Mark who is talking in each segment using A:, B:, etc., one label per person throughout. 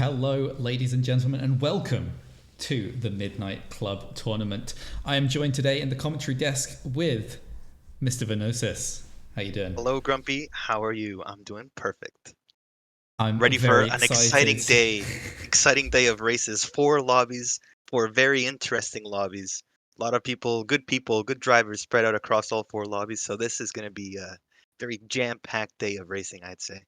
A: Hello, ladies and gentlemen, and welcome to the Midnight Club Tournament. I am joined today in the commentary desk with Mr. Venosis. How you doing?
B: Hello, Grumpy. How are you? I'm doing perfect.
A: I'm
B: Ready for
A: very
B: an
A: excited.
B: exciting day of races. 4 lobbies, 4 very interesting lobbies. A lot of people, good drivers spread out across all 4 lobbies. So this is going to be a very jam-packed day of racing, I'd say.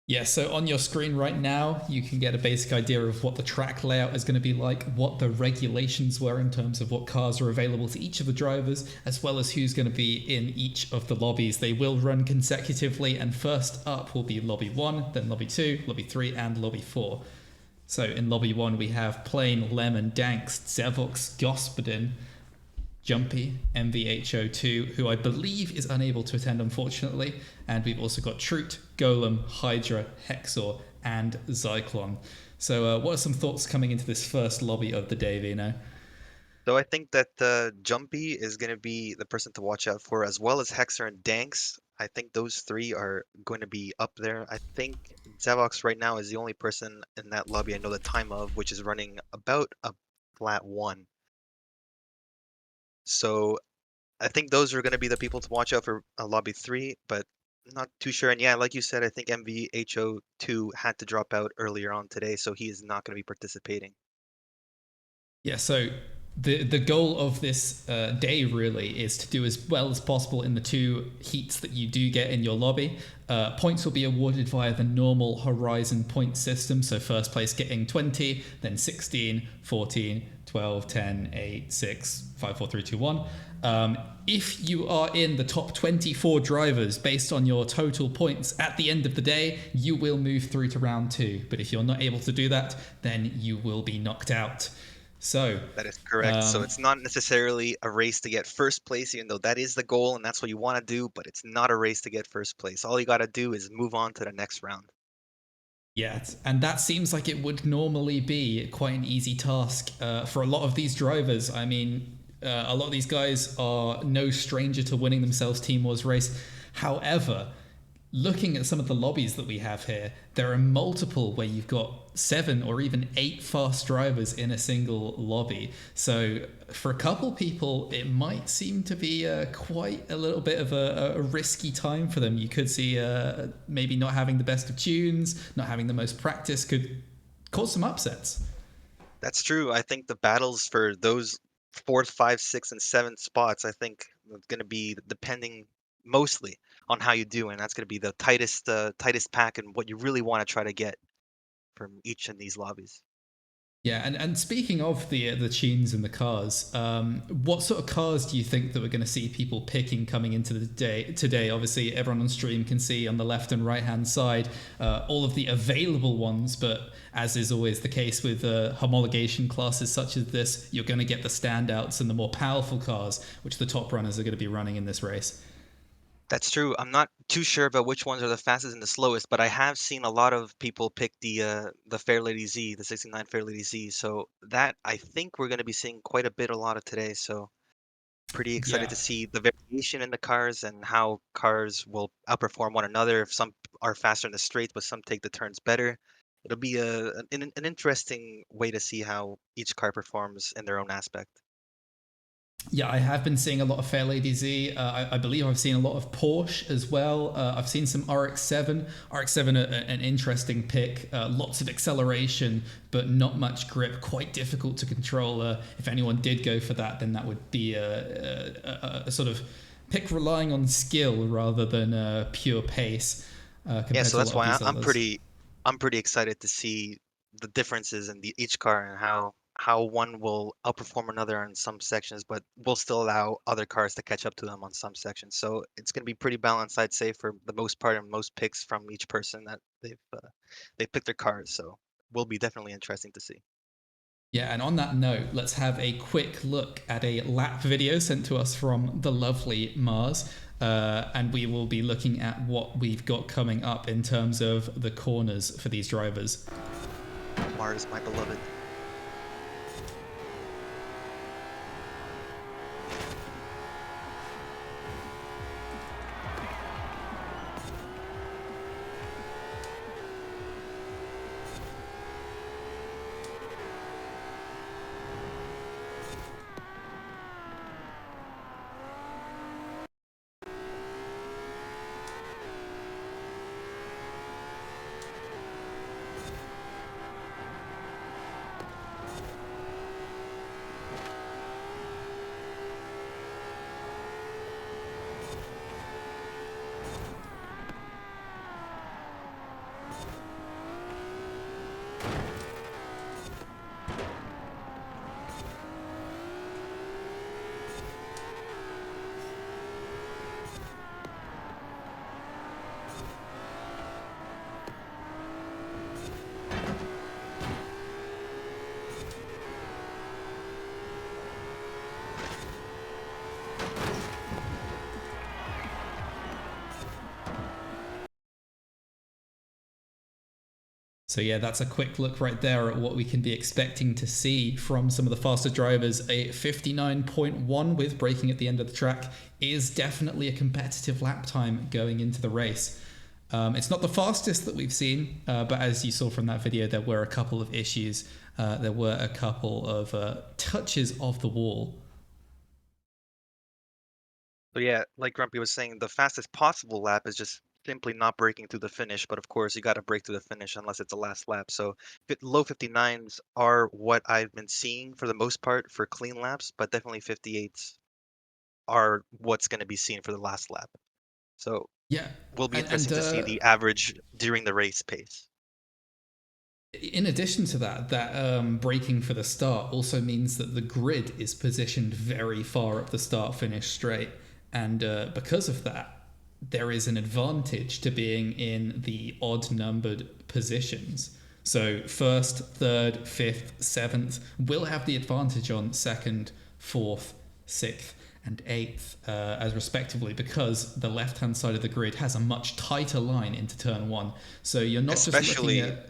A: Yeah, so on your screen right now, you can get a basic idea of what the track layout is going to be like, what the regulations were in terms of what cars are available to each of the drivers, as well as who's going to be in each of the lobbies. They will run consecutively, and first up will be Lobby 1, then Lobby 2, Lobby 3, and Lobby 4. So in Lobby 1, we have Plane, Lemon, Danks, DzevoX, Gospodin, Jumpy, MVHO2, who I believe is unable to attend, unfortunately. And we've also got Troot, Golem, Hydra, Hexor, and ZYKLON. So what are some thoughts coming into this first lobby of the day, Vino?
B: So I think that Jumpy is going to be the person to watch out for, as well as Hexer and Danks. I think those 3 are going to be up there. I think ZEVOX right now is the only person in that lobby I know the time of, which is running about a flat 1. So I think those are going to be the people to watch out for lobby 3, but not too sure. And yeah, like you said, I think MVHO2 had to drop out earlier on today, so he is not going to be participating.
A: Yeah, so the goal of this day really is to do as well as possible in the 2 heats that you do get in your lobby. Points will be awarded via the normal Horizon point system, so first place getting 20, then 16, 14, 12, 10, 8, 6, 5, 4, 3, 2, 1. If you are in the top 24 drivers based on your total points at the end of the day, you will move through to round 2. But if you're not able to do that, then you will be knocked out. So
B: that is correct. So it's not necessarily a race to get first place, even though that is the goal and that's what you want to do, but it's not a race to get first place. All you got to do is move on to the next round.
A: Yeah, and that seems like it would normally be quite an easy task for a lot of these drivers. I mean, a lot of these guys are no stranger to winning themselves Team Wars race. However, looking at some of the lobbies that we have here, there are multiple where you've got 7 or even 8 fast drivers in a single lobby. So for a couple people, it might seem to be quite a little bit of a risky time for them. You could see maybe not having the best of tunes, not having the most practice could cause some upsets.
B: That's true. I think the battles for those 4th, 5, 6, and 7th spots, I think, are going to be depending mostly on how you do, and that's going to be the tightest pack and what you really want to try to get from each of these lobbies.
A: Yeah, and speaking of the tunes and the cars, what sort of cars do you think that we're going to see people picking coming into the day today? Obviously, everyone on stream can see on the left and right hand side all of the available ones, but as is always the case with homologation classes such as this, you're going to get the standouts and the more powerful cars, which the top runners are going to be running in this race.
B: That's true. I'm not too sure about which ones are the fastest and the slowest, but I have seen a lot of people pick the Fairlady Z, the 69 Fairlady Z. So that I think we're going to be seeing quite a lot of today. So pretty excited
A: Yeah.
B: to see the variation in the cars and how cars will outperform one another. If some are faster in the straights, but some take the turns better. It'll be an interesting way to see how each car performs in their own aspect.
A: Yeah, I have been seeing a lot of Fairlady Z. I believe I've seen a lot of Porsche as well. I've seen some RX-7. RX-7, an interesting pick. Lots of acceleration, but not much grip. Quite difficult to control. If anyone did go for that, then that would be a sort of pick relying on skill rather than pure pace
B: Yeah,
A: compared
B: so
A: to a
B: that's
A: lot of
B: why
A: these others.
B: I'm pretty excited to see the differences in each car and how one will outperform another in some sections, but will still allow other cars to catch up to them on some sections. So it's going to be pretty balanced, I'd say, for the most part, and most picks from each person that they've picked their cars. So will be definitely interesting to see.
A: Yeah, and on that note, let's have a quick look at a lap video sent to us from the lovely Mars. And we will be looking at what we've got coming up in terms of the corners for these drivers.
B: Mars, my beloved.
A: So yeah, that's a quick look right there at what we can be expecting to see from some of the faster drivers. A 59.1 with braking at the end of the track is definitely a competitive lap time going into the race. It's not the fastest that we've seen, but as you saw from that video, there were a couple of issues. There were a couple of touches of the wall.
B: So yeah, like Grumpy was saying, the fastest possible lap is just simply not breaking through the finish. But of course, you got to break through the finish unless it's the last lap. So low 59s are what I've been seeing for the most part for clean laps, but definitely 58s are what's going to be seen for the last lap. So
A: Yeah,
B: will be
A: and
B: interesting to see the average during the race pace.
A: in addition to that, braking for the start also means that the grid is positioned very far up the start-finish straight, and because of that, there is an advantage to being in the odd-numbered positions. So first, third, fifth, seventh will have the advantage on second, fourth, sixth, and eighth, as respectively, because the left-hand side of the grid has a much tighter line into turn one. So you're not just looking
B: Especially
A: at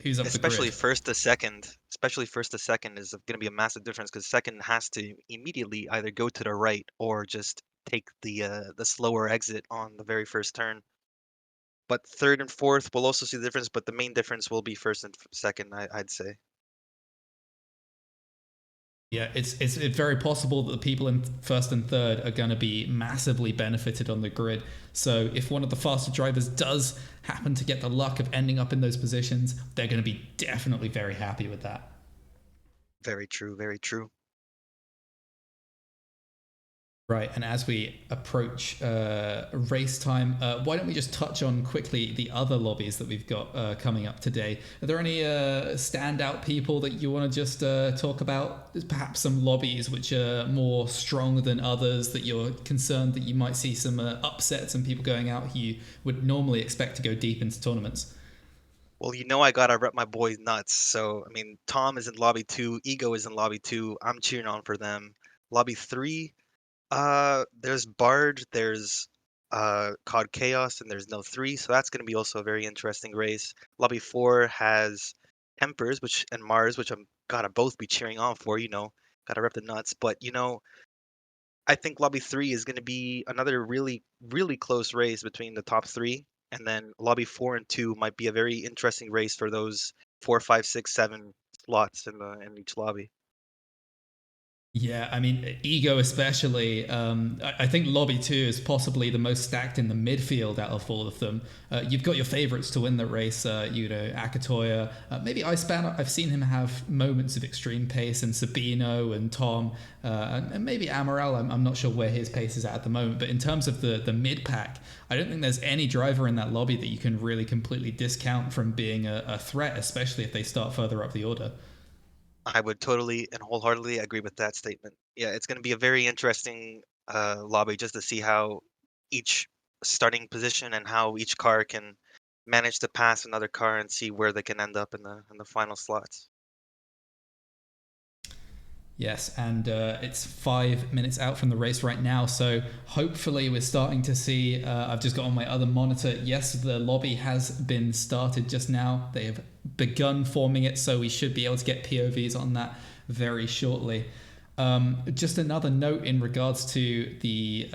A: who's up the
B: especially
A: grid.
B: first to second, especially first to second is going to be a massive difference because second has to immediately either go to the right or just take the slower exit on the very first turn. But third and fourth will also see the difference, but the main difference will be first and second, I'd say.
A: Yeah, it's very possible that the people in first and third are going to be massively benefited on the grid. So if one of the faster drivers does happen to get the luck of ending up in those positions, they're going to be definitely very happy with that.
B: Very true, very true.
A: Right, and as we approach race time, why don't we just touch on quickly the other lobbies that we've got coming up today? Are there any standout people that you want to just talk about? There's perhaps some lobbies which are more strong than others that you're concerned that you might see some upsets and people going out who you would normally expect to go deep into tournaments.
B: Well, you know I gotta rep my boys nuts. So I mean, Tom is in lobby two, Ego is in lobby two. I'm cheering on for them. Lobby three, there's Bard, there's CODCAOS, and there's no three, so that's gonna be also a very interesting race. Lobby four has Tempers, which and Mars, which I'm gotta both be cheering on for. Gotta rep the nuts. But I think lobby three is gonna be another really, really close race between the top three, and then lobby four and two might be a very interesting race for those four, five, six, seven slots in each lobby.
A: Yeah, I mean, Ego especially. I think Lobby 2 is possibly the most stacked in the midfield out of all of them. You've got your favorites to win the race, Akatoyaa, maybe ICEBAN. I've seen him have moments of extreme pace, and Sabino and Tom, and maybe Amaraal. I'm not sure where his pace is at the moment, but in terms of the mid pack, I don't think there's any driver in that lobby that you can really completely discount from being a threat, especially if they start further up the order.
B: I would totally and wholeheartedly agree with that statement. Yeah, it's going to be a very interesting lobby just to see how each starting position and how each car can manage to pass another car and see where they can end up in the final slots.
A: Yes, and it's 5 minutes out from the race right now, so hopefully we're starting to see. I've just got on my other monitor. Yes, the lobby has been started just now. They have begun forming it, so we should be able to get POVs on that very shortly. Just another note in regards to the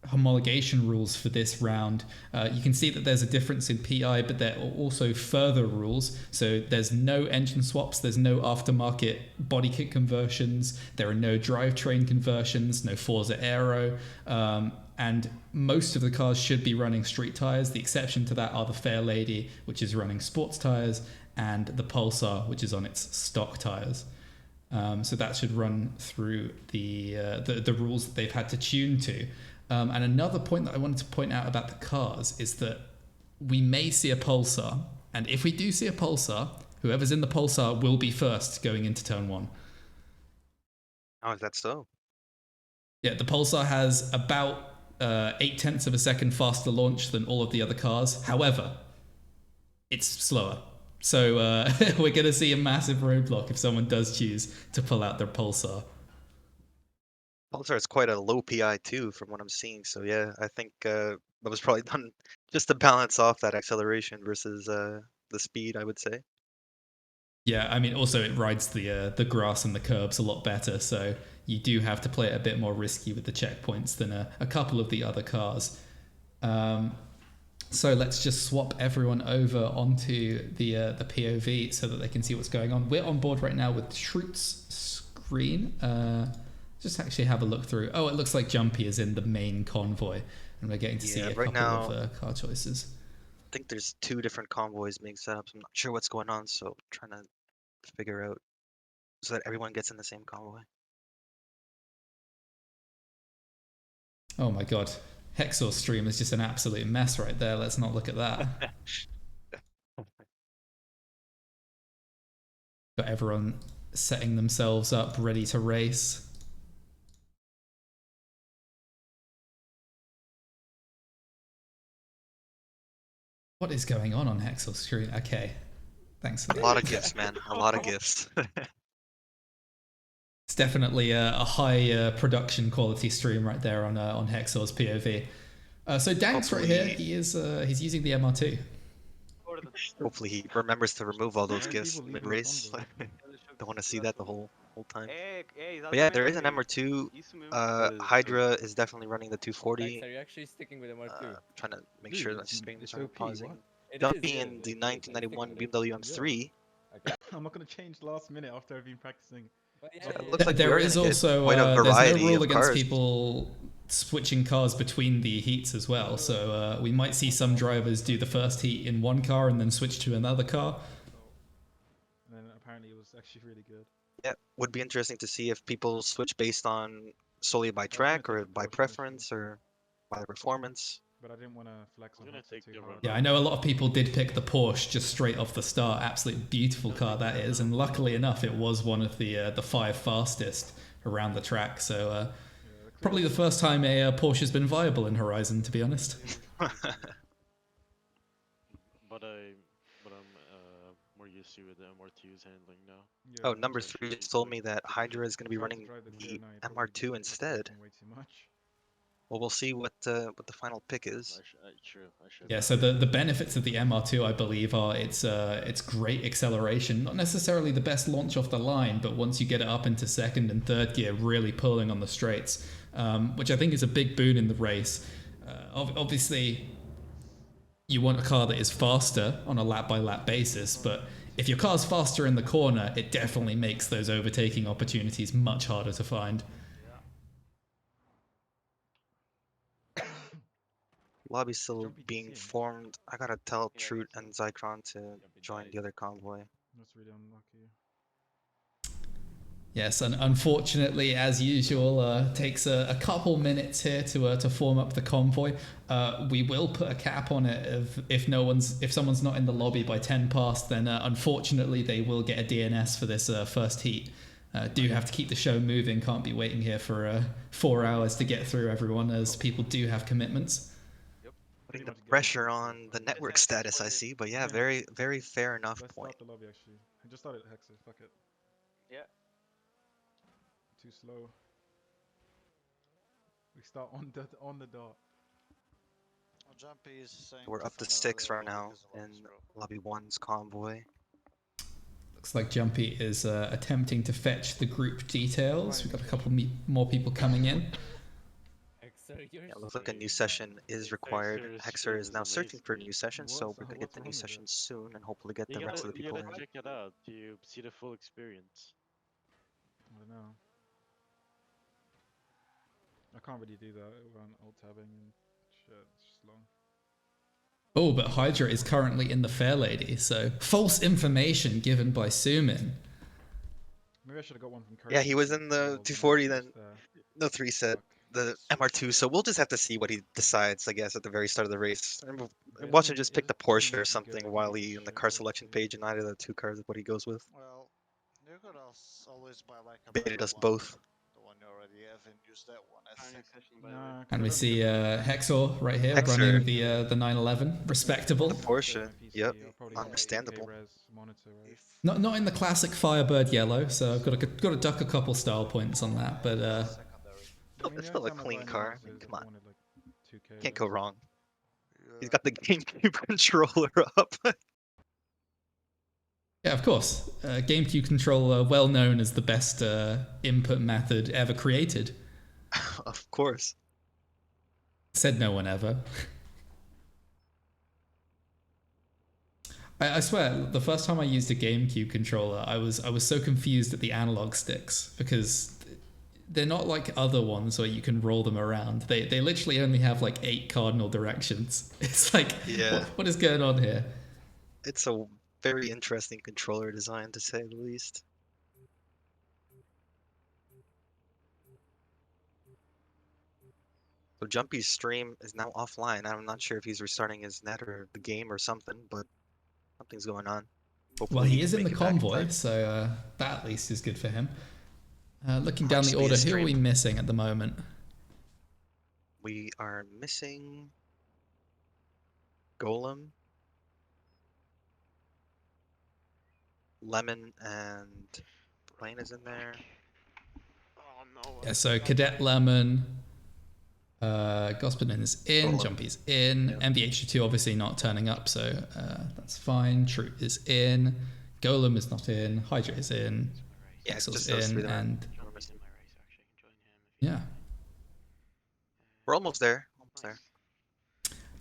A: homologation rules for this round. You can see that there's a difference in PI, but there are also further rules. So there's no engine swaps, there's no aftermarket body kit conversions, there are no drivetrain conversions, no Forza Aero, and most of the cars should be running street tires. The exception to that are the Fair Lady, which is running sports tires, and the Pulsar, which is on its stock tires. So that should run through the rules that they've had to tune to. And another point that I wanted to point out about the cars is that we may see a Pulsar, and if we do see a Pulsar, whoever's in the Pulsar will be first going into turn one.
B: Oh, is that so?
A: Yeah, the Pulsar has about 8/10 of a second faster launch than all of the other cars. However, it's slower. So we're going to see a massive roadblock if someone does choose to pull out their Pulsar.
B: Pulsar is quite a low PI too, from what I'm seeing. So yeah, I think that was probably done just to balance off that acceleration versus the speed, I would say.
A: Yeah, I mean, also it rides the grass and the curbs a lot better, so you do have to play it a bit more risky with the checkpoints than a couple of the other cars. So let's just swap everyone over onto the POV so that they can see what's going on. We're on board right now with Troot's screen. Just actually have a look through. Oh, it looks like Jumpy is in the main convoy, and we're getting to see a
B: right
A: couple
B: now,
A: of car choices.
B: I think there's 2 different convoys being set up. So I'm not sure what's going on, so I'm trying to figure out so that everyone gets in the same convoy.
A: Oh my god. Hexor's stream is just an absolute mess right there. Let's not look at that. Got everyone setting themselves up, ready to race. What is going on Hexor's screen? Okay. Thanks for that.
B: A lot of gifts, man. A lot of gifts.
A: It's definitely a high production quality stream right there on Hexor's POV. So Danks right here, he's using the MR2.
B: Hopefully he remembers to remove all those gifts mid-race. Don't want to see that the whole time. But yeah, there is an MR2. Hydra is definitely running the 240.
C: Are you actually sticking with MR2?
B: Trying to make sure that Spain's pausing. Jumpy in the 1991 BMW M3.
D: I'm not going to change last minute after I've been practicing.
B: It looks like
A: there is also
B: quite a
A: there's no
B: variety
A: rule
B: of
A: against
B: cars.
A: people switching cars between the heats as well. So we might see some drivers do the first heat in one car and then switch to another car.
D: And then apparently it was actually really good.
B: Yeah, would be interesting to see if people switch based on solely by track or by preference or by performance.
D: But I didn't want to flex on it too hard.
A: Yeah, I know a lot of people did pick the Porsche just straight off the start. Absolutely beautiful car that is, and luckily enough, it was one of the 5 fastest around the track. So probably the first time a Porsche has been viable in Horizon, to be honest.
E: But I'm more used to with the MR2's handling now.
D: Yeah,
B: Oh, number 3 just told me that Hydra is going to be running the MR2 instead.
D: Way too much.
B: Well, we'll see what the final pick is.
A: Yeah, so the benefits of the MR2, I believe, are it's great acceleration. Not necessarily the best launch off the line, but once you get it up into second and third gear, really pulling on the straights, which I think is a big boon in the race. Obviously, you want a car that is faster on a lap-by-lap basis, but if your car's faster in the corner, it definitely makes those overtaking opportunities much harder to find.
B: Lobby's still being formed. I gotta tell Troot and ZYKLON to join the other convoy.
D: That's really unlucky.
A: Yes, and unfortunately, as usual, takes a couple minutes here to form up the convoy. We will put a cap on it if someone's not in the lobby by 10 past, then unfortunately they will get a DNS for this first heat. Do have to keep the show moving. Can't be waiting here for 4 hours to get through everyone, as people do have commitments.
B: Putting the pressure on the network status, I see, but yeah, very, very fair enough
D: Let's
B: point.
D: start the lobby actually. I just started Hexer, fuck it.
C: Yeah.
D: Too slow. We start on the dot.
B: We're up to 6 right now in Lobby 1's convoy.
A: Looks like Jumpy is attempting to fetch the group details. We've got a couple more people coming in.
B: Yeah, looks like a new session is required. Hexer is now searching for a new session, so we're gonna get the new session soon and hopefully get the rest of the people in.
E: Check it out to see the full experience.
D: I don't know. I can't really do that around alt tabbing and shit. It's just long.
A: Oh, but Hydra is currently in the Fair Lady, so false information given by Suimin.
D: Maybe I should have got one from Curry.
B: Yeah, he was in the 240 then. No 3 set. The MR2, so we'll just have to see what he decides, I guess, at the very start of the race. And watch him just pick the Porsche or something while he in the car selection page and either of the 2 cars is what he goes with.
F: Well, you could always buy like a
B: Bane
F: better
B: does
F: one,
B: both.
F: the one you already have, and use that one as second.
A: And we see Hexor right here
B: Hexor.
A: running the 911, respectable.
B: The Porsche, yep, understandable.
A: Not in the classic Firebird yellow, so I've got to duck a couple style points on that, but
B: It's still a clean car. I mean, come on, can't go wrong. He's got the GameCube controller up.
A: Yeah, of course. GameCube controller, well known as the best input method ever created.
B: Of course.
A: Said no one ever. I swear, the first time I used a GameCube controller, I was so confused at the analog sticks because they're not like other ones where you can roll them around. They literally only have like 8 cardinal directions. It's like,
B: Yeah.
A: what is going on here?
B: It's a very interesting controller design, to say the least. So Jumpy's stream is now offline. I'm not sure if he's restarting his net or the game or something, but something's going on. Hopefully
A: Well, he
B: can
A: is in
B: make
A: the
B: it back in
A: convoy,
B: time.
A: so that at least is good for him. Looking down the
B: Actually,
A: order,
B: his
A: who are we
B: stream.
A: missing at the moment?
B: We are missing Golem, Lemon, and Bane is in there.
E: Oh no.
A: Yeah, so Cadet Lemon, Gospelin is in,
B: Golem.
A: Jumpy's in,
B: Yeah.
A: MVH2 obviously not turning up, so that's fine. Troot is in, Golem is not in, Hydra is in,
B: Yeah,
A: Excel's
B: just those three
A: in,
B: that are-
A: and
E: We're missing my race actually. I can join him. If
A: yeah.
B: We're almost there. Almost there.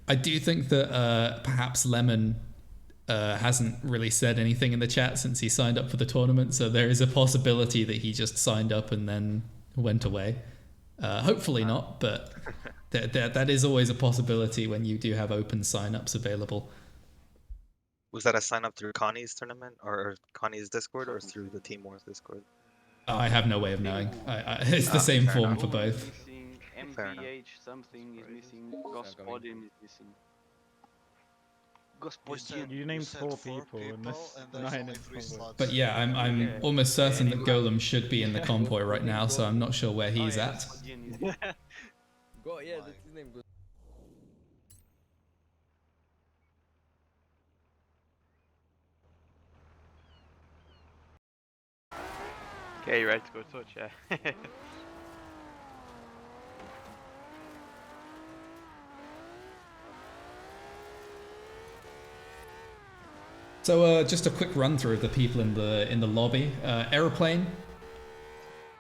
A: I do think that perhaps Lemon hasn't really said anything in the chat since he signed up for the tournament, so there is a possibility that he just signed up and then went away. Hopefully not, but that is always a possibility when you do have open sign-ups available.
B: Was that a sign up through Connie's tournament or Connie's Discord or through the Team Wars Discord?
A: I have no way of knowing. It's the same
B: fair
A: form
B: enough.
A: for both.
G: Missing,
B: Fair enough.
G: MVH something is missing,
C: It's not going.
G: Gospodin is missing.
F: You
G: Gospodin.
D: You named
F: said
D: 4
F: four
D: people and this
F: and there's
D: 9
F: only
D: in
F: 3
D: convoy.
F: slots.
A: But yeah, I'm
G: Yeah.
A: almost certain that
G: Anyway.
A: Golem should be in the convoy right now, so I'm not sure where he's at.
G: Gospodin is
C: Go, yeah,
F: Why?
C: that's his name. Go.
G: Okay, you ready to go touch, yeah.
A: So just a quick run through of the people in the lobby. Aeroplane.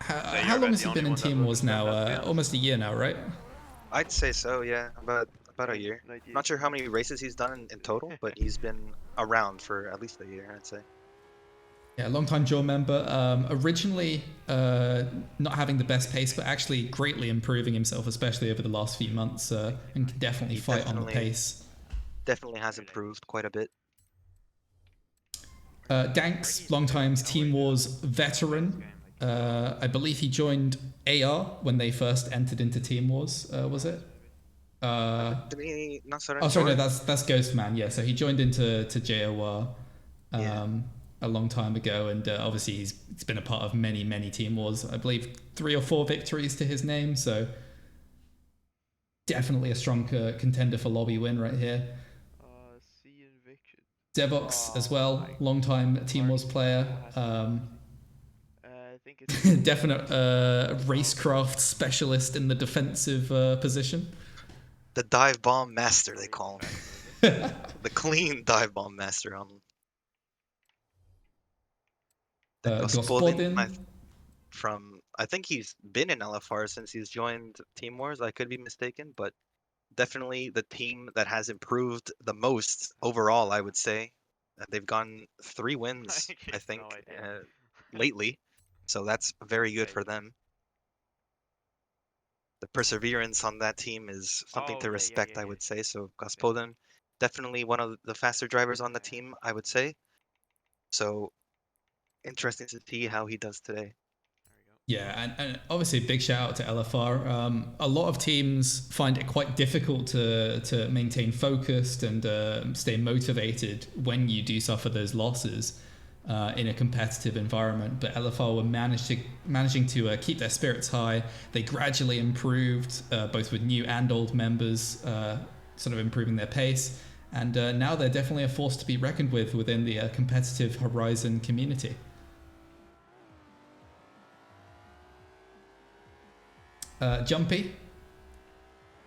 A: How long has he been in Team Wars now? Almost a year now, right?
B: I'd say so, yeah. About a year. Not sure how many races he's done in total, but he's been around for at least a year, I'd say.
A: Yeah, long-time Jaw member. Originally not having the best pace, but actually greatly improving himself, especially over the last few months, and can definitely
B: He
A: fight on the
B: definitely-
A: pace.
B: Definitely has improved quite a bit.
A: Danks, long-time Team Wars veteran. I believe he joined AR when they first entered into Team Wars, was it?
B: Did he not start
A: Oh, sorry, no,
B: anymore?
A: that's Ghostman. Yeah, so he joined into JOR
B: Yeah.
A: a long time ago, and obviously he's been a part of many Team Wars. I believe 3 or 4 victories to his name, so definitely a strong contender for lobby win right here.
G: See you in Victor.
A: ZyeVOX as
G: Oh
A: well,
G: my
A: long-time Team Wars player.
G: I think it's
A: Definite racecraft specialist in the defensive position.
B: The dive bomb master, they call him. The clean dive bomb master on
A: Gospodin.
B: I think he's been in LFR since he's joined Team Wars. I could be mistaken, but definitely the team that has improved the most overall, I would say. They've gotten 3 wins, I
E: have
B: think,
E: no idea.
B: lately. So that's very good for them. The perseverance on that team is something
E: Oh,
B: to
E: yeah,
B: respect, I
E: yeah.
B: would say. So Gospodin, definitely one of the faster drivers on the team, I would say. So interesting to see how he does today.
E: There we go.
A: Yeah, and obviously a big shout out to LFR. A lot of teams find it quite difficult to maintain focused and stay motivated when you do suffer those losses in a competitive environment. But LFR were managing to keep their spirits high. They gradually improved, both with new and old members, sort of improving their pace. And now they're definitely a force to be reckoned with within the competitive Horizon community. Jumpy,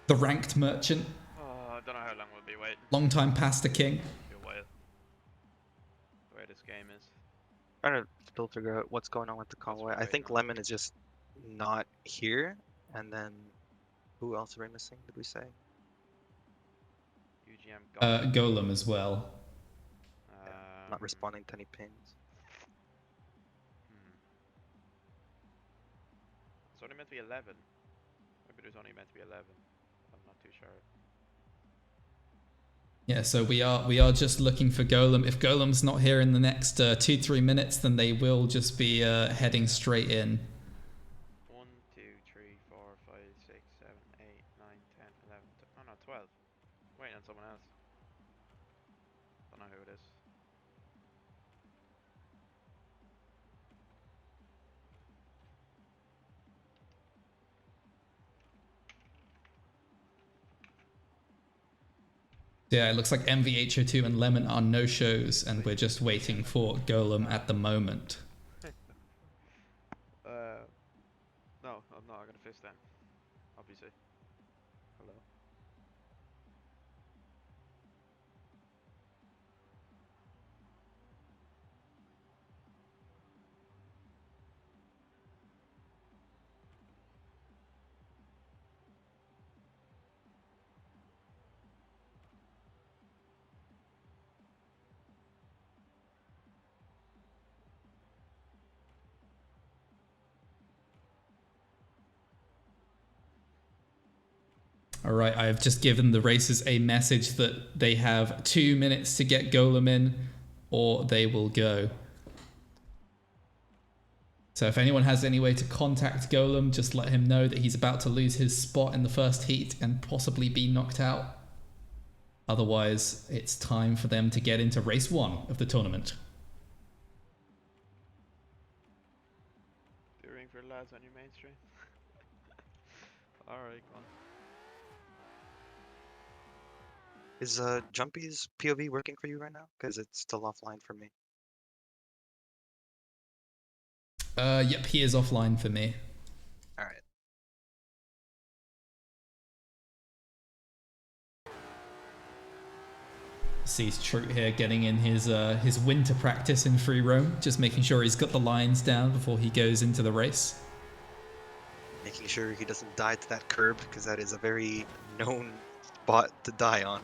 A: the ranked merchant,
E: Oh, I don't know how long we'll be waiting.
A: long-time Pasta King.
E: Be a while. The way this game is.
B: trying to still figure out what's going on with the convoy. I think Lemon is just not here, and then who else are we missing? Did we say?
G: UGM
A: Golem as well.
B: Not responding to any pings.
G: It's only meant to be 11. Maybe there's only meant to be 11. I'm not too sure.
A: Yeah, so we are just looking for Golem. If Golem's not here in the next 2-3 minutes, then they will just be heading straight in.
G: 1, 2, 3, 4, 5, 6, 7, 8, 9, 10, 11. Oh no, 12. Waiting on someone else. Don't know who it is.
A: Yeah, it looks like MVHO2 and Lemon are no-shows, and we're just waiting for Golem at the moment.
G: No, I'm not gonna fish them. Obviously. Hello.
A: All right, I've just given the racers a message that they have 2 minutes to get Golem in, or they will go. So if anyone has any way to contact Golem, just let him know that he's about to lose his spot in the first heat and possibly be knocked out. Otherwise, it's time for them to get into race 1 of the tournament.
G: Do you ring for lads on your mainstream? Alright, come on.
B: Is Jumpy's POV working for you right now? Because it's still offline for me.
A: Yep, he is offline for me.
B: All right.
A: Sees Troot here getting in his winter practice in free roam, just making sure he's got the lines down before he goes into the race.
B: Making sure he doesn't die to that curb, because that is a very known spot to die on.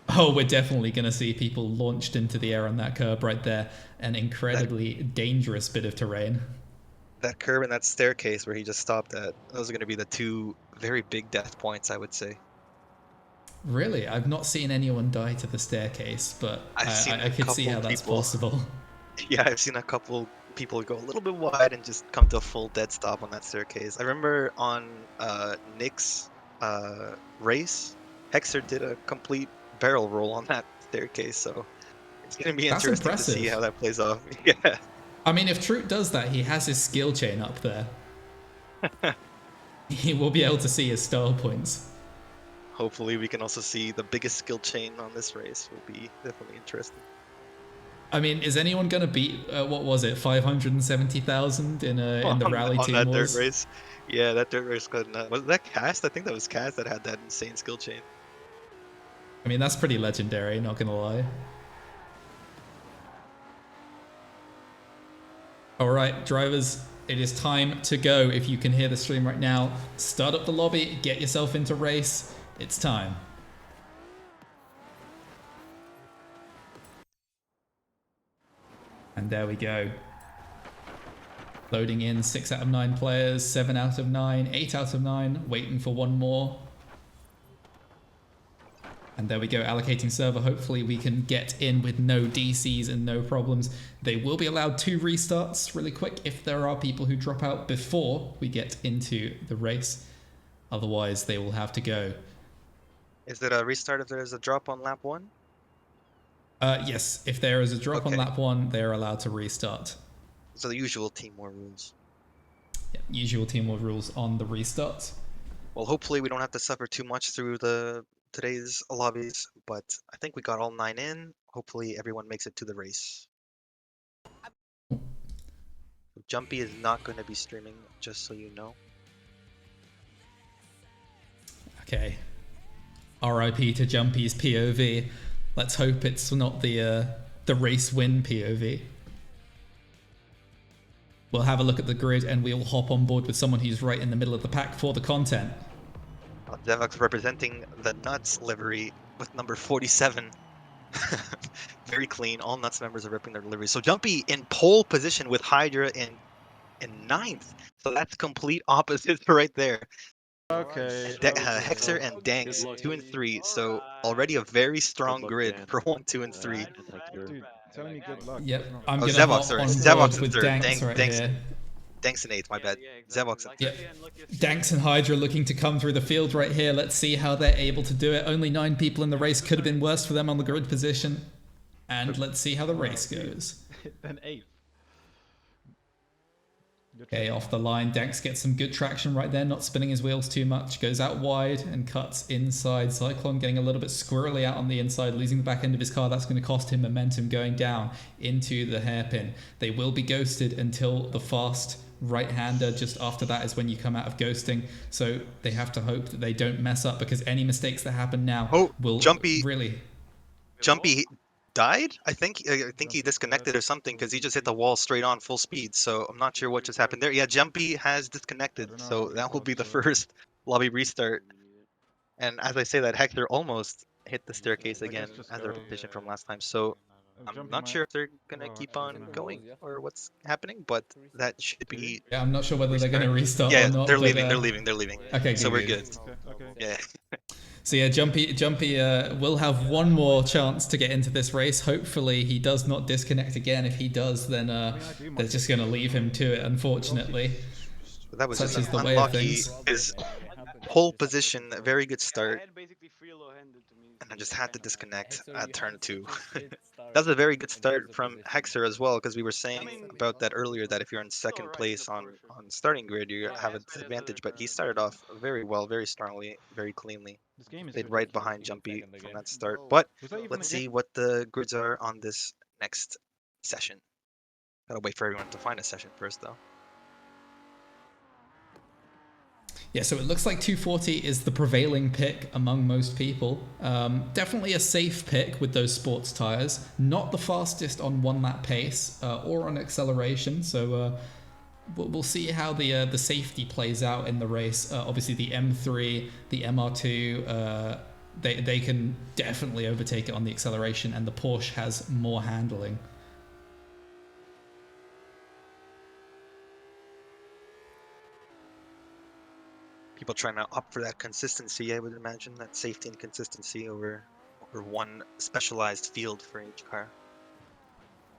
A: Oh, we're definitely going to see people launched into the air on that curb right there. An incredibly dangerous bit of terrain.
B: That curb and that staircase where he just stopped at, those are going to be the two very big death points, I would say.
A: Really? I've not seen anyone die to the staircase, but I could see how that's possible.
B: Yeah, I've seen a couple people go a little bit wide and just come to a full dead stop on that staircase. I remember on Nick's race, Hexer did a complete barrel roll on that staircase, so it's going to be interesting to see how that plays off. Yeah.
A: I mean, if Troot does that, he has his skill chain up there. He will be able to see his style points.
B: Hopefully we can also see the biggest skill chain on this race. Will be definitely interesting.
A: I mean, is anyone going to beat, what was it, 570,000 in the rally team
B: that
A: wars?
B: dirt race? Yeah, that dirt race was that Cast? I think that was Cast that had that insane skill chain.
A: I mean, that's pretty legendary, not going to lie. All right, drivers, it is time to go. If you can hear the stream right now, start up the lobby, get yourself into race. It's time. And there we go. Loading in 6 out of 9 players, 7 out of 9, 8 out of 9, waiting for one more. And there we go, allocating server. Hopefully we can get in with no DCs and no problems. They will be allowed 2 restarts really quick if there are people who drop out before we get into the race. Otherwise, they will have to go.
B: Is it a restart if there's a drop on lap 1?
A: Yes, if there is a drop on lap 1, they are allowed to restart.
B: So the usual Team War rules.
A: Yeah, usual Team War rules on the restart.
B: Well, hopefully we don't have to suffer too much through today's lobbies, but I think we got all 9 in. Hopefully everyone makes it to the race. Jumpy is not going to be streaming, just so you know.
A: Okay. RIP to Jumpy's POV. Let's hope it's not the race win POV. we'll have a look at the grid and we'll hop on board with someone who's right in the middle of the pack for the content.
B: ZYKLON representing the Nuts livery with number 47. Very clean. All Nuts members are ripping their livery. So Jumpy in pole position with Hydra in 9th. So that's complete opposites right there.
D: Okay.
B: Hexer and Danks 2 and 3. So already a very strong grid for 1, 2, and 3.
D: Dude, tell me good luck.
A: Yep,
D: It's not-
A: I'm
B: Oh,
A: gonna
B: ZYKLON,
A: hop
B: sorry.
A: on
B: ZYKLON
A: board
B: in
A: with
B: 3rd.
A: Danks right here.
B: Danks in 8th, my bad. ZYKLON in 3rd.
A: Yep. Danks and Hydra looking to come through the field right here. Let's see how they're able to do it. Only 9 people in the race. Could have been worse for them on the grid position. And let's see how the race goes.
D: An 8th.
A: Okay, off the line. Danks gets some good traction right there, not spinning his wheels too much. Goes out wide and cuts inside. ZYKLON getting a little bit squirrely out on the inside, losing the back end of his car. That's going to cost him momentum going down into the hairpin. They will be ghosted until the fast right-hander. Just after that is when you come out of ghosting. So they have to hope that they don't mess up, because any mistakes that happen now will really...
B: Jumpy died? I think he disconnected or something, because he just hit the wall straight on full speed. So I'm not sure what just happened there. Yeah, Jumpy has disconnected. So that will be the first lobby restart. And as I say that, Hector almost hit the staircase again as a repetition from last time. So I'm not sure if they're gonna keep on going or what's happening, but that should be.
A: Yeah, I'm not sure whether they're going to restart
B: Yeah,
A: or not.
B: they're
A: but,
B: leaving. They're leaving. They're leaving.
A: Okay,
B: so we're
A: good.
B: good. Yeah.
A: So yeah, Jumpy will have one more chance to get into this race. Hopefully he does not disconnect again. If he does, then they're just going to leave him to it, unfortunately.
B: But that was
A: Such
B: just
A: is the way of
B: unlucky.
A: things.
B: His pole position, a very good start. And I just had to disconnect at turn 2. That's a very good start from Hexer as well, because we were saying about that earlier, that if you're in 2nd place on starting grid, you have a disadvantage. But he started off very well, very strongly, very cleanly. Stayed right behind Jumpy from that start. But let's see what the grids are on this next session. Gotta wait for everyone to find a session first, though.
A: Yeah, so it looks like 240 is the prevailing pick among most people. Definitely a safe pick with those sports tires. Not the fastest on 1-lap pace or on acceleration. So we'll see how the safety plays out in the race. Obviously, the M3, the MR2, they can definitely overtake it on the acceleration, and the Porsche has more handling.
B: People trying to opt for that consistency, I would imagine, that safety and consistency over one specialized field for each car.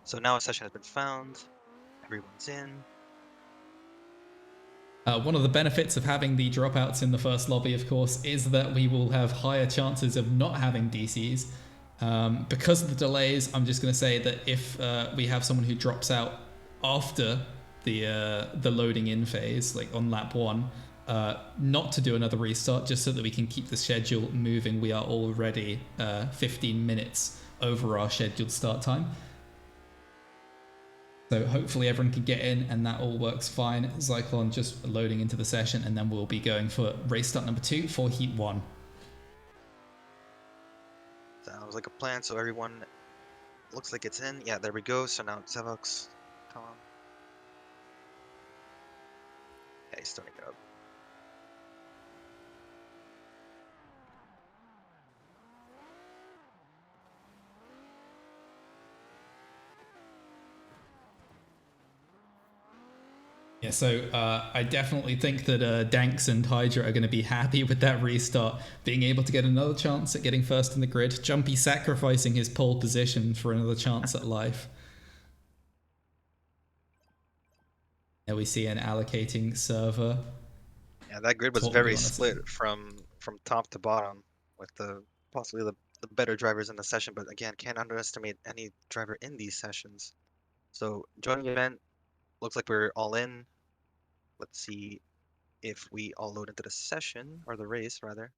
B: So now a session has been found, everyone's in.
A: One of the benefits of having the dropouts in the first lobby, of course, is that we will have higher chances of not having DCs. Because of the delays, I'm just going to say that if we have someone who drops out after the loading in phase, like on lap 1, not to do another restart, just so that we can keep the schedule moving. We are already 15 minutes over our scheduled start time. So hopefully everyone can get in and that all works fine. ZYKLON just loading into the session, and then we'll be going for race start number 2 for heat 1.
B: Sounds like a plan, so everyone looks like it's in. Yeah, there we go. So now ZyeVox, Tom. Yeah, he's starting it up.
A: Yeah, so I definitely think that Danks and Hydra are going to be happy with that restart, being able to get another chance at getting first in the grid. Jumpy sacrificing his pole position for another chance at life. There we see an allocating server.
B: Yeah, that grid was very split from top to bottom, with possibly the better drivers in the session. But again, can't underestimate any driver in these sessions. So joining the event, looks like we're all in. Let's see if we all load into the session, or the race rather.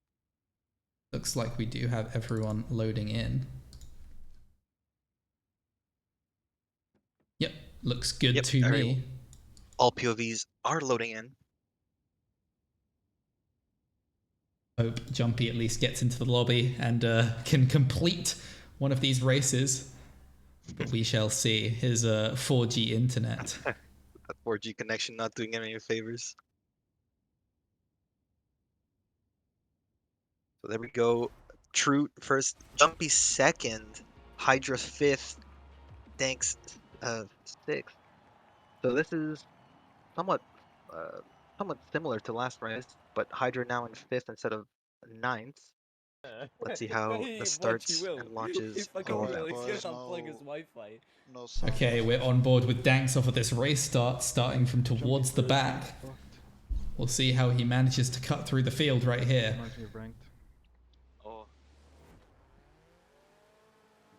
A: Looks like we do have everyone loading in. Yep, looks good to me.
B: All POVs are loading in.
A: Hope Jumpy at least gets into the lobby and can complete one of these races. But we shall see. His 4G internet.
B: That 4G connection not doing him any favors. So there we go. Troot first, Jumpy second, Hydra fifth, Danks sixth. So this is somewhat somewhat similar to last race, but Hydra now in fifth instead of ninth. Let's see how the starts and launches go
F: Alright,
B: about.
F: boys,
C: unplug his Wi-Fi.
F: no sound.
A: Okay, we're on board with Danks off of this race start, starting from towards the back. We'll see how he manages to cut through the field right here.
D: Reminds me of ranked.
C: Oh,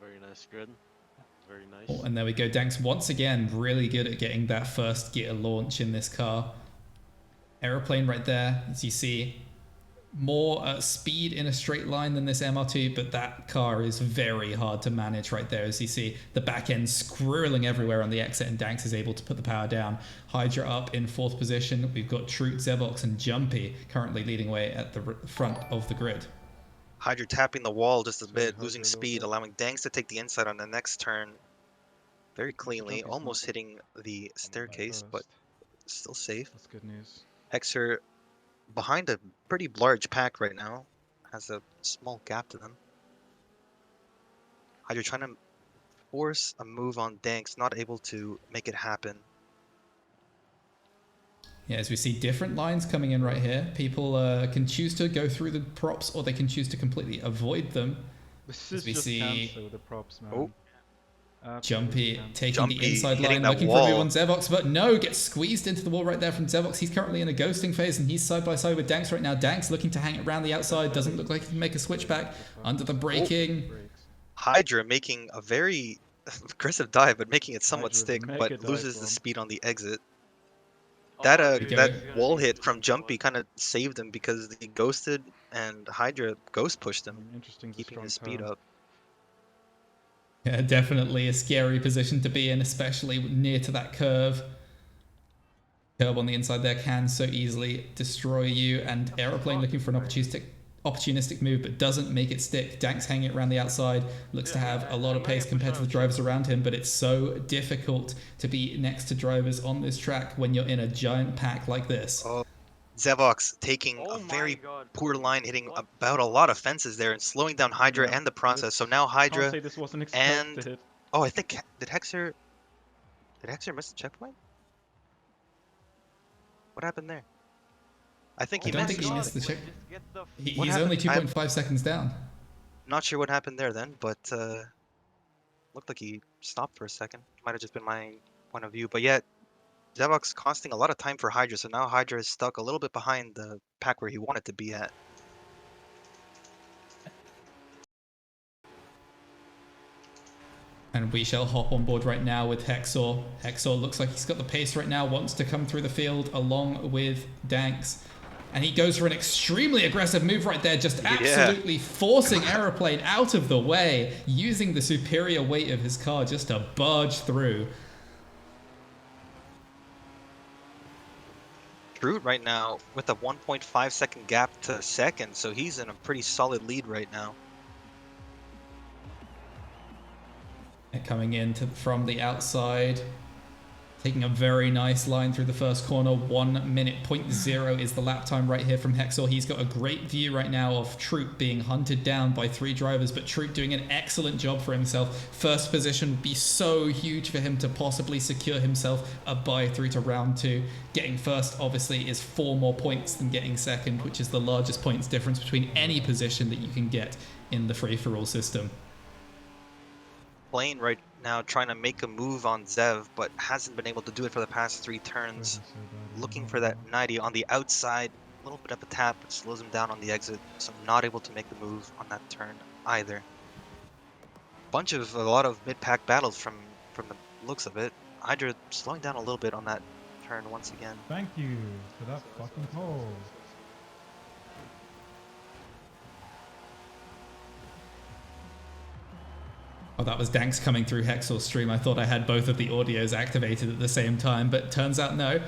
E: Very nice grid. Very nice.
A: Oh, and there we go. Danks once again really good at getting that first gear launch in this car. Aeroplane right there, as you see. More speed in a straight line than this MR2, but that car is very hard to manage right there. As you see, the back end squirreling everywhere on the exit, and Danks is able to put the power down. Hydra up in fourth position. We've got Troot, ZEVOX, and Jumpy currently leading away at the front of the grid.
B: Hydra tapping the wall just a bit, losing speed, allowing Danks to take the inside on the next turn very cleanly, almost hitting the staircase, but still safe.
D: That's good news.
B: Hexer behind a pretty large pack right now, has a small gap to them. Hydra trying to force a move on Danks, not able to make it happen.
A: Yeah, as we see different lines coming in right here. People can choose to go through the props, or they can choose to completely avoid them.
D: This
A: As
D: is
A: we
D: just
A: see
D: cancel the props, man.
B: Oh.
A: Jumpy
D: Absolutely
A: taking
B: Jumpy
A: the inside
B: hitting
A: line,
B: that
A: looking
B: wall.
A: for everyone. ZEVOX, but no, gets squeezed into the wall right there from ZEVOX. He's currently in a ghosting phase, and he's side by side with Danks right now. Danks looking to hang it around the outside. Doesn't look like he can make a switchback. Under the braking.
D: Breaks.
B: Hydra making a very aggressive dive, but making it somewhat
D: Hydra
B: stick,
D: mega
B: but
D: dive
B: loses the
D: bomb.
B: speed on the exit.
C: Oh,
B: That
C: dude,
A: that
C: he's gonna
B: wall
C: be
B: hit from
C: losing
B: Jumpy
C: forward.
B: kind of saved him because he ghosted and Hydra ghost pushed him,
D: Interesting,
B: keeping
D: strong
B: his speed
D: turn.
B: up.
A: Yeah, definitely a scary position to be in, especially near to that curve. Curve on the inside there can so easily destroy you, and Aeroplane looking for an opportunistic move, but doesn't make it stick. Danks hanging it around the outside, looks to have a lot of pace compared to the drivers around him, but it's so difficult to be next to drivers on this track when you're in a giant pack like this.
B: Oh, ZEVOX taking
C: Oh
B: a
C: my
B: very
C: God.
B: poor line, hitting
C: What?
B: about a lot of fences there and slowing down Hydra
D: Yeah,
B: and the process. So
D: this-
B: now
D: Can't
B: Hydra
D: say this wasn't
B: and
D: expected.
B: oh, I think did Hexer miss the checkpoint? What happened there? I think
A: I
B: he
A: don't
B: missed.
A: think he missed the check.
C: Just get the
B: What
A: He's only
B: happened?
A: 2.5 seconds down.
B: Not sure what happened there then, but looked like he stopped for a second. Might have just been my point of view, but yet ZEVOX costing a lot of time for Hydra, so now Hydra is stuck a little bit behind the pack where he wanted to be at.
A: And we shall hop on board right now with Hexor. Hexor looks like he's got the pace right now, wants to come through the field along with Danks. And he goes for an extremely aggressive move right there, just absolutely forcing Aeroplane out of the way, using the superior weight of his car just to barge through.
B: Troot right now with a 1.5 second gap to second, so he's in a pretty solid lead right now.
A: And coming in from the outside, taking a very nice line through the first corner. 1 minute 0.0 is the lap time right here from Hexor. He's got a great view right now of Troot being hunted down by 3 drivers, but Troot doing an excellent job for himself. First position would be so huge for him to possibly secure himself a bye through to round 2. Getting first obviously is 4 more points than getting second, which is the largest points difference between any position that you can get in the free-for-all system.
B: Plane right now trying to make a move on Zev, but hasn't been able to do it for the past 3 turns. Looking for that 90 on the outside, a little bit of a tap, but slows him down on the exit, so not able to make the move on that turn either. A lot of mid-pack battles from the looks of it. Hydra slowing down a little bit on that turn once again.
H: Thank you for that fucking pole.
A: Oh, that was Danks coming through Hexor's stream. I thought I had both of the audios activated at the same time, but turns out no.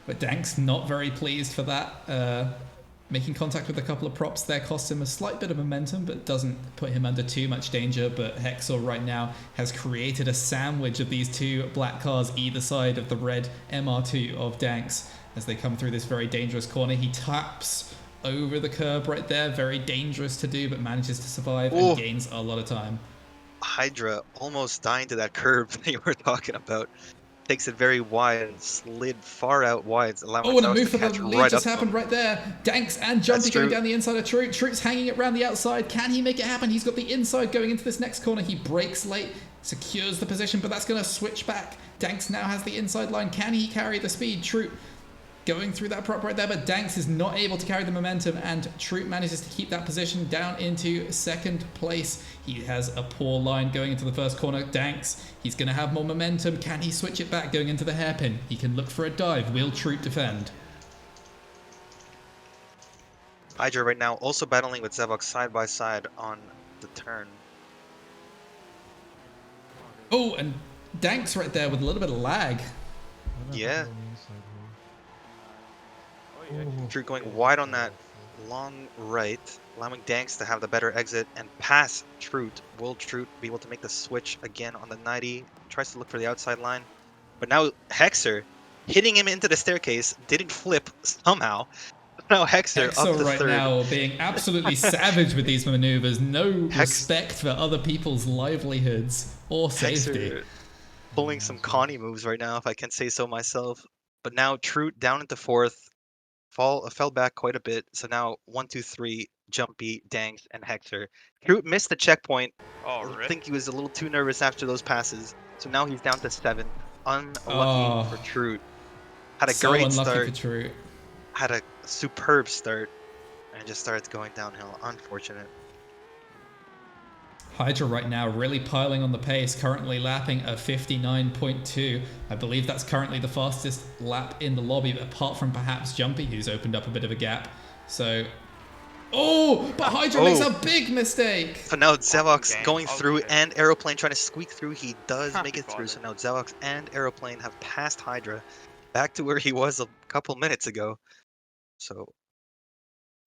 A: But Danks not very pleased for that. Making contact with a couple of props there costs him a slight bit of momentum, but doesn't put him under too much danger. But HARYXxBURC right now has created a sandwich of these two black cars either side of the red MR2 of Danks as they come through this very dangerous corner. He taps over the curb right there, very dangerous to do, but manages to survive and gains a lot of time.
B: Hydra almost dying to that curb that you were talking about. Takes it very wide and slid far out wide, allowing
A: and a
B: ZYKLON
A: move
B: to
A: for the
B: catch
A: lead
B: right
A: just
B: up to
A: happened
B: him.
A: right there. Danks and Jumpy going
B: Troot.
A: down the inside of Troot. Troot's hanging it around the outside. Can he make it happen? He's got the inside going into this next corner. He breaks late, secures the position, but that's going to switch back. Danks now has the inside line. Can he carry the speed? Troot going through that prop right there, but Danks is not able to carry the momentum, and Troot manages to keep that position down into second place. He has a poor line going into the first corner. Danks, he's going to have more momentum. Can he switch it back going into the hairpin? He can look for a dive. Will Troot defend?
B: Hydra right now also battling with ZYKLON side by side on the turn.
A: Oh, and Danks right there with a little bit of lag.
B: Yeah.
D: Oh,
B: Troot going wide on that long right, allowing Danks to have the better exit and pass Troot. Will Troot be able to make the switch again on the 90? Tries to look for the outside line. But now HARYXxBURC hitting him into the staircase, didn't flip somehow. Now HARYXXBURC up to
A: right
B: third.
A: now being absolutely savage with these maneuvers. No respect for other people's livelihoods or safety.
B: HARYXXBURC pulling some Connie moves right now, if I can say so myself. But now Troot down into fourth. Fell back quite a bit. So now 1, 2, 3, Jumpy, Danks, and HARYXXBURC. Troot missed the checkpoint.
G: Oh,
B: I
G: really?
B: think he was a little too nervous after those passes. So now he's down to 7th. Unlucky for Troot. Had a
A: So
B: great
A: unlucky
B: start.
A: for Troot.
B: Had a superb start. And just starts going downhill. Unfortunate.
A: Hydra right now really piling on the pace, currently lapping a 59.2. I believe that's currently the fastest lap in the lobby, apart from perhaps Jumpy, who's opened up a bit of a gap. So, but Hydra makes a big mistake.
B: So now ZYKLON
G: game,
B: going through
G: okay.
B: and Aeroplane trying to squeak through. He does
G: Can't
B: make
G: be
B: it through. So
G: bothered.
B: now ZYKLON and Aeroplane have passed Hydra back to where he was a couple minutes ago. So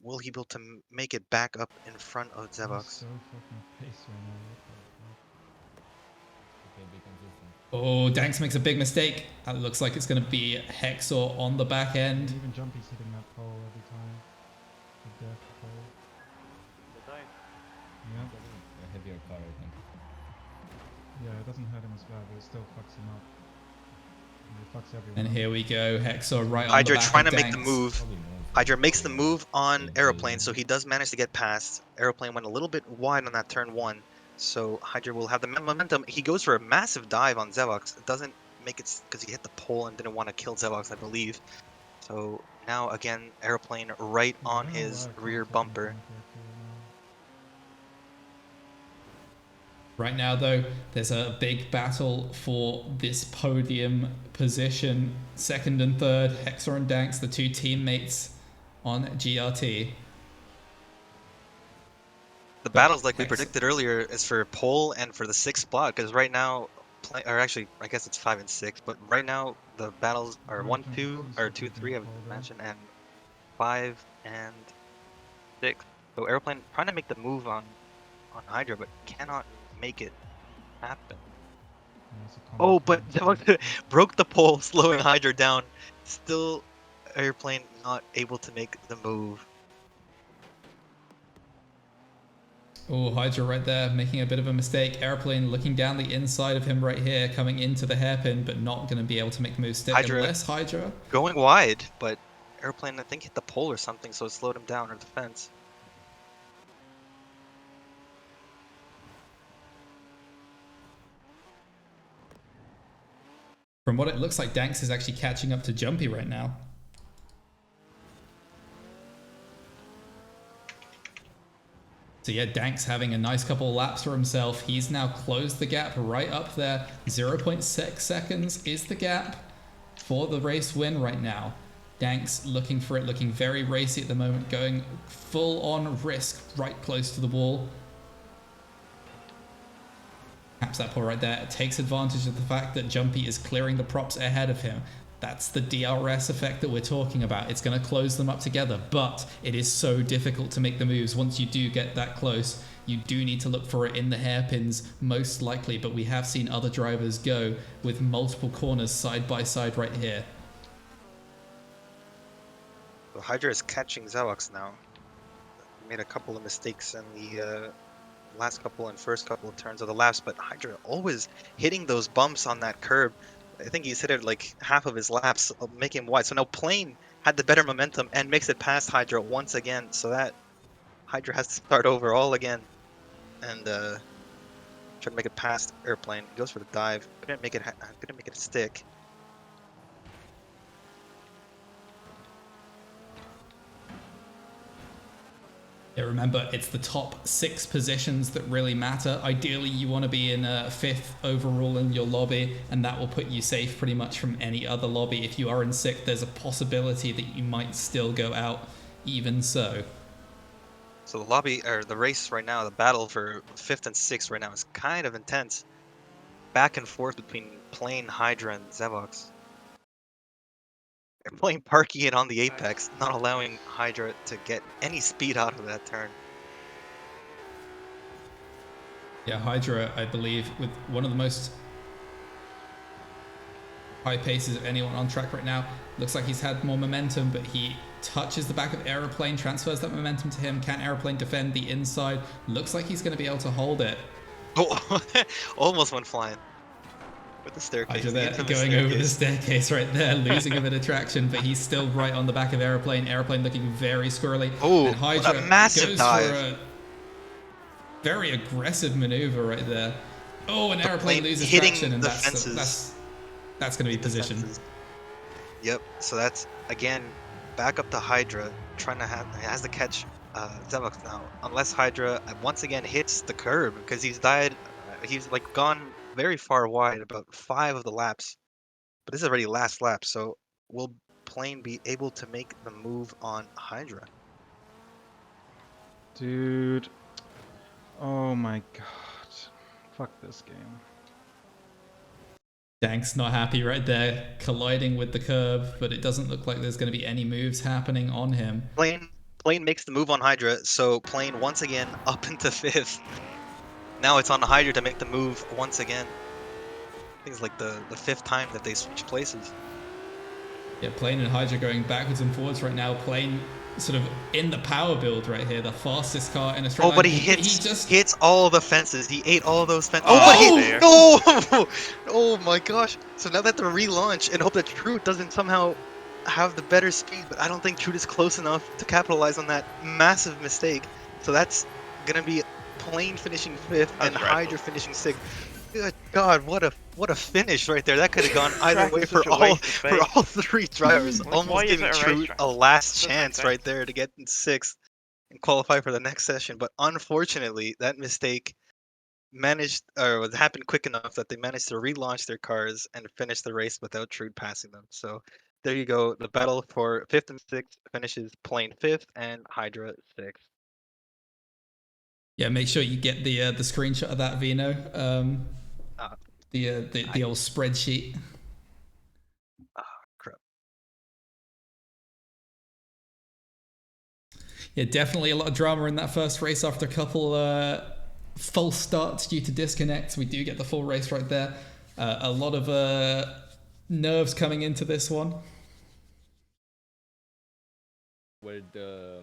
B: will he be able to make it back up in front of ZYKLON?
H: So fucking pace right now.
A: Danks makes a big mistake. It looks like it's going to be HARYXXBURC on the back end.
H: Even Jumpy's hitting that pole every time. The death pole. Yeah.
I: A heavier car, I think.
H: Yeah, it doesn't hurt him as well, but it still fucks him up. And it fucks everyone
A: And
H: up.
A: here we go, HARYXXBURC right on
B: Hydra
A: the back
B: trying
A: of
B: to make the
A: Danks.
B: move. Hydra makes the move on Aeroplane, so he does manage to get past. Aeroplane went a little bit wide on that turn 1, so Hydra will have the momentum. He goes for a massive dive on ZYKLON. It doesn't make it because he hit the pole and didn't want to kill ZYKLON, I believe. So now again, Aeroplane right on his rear bumper.
A: Right now, though, there's a big battle for this podium position. Second and third, HARYXXBURC and Danks, the two teammates on GRT.
B: The battles, like we
A: HARYXXBURC
B: predicted earlier, is for pole and for the 6th spot, because right now, or actually, I guess it's 5 and 6, but right now the battles are 1, 2, or 2, 3, I've mentioned, and 5 and 6. So Aeroplane trying to make the move on Hydra, but cannot make it happen. But ZYKLON broke the pole, slowing Hydra down. Still, Aeroplane not able to make the move.
A: Hydra right there, making a bit of a mistake. Aeroplane looking down the inside of him right here, coming into the hairpin, but not going to be able to make the move still. Unless Hydra
B: going wide, but Aeroplane, I think, hit the pole or something, so it slowed him down, or the fence.
A: From what it looks like, Danks is actually catching up to Jumpy right now. So yeah, Danks having a nice couple of laps for himself. He's now closed the gap right up there. 0.6 seconds is the gap for the race win right now. Danks looking for it, looking very racy at the moment, going full on risk right close to the wall. Taps that pole right there, takes advantage of the fact that Jumpy is clearing the props ahead of him. That's the DRS effect that we're talking about. It's going to close them up together, but it is so difficult to make the moves. Once you do get that close, you do need to look for it in the hairpins, most likely, but we have seen other drivers go with multiple corners side by side right here.
B: So Hydra is catching ZYKLON now. Made a couple of mistakes in the last couple and first couple of turns of the laps, but Hydra always hitting those bumps on that curb. I think he's hit it like half of his laps, making him wide. So now Plane had the better momentum and makes it past Hydra once again. So that Hydra has to start over all again and try to make it past Airplane. He goes for the dive. Couldn't make it stick.
A: Yeah, remember, it's the top 6 positions that really matter. Ideally, you want to be in 5th overall in your lobby, and that will put you safe pretty much from any other lobby. If you are in 6th, there's a possibility that you might still go out even so.
B: So the lobby, or the race right now, the battle for 5th and 6th right now is kind of intense. Back and forth between Plane, Hydra, and ZYKLON. They're playing parking it on the apex, not allowing Hydra to get any speed out of that turn.
A: Yeah, Hydra, I believe, with one of the most high paces of anyone on track right now. Looks like he's had more momentum, but he touches the back of Aeroplane, transfers that momentum to him. Can Aeroplane defend the inside? Looks like he's going to be able to hold it.
B: Oh, almost went flying. With the staircase.
A: Hydra there, going over the staircase right there, losing a bit of traction, but he's still right on the back of Aeroplane. Aeroplane looking very squirrely.
B: Oh,
A: and Hydra
B: a massive
A: goes
B: dive.
A: for a very aggressive maneuver right there. Oh, and Aeroplane loses traction, and that's going to be position.
B: Yep, so that's, again, back up to Hydra, has to catch ZYKLON now. Unless Hydra once again hits the curb, because he's like gone very far wide, about 5 of the laps. But this is already last lap, so will Plane be able to make the move on Hydra?
H: Dude. Oh my god. Fuck this game.
A: Dank's not happy right there, colliding with the curb, but it doesn't look like there's going to be any moves happening on him.
B: Plane makes the move on Hydra, so Plane once again up into 5th. Now it's on Hydra to make the move once again. I think it's like the 5th time that they switch places.
A: Yeah, Plane and Hydra going backwards and forwards right now. Plane sort of in the power build right here, the fastest car in a straight line.
B: But he hits all the fences. He ate all those fences.
G: Oh,
B: Oh my gosh. So now they have to relaunch and hope that Troot doesn't somehow have the better speed, but I don't think Troot is close enough to capitalize on that massive mistake. So that's gonna be Plane finishing 5th and Hydra finishing 6th. Good God, what a finish right there. That could have gone either way for all 3 drivers. Almost giving Troot a last chance right there to get in 6th and qualify for the next session. But unfortunately, that mistake happened quick enough that they managed to relaunch their cars and finish the race without Troot passing them. So there you go. The battle for 5th and 6th finishes Plane 5th and Hydra 6th.
A: Yeah, make sure you get the screenshot of that, Vino. The old spreadsheet.
B: Crap.
A: Yeah, definitely a lot of drama in that first race after a couple false starts due to disconnects. We do get the full race right there. A lot of nerves coming into this one.
I: Where the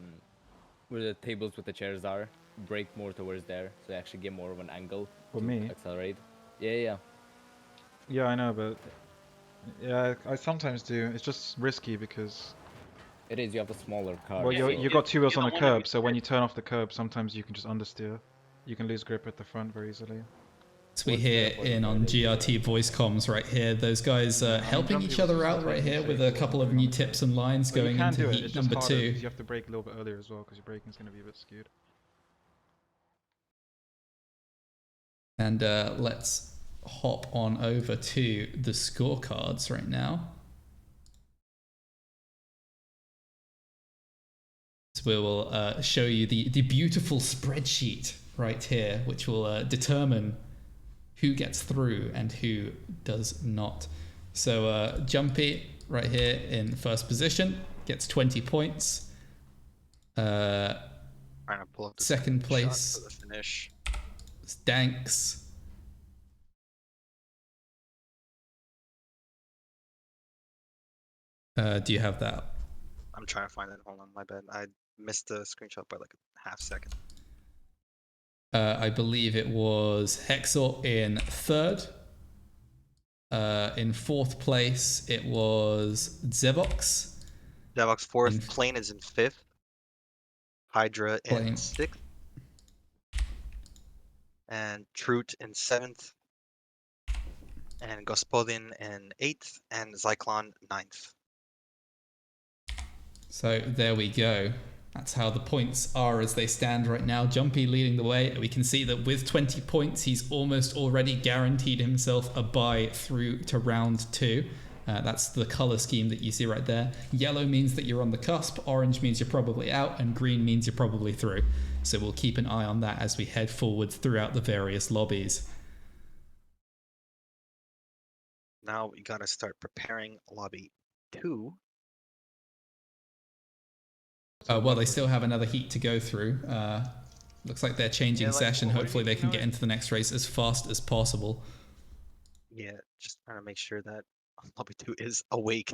I: tables with the chairs are, break more towards there, so you actually get more of an angle.
H: For me?
I: Accelerate. Yeah.
H: Yeah, I know, but yeah, I sometimes do. It's just risky because
I: it is. You have a smaller car.
H: Well, you got 2 wheels on the curb, so when you turn off the curb, sometimes you can just understeer. You can lose grip at the front very easily.
A: So we hear in on GRT voice comms right here, those guys helping each other out right here with a couple of new tips and lines going into heat number 2.
H: You have to brake a little bit earlier as well because your braking is going to be a bit skewed.
A: And let's hop on over to the scorecards right now. So we will show you the beautiful spreadsheet right here, which will determine who gets through and who does not. So Jumpy, right here in first position, gets 20 points.
B: Trying to pull up the
A: Second
B: shot
A: place
B: for the finish.
A: is Danks. Do you have that?
B: I'm trying to find it. Hold on, my bad. I missed the screenshot by like a half second.
A: I believe it was Hexor in third. In fourth place, it was ZEVOX.
B: DzevoX fourth. Plane is in fifth. Hydra in
A: Plane.
B: sixth. And Troot in seventh. And Gospodin in eighth. And ZYKLON ninth.
A: So there we go. That's how the points are as they stand right now. Jumpy leading the way. We can see that with 20 points, he's almost already guaranteed himself a bye through to round 2. That's the color scheme that you see right there. Yellow means that you're on the cusp, orange means you're probably out, and green means you're probably through. So we'll keep an eye on that as we head forward throughout the various lobbies.
B: Now we gotta start preparing lobby 2.
A: Well, they still have another heat to go through. Looks like they're changing session. Hopefully they can get into the next race as fast as possible.
B: Yeah, just trying to make sure that lobby 2 is awake.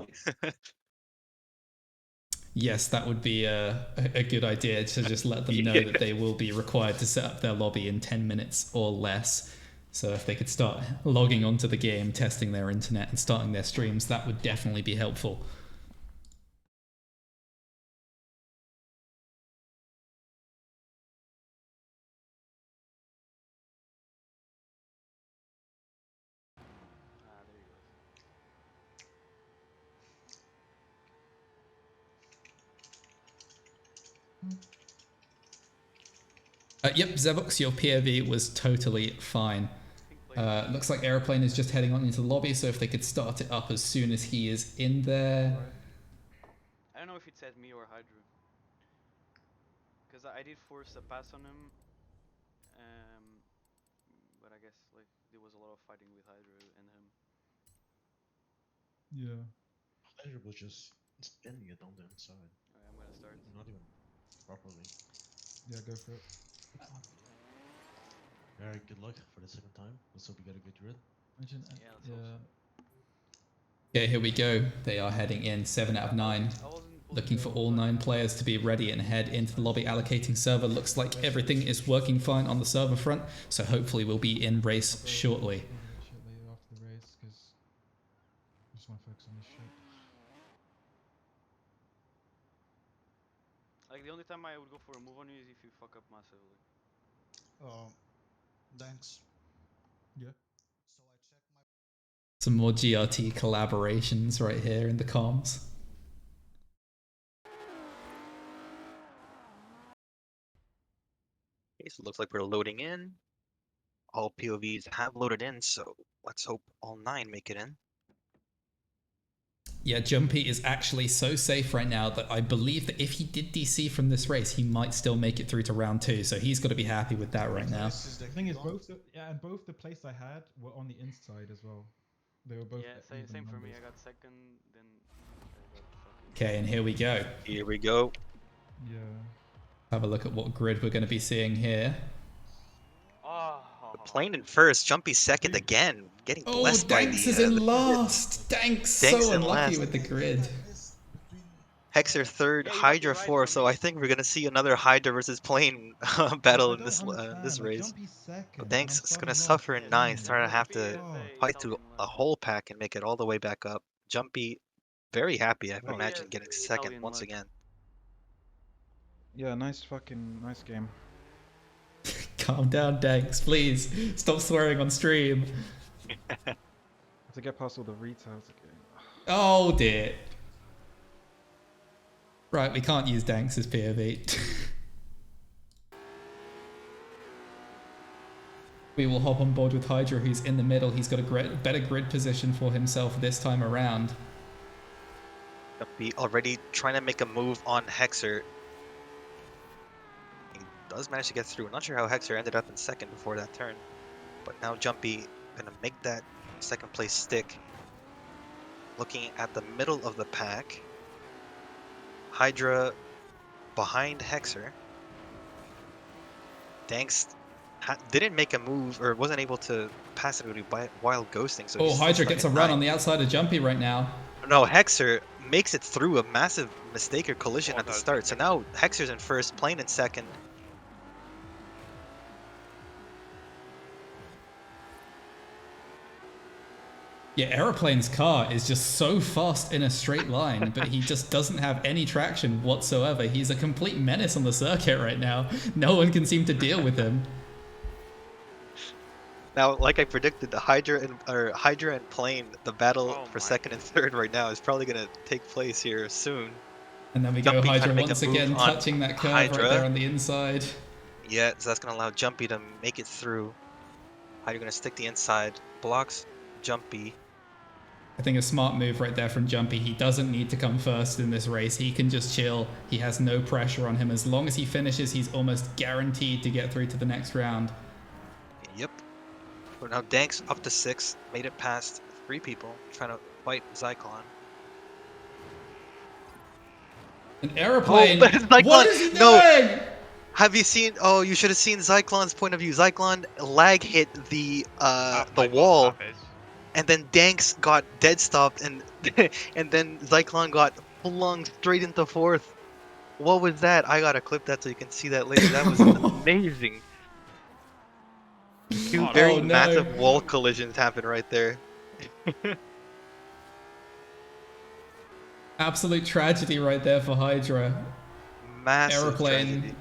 A: Yes, that would be a good idea to just let them know that they will be required to set up their lobby in 10 minutes or less. So if they could start logging onto the game, testing their internet and starting their streams, that would definitely be helpful. Yep, ZEVOX, your POV was totally fine. Looks like Aeroplane is just heading on into the lobby, so if they could start it up as soon as he is in there.
C: I don't know if it said me or Hydra. Because I did force a pass on him. But I guess like there was a lot of fighting with Hydra and him.
E: Yeah. Hydra was just spinning it on the inside.
C: Alright, I'm gonna start.
E: Not even properly.
H: Yeah, go for it.
E: Alright, good luck for the second time. Let's hope we get a good grid.
H: Imagine,
C: Yeah, let's hope so.
A: Yeah, here we go. They are heading in 7 out of 9. Looking for all 9 players to be ready and head into the lobby. Allocating server. Looks like everything is working fine on the server front, so hopefully we'll be in race shortly.
H: Shortly after the race, because I just want to focus on this shit.
C: Like the only time I would go for a move on you is if you fuck up massively.
F: Thanks.
H: Yeah.
F: So I checked my.
A: Some more GRT collaborations right here in the comms.
B: Okay, so it looks like we're loading in. All POVs have loaded in, so let's hope all 9 make it in.
A: Yeah, Jumpy is actually so safe right now that I believe that if he did DC from this race, he might still make it through to round 2. So he's got to be happy with that right now.
H: The thing is, both the places I had were on the inside as well. They were both.
C: Yeah, same for me. I got second, then I got fucking.
A: Okay, and here we go.
B: Here we go.
H: Yeah.
A: Have a look at what grid we're going to be seeing here.
C: Oh.
B: The plane in first, Jumpy second again. Getting blessed by the...
A: Danks is in last! Danks so unlucky with the grid.
B: Hexer third, Hydra fourth, so I think we're gonna see another Hydra versus plane battle in this race. But Danks is gonna suffer in ninth, starting to have to fight through a whole pack and make it all the way back up. Jumpy, very happy, I can imagine, getting second once again.
D: Yeah, nice game.
A: Calm down, Danks, please. Stop swearing on stream.
D: To get past all the retails again.
A: Oh dear. Right, we can't use Danks as POV. We will hop on board with Hydra, who's in the middle. He's got a better grid position for himself this time around.
B: Jumpy already trying to make a move on Hexer. Does manage to get through. Not sure how Hexer ended up in second before that turn, but now Jumpy gonna make that second place stick. looking at the middle of the pack. Hydra behind Hexer. Danks didn't make a move or wasn't able to pass it while ghosting. So
A: Oh,
B: he's
A: Hydra
B: stuck
A: gets a
B: at
A: run
B: 9.
A: on the outside of Jumpy right now.
B: No, Hexer makes it through a massive mistake or collision
G: Oh,
B: at the
G: no,
B: start. So now Hexer's in first, Plane in second.
A: Yeah, Aeroplane's car is just so fast in a straight line, but he just doesn't have any traction whatsoever. He's a complete menace on the circuit right now. No one can seem to deal with him.
B: Now, like I predicted, the Hydra and Plane, the battle
G: Oh
B: for
G: my
B: second and third right now is probably going to take place here soon.
A: And then we go
B: Jumpy trying to
A: Hydra
B: make a
A: once
B: move
A: again,
B: on
A: touching that curve
B: Hydra.
A: right there on the inside.
B: Yeah, so that's going to allow Jumpy to make it through. Hydra going to stick the inside, blocks Jumpy.
A: I think a smart move right there from Jumpy. He doesn't need to come first in this race. He can just chill. He has no pressure on him. As long as he finishes, he's almost guaranteed to get through to the next round.
B: Yep. But now Danks up to 6, made it past 3 people, trying to fight ZYKLON.
A: An aeroplane.
B: but ZYKLON,
A: what is he doing?
B: no. Have you seen? Oh, you should have seen ZYKLON's point of view. ZYKLON lag hit the wall, and then Danks got dead stopped, and and then ZYKLON got flung straight into fourth. What was that? I gotta clip that so you can see that later. That was amazing. Two very massive wall collisions happened right there.
A: Absolute tragedy right there for Hydra.
B: Massive
A: Aeroplane.
B: tragedy.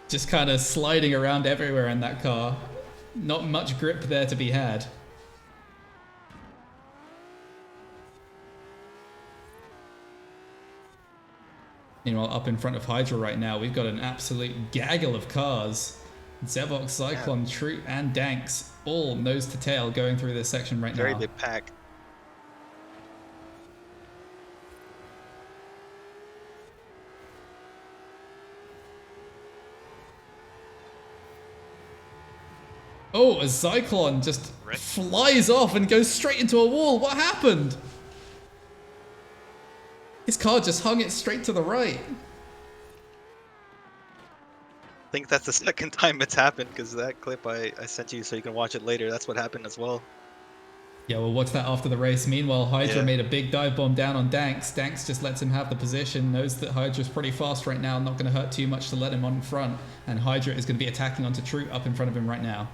A: Just kind of sliding around everywhere in that car. Not much grip there to be had. Meanwhile, up in front of Hydra right now, we've got an absolute gaggle of cars. ZyeVOX, ZYKLON, Troot, and Danks, all nose to tail going through this section right now.
B: Very big pack.
A: Oh, as ZYKLON just flies off and goes straight into a wall. What happened? His car just hung it straight to the right.
B: I think that's the second time it's happened, because that clip I sent you so you can watch it later. That's what happened as well.
A: Yeah, we'll watch that after the race. Meanwhile, Hydra made a big dive bomb down on Danks. Danks just lets him have the position, knows that Hydra's pretty fast right now, not going to hurt too much to let him on in front. And Hydra is going to be attacking onto Troot up in front of him right now.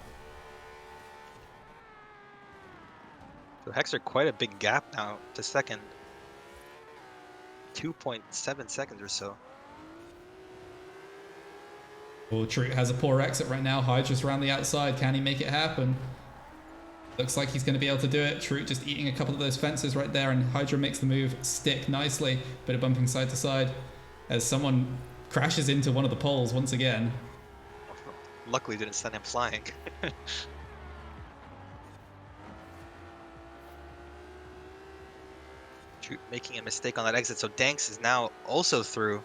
B: So Hexer quite a big gap now to second. 2.7 seconds or so.
A: Well, Troot has a poor exit right now. Hydra's around the outside. Can he make it happen? Looks like he's going to be able to do it. Troot just eating a couple of those fences right there, and Hydra makes the move stick nicely. Bit of bumping side to side as someone crashes into one of the poles once again.
B: Luckily didn't send him flying. Troot making a mistake on that exit, so Danks is now also through.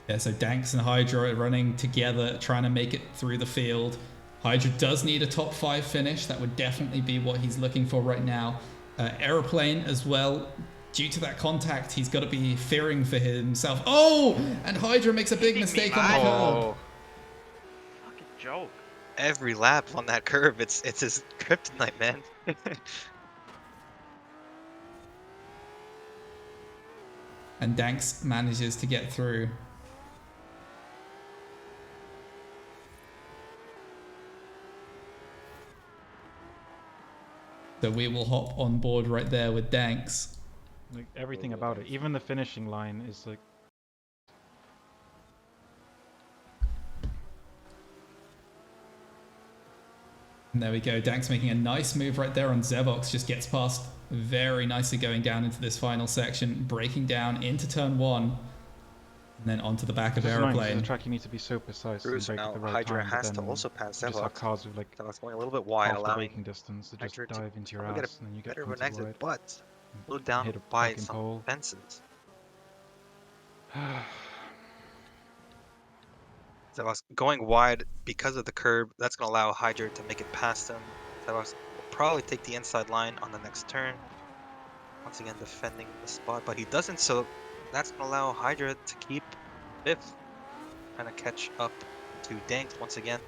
A: Yeah, so Danks and Hydra are running together, trying to make it through the field. Hydra does need a top 5 finish. That would definitely be what he's looking for right now. Aeroplane as well. Due to that contact, he's got to be fearing for himself. Oh! And Hydra makes a big mistake on the curb.
G: Fucking joke.
B: Every lap on that curve, it's his kryptonite, man.
A: And Danks manages to get through. So we will hop on board right there with Danks.
H: Like everything about it, even the finishing line is like.
A: And there we go. Danks making a nice move right there on ZyeVOX. Just gets past very nicely going down into this final section, breaking down into turn 1, and then onto the back of Aeroplane.
H: The track you need to be so precise.
B: Cruise
H: and
B: now,
H: at the right
B: Hydra
H: time,
B: has to also pass
H: just have
B: ZyeVOX.
H: cars with like
B: ZyeVOX going a little bit wide,
H: half the
B: allowing
H: braking distance to just
B: Hydra
H: dive into your
B: get
H: ass, and then you get
B: better of an
H: pointed
B: exit,
H: wide.
B: but slowed down
H: Hit a
B: by
H: fucking
B: some
H: pole.
B: fences. ZyeVOX going wide because of the curb. That's going to allow Hydra to make it past him. ZyeVOX probably take the inside line on the next turn. Once again defending the spot, but he doesn't, so that's going to allow Hydra to keep 5th. Trying to catch up to Danks once again.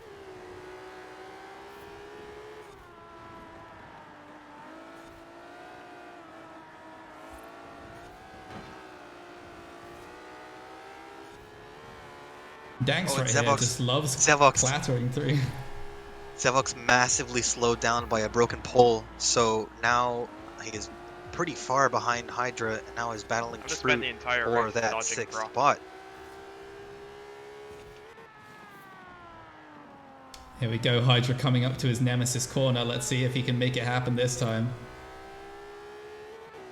A: Danks
B: Oh,
A: right
B: and
A: here
B: ZyVoX-
A: just loves
B: ZyVoX.
A: clattering through.
B: ZyVoX massively slowed down by a broken pole, so now he is pretty far behind Hydra, and now is battling
G: I've just spent
B: Troot
G: the entire
B: for
G: race
B: that
G: dodging
B: 6th
G: drops.
B: spot.
A: Here we go, Hydra coming up to his nemesis corner. Let's see if he can make it happen this time.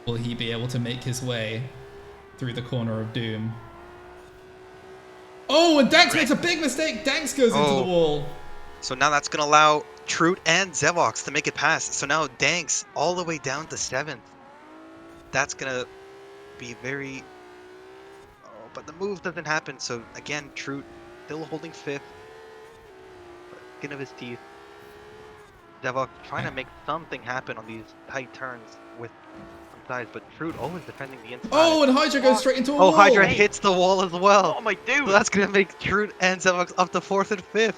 A: Will he be able to make his way through the corner of doom? Oh, and Danks makes a big mistake. Danks goes into the wall.
B: So now that's going to allow Troot and ZyVoX to make it past. So now Danks all the way down to 7th. That's going to be very... Oh, but the move doesn't happen. So again, Troot still holding 5th. Skin of his teeth. ZyVoX trying to make something hapen on these tight turns with some sides, but Troot always defending the inside.
A: Oh, and Hydra goes straight into a wall.
B: Oh, Hydra hits the wall as well.
G: What am I doing?
B: So that's going to make Troot and ZyVoX up to 4th and 5th.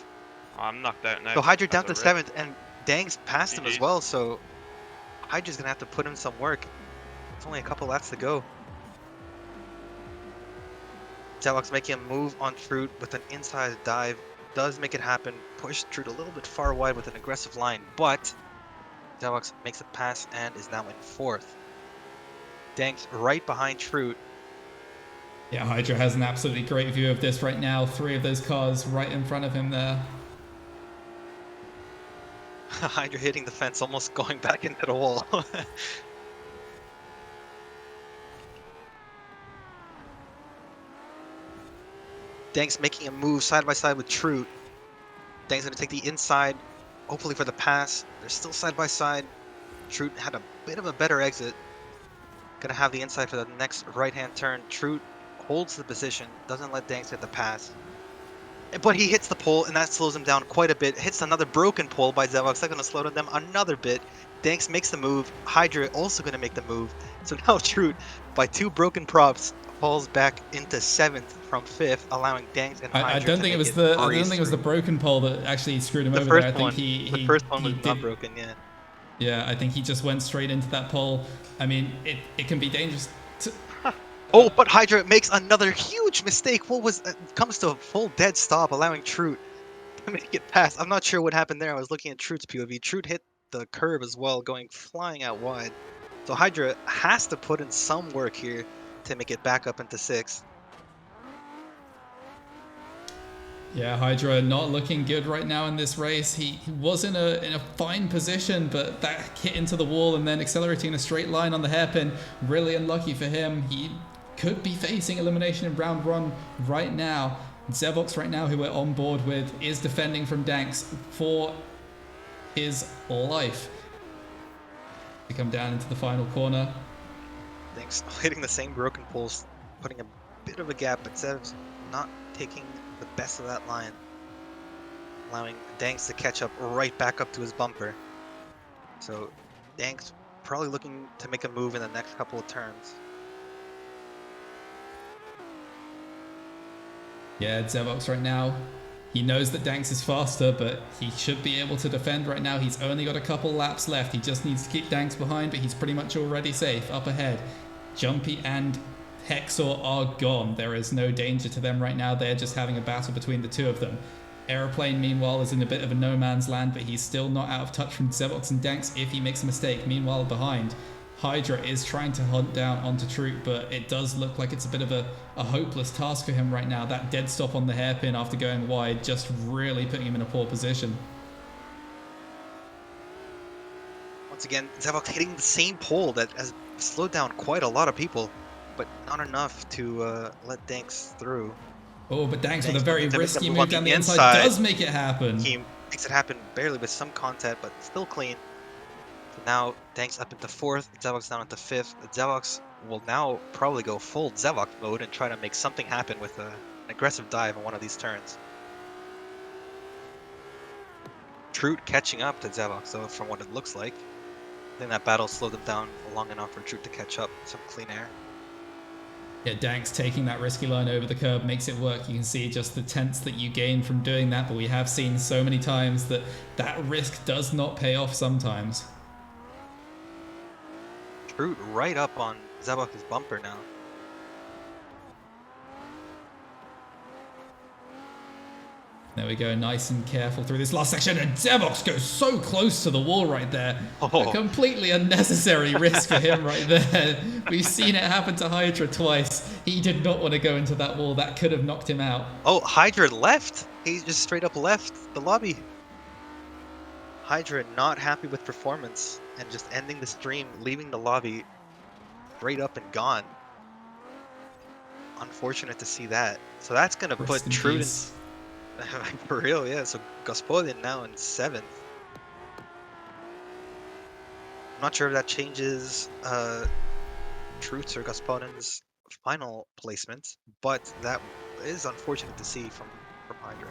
G: Oh, I'm knocked out now.
B: So Hydra down to
G: That's a rip.
B: 7th, and Dangs passed him as
G: GG's.
B: well, so Hydra's going to have to put in some work. It's only a couple laps to go. ZyVoX making a move on Troot with an inside dive. Does make it happen. Push Troot a little bit far wide with an aggressive line, but ZyVoX makes a pass and is now in 4th. Danks right behind Troot.
A: Yeah, Hydra has an absolutely great view of this right now. 3 of those cars right in front of him there.
B: Hydra hitting the fence, almost going back into the wall. Danks making a move side by side with Troot. Danks going to take the inside, hopefully for the pass. They're still side by side. Troot had a bit of a better exit. Going to have the inside for the next right-hand turn. Troot holds the position, doesn't let Danks get the pass. But he hits the pole, and that slows him down quite a bit. Hits another broken pole by ZyVoX. That's going to slow them another bit. Danks makes the move. Hydra also going to make the move. So now Troot, by 2 broken props, falls back into 7th from 5th, allowing Danks and Hydra
A: I don't think it was the broken pole that actually screwed him over there. I think
B: the first one was not broken, yeah.
A: Yeah, I think he just went straight into that pole. I mean, it can be dangerous.
B: Oh, but Hydra makes another huge mistake. What was comes to a full dead stop, allowing Troot to make it past. I'm not sure what happened there. I was looking at Troot's POV. Troot hit the curb as well, going flying out wide. So Hydra has to put in some work here to make it back up into 6th.
A: Yeah, Hydra not looking good right now in this race. He was in a fine position, but that hit into the wall and then accelerating in a straight line on the hairpin, really unlucky for him. He could be facing elimination in round 1 right now. ZyVoX right now, who we're on board with, is defending from Danks for his life. We come down into the final corner.
B: Danks hitting the same broken poles, putting a bit of a gap, but Zev's not taking the best of that line, allowing Danks to catch up right back up to his bumper. So Danks probably looking to make a move in the next couple of turns.
A: Yeah, ZyVoX right now, he knows that Danks is faster, but he should be able to defend right now. He's only got a couple laps left. He just needs to keep Danks behind, but he's pretty much already safe. Up ahead, Jumpy and Hexor are gone. There is no danger to them right now. They're just having a battle between the 2 of them. Aeroplane, meanwhile, is in a bit of a no man's land, but he's still not out of touch from ZyVoX and Danks if he makes a mistake. Meanwhile, behind, Hydra is trying to hunt down onto Troot, but it does look like it's a bit of a hopeless task for him right now. That dead stop on the hairpin after going wide just really putting him in a poor position.
B: Once again, ZyVoX hitting the same pole that has slowed down quite a lot of people, but not enough to let Danks through.
A: Oh, but Danks with a very risky move
B: on
A: down
B: the
A: the inside does
B: inside.
A: make it happen.
B: He makes it happen barely with some contact, but still clean. So now Danks up into 4th, ZyVoX down into 5th. ZyVoX will now probably go full ZyVoX mode and try to make something happen with an aggressive dive on one of these turns. Troot catching up to ZyKLON, so from what it looks like. I think that battle slowed them down long enough for Troot to catch up. Some clean air.
A: Yeah, Danks taking that risky line over the curb makes it work. You can see just the tenths that you gain from doing that, but we have seen so many times that that risk does not pay off sometimes.
B: Troot right up on ZyKLON's bumper now.
A: There we go, nice and careful through this last section, and ZyeKLON goes so close to the wall right there.
B: Oh.
A: A completely unnecessary risk for him right there. We've seen it happen to Hydra twice. He did not want to go into that wall. That could have knocked him out.
B: Oh, Hydra left. He just straight up left the lobby. Hydra not happy with performance and just ending the stream, leaving the lobby straight up and gone. Unfortunate to see that. So that's going to put Troot in... For real, yeah. So Gospodin now in 7th. I'm not sure if that changes Troot's or Gospodin's final placement, but that is unfortunate to see from Hydra.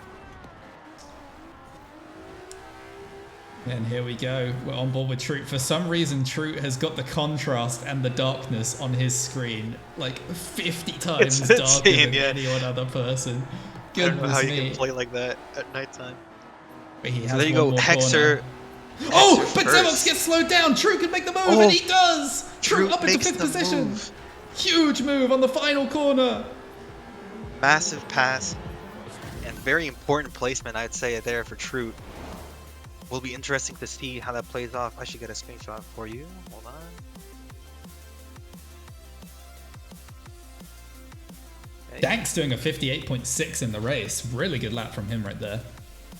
A: And here we go. We're on board with Troot. For some reason, Troot has got the contrast and the darkness on his screen like 50 times darker than any other person.
B: I don't know how you can play like that at nighttime.
A: But he has
B: so there you go, Hexer.
A: Oh, but ZyeKLON gets slowed down. Troot can make the move, and he does. Troot up into 5th position.
B: Move.
A: Huge move on the final corner.
B: Massive pass and very important placement, I'd say, there for Troot. Will be interesting to see how that plays off. I should get a screenshot for you. Hold on.
A: Danks doing a 58.6 in the race. Really good lap from him right there.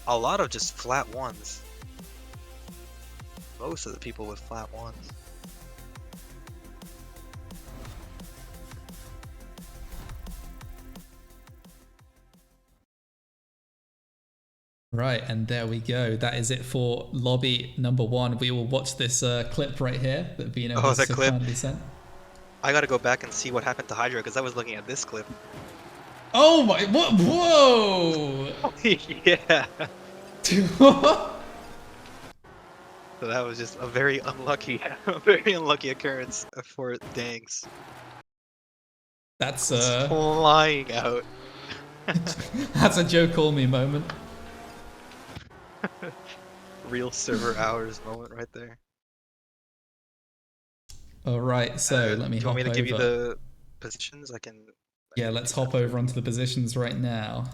B: A lot of just flat ones. Most of the people with flat ones.
A: Right, and there we go. That is it for lobby number 1. We will watch this clip right here that Bino has so kindly sent.
B: I gotta go back and see what happened to Hydra because I was looking at this clip.
A: Oh my! What? Whoa!
B: Yeah. So that was just a very unlucky occurrence for Danks.
A: That's
B: flying out.
A: That's a Joe Call Me moment.
B: Real server hours moment right there.
A: All right, so let me.
B: Do you want me to give you the positions? I can.
A: Yeah, let's hop over onto the positions right now.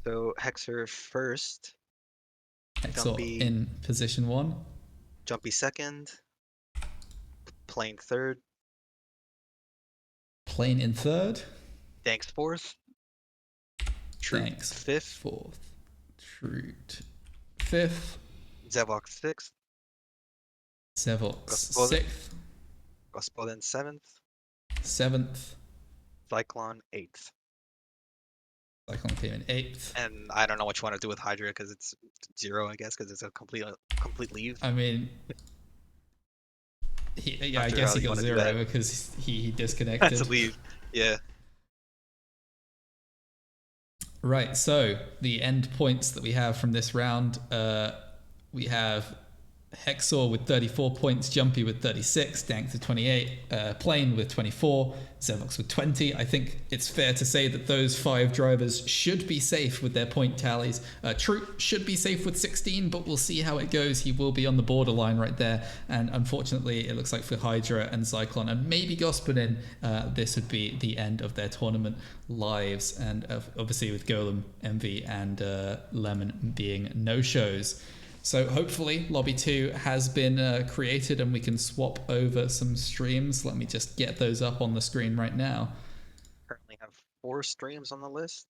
B: So Hexer first.
A: Hexer
B: Jumpy
A: in position 1.
B: Jumpy 2nd. Plane 3rd.
A: Plane in 3rd.
B: Danks 4th. Troot
A: Danks
B: 5th.
A: 4th. Troot 5th.
B: ZyeKLON 6th.
A: ZyeKLON 6th.
B: Gospodin 7th.
A: 7th.
B: ZYKLON 8th.
A: ZYKLON came in 8th.
B: And I don't know what you want to do with Hydra because it's 0, I guess, because it's a complete leave.
A: I mean, I guess he got 0 because he disconnected.
B: Had to leave, yeah.
A: Right, so the end points that we have from this round, we have Hexor with 34 points, Jumpy with 36, Danks with 28, Plane with 24, ZyeKLON with 20. I think it's fair to say that those 5 drivers should be safe with their point tallies. Troot should be safe with 16, but we'll see how it goes. He will be on the borderline right there. And unfortunately, it looks like for Hydra and ZYKLON and maybe Gospodin, this would be the end of their tournament lives. And obviously with Golem, MV, and Lemon being no-shows. So hopefully Lobby 2 has been created and we can swap over some streams. Let me just get those up on the screen right now.
B: Currently have 4 streams on the list.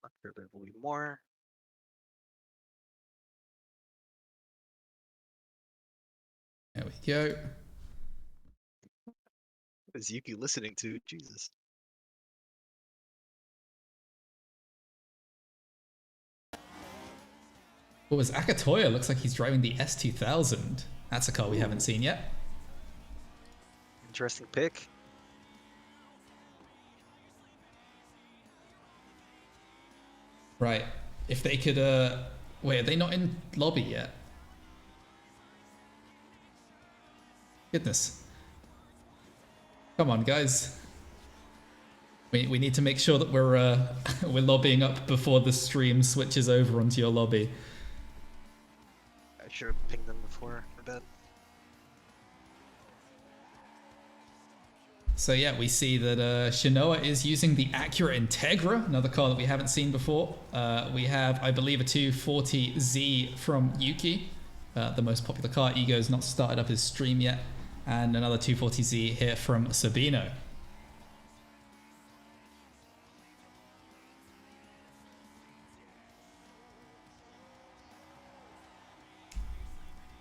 B: Not sure there will be more.
A: There we go.
B: What is Yuki listening to? Jesus.
A: What was Akatoyaa? Looks like he's driving the S2000. That's a car we haven't seen yet.
B: Interesting pick.
A: Right. If they could, wait, are they not in lobby yet? Goodness. Come on, guys. We need to make sure that we're we're lobbying up before the stream switches over onto your lobby.
B: I should have pinged them before, I bet.
A: So yeah, we see that Shinoa is using the Acura Integra, another car that we haven't seen before. We have, I believe, a 240Z from Yuki, the most popular car. Ego's not started up his stream yet. And another 240Z here from Sabino.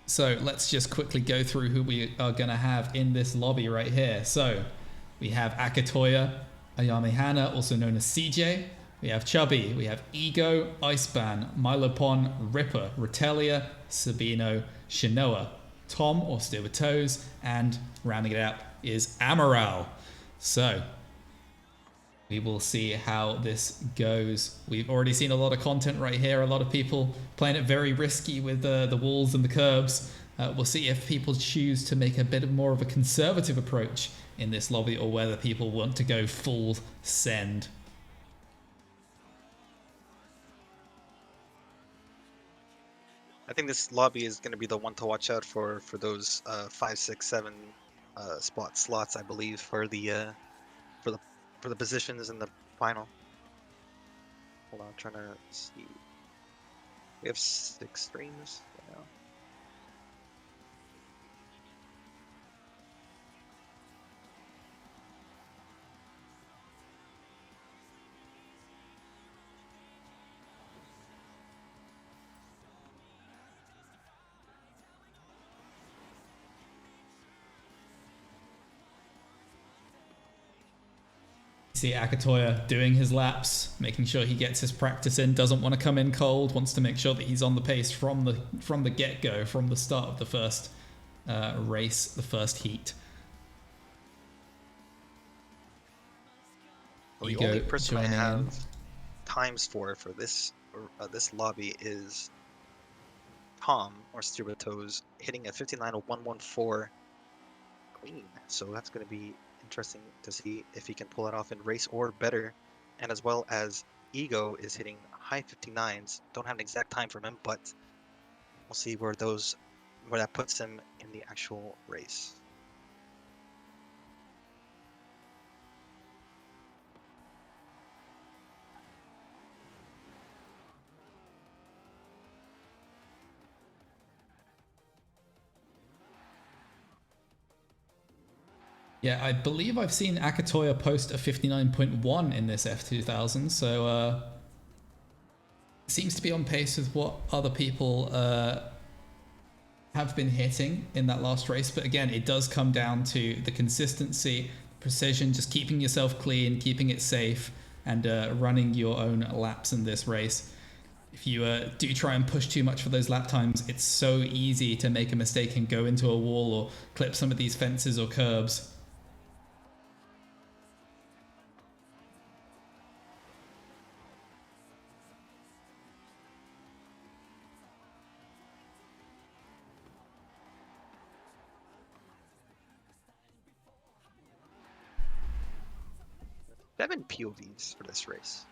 A: So let's just quickly go through who we are going to have in this lobby right here. So we have Akatoyaa, Ayame Hana, also known as CJ. We have Chubby, we have Ego, ICEBAN, Milopon, Ripper, Retelia, Sabino, Shinoa, Tom or Steer with Toes, and rounding it out is Amaraal. So we will see how this goes. We've already seen a lot of content right here. A lot of people playing it very risky with the walls and the curbs. We'll see if people choose to make a bit more of a conservative approach in this lobby or whether people want to go full send.
B: I think this lobby is going to be the one to watch out for those 5, 6, 7 slots, I believe, for the positions in the final. Hold on, I'm trying to see. We have 6 streams right now.
A: See Akatoyaa doing his laps, making sure he gets his practice in, doesn't want to come in cold, wants to make sure that he's on the pace from the get-go, from the start of the first race, the first heat.
B: Well, the only person I have times for this lobby is Tom or Steer with Toes hitting a 59.114 clean. So that's going to be interesting to see if he can pull it off in race or better. And as well as Ego is hitting high 59s. Don't have an exact time from him, but we'll see where that puts him in the actual race.
A: Yeah, I believe I've seen Akatoyaa post a 59.1 in this F2000, so seems to be on pace with what other people have been hitting in that last race. But again, it does come down to the consistency, precision, just keeping yourself clean, keeping it safe, and running your own laps in this race. If you do try and push too much for those lap times, it's so easy to make a mistake and go into a wall or clip some of these fences or curbs.
B: Seven POVs for this race.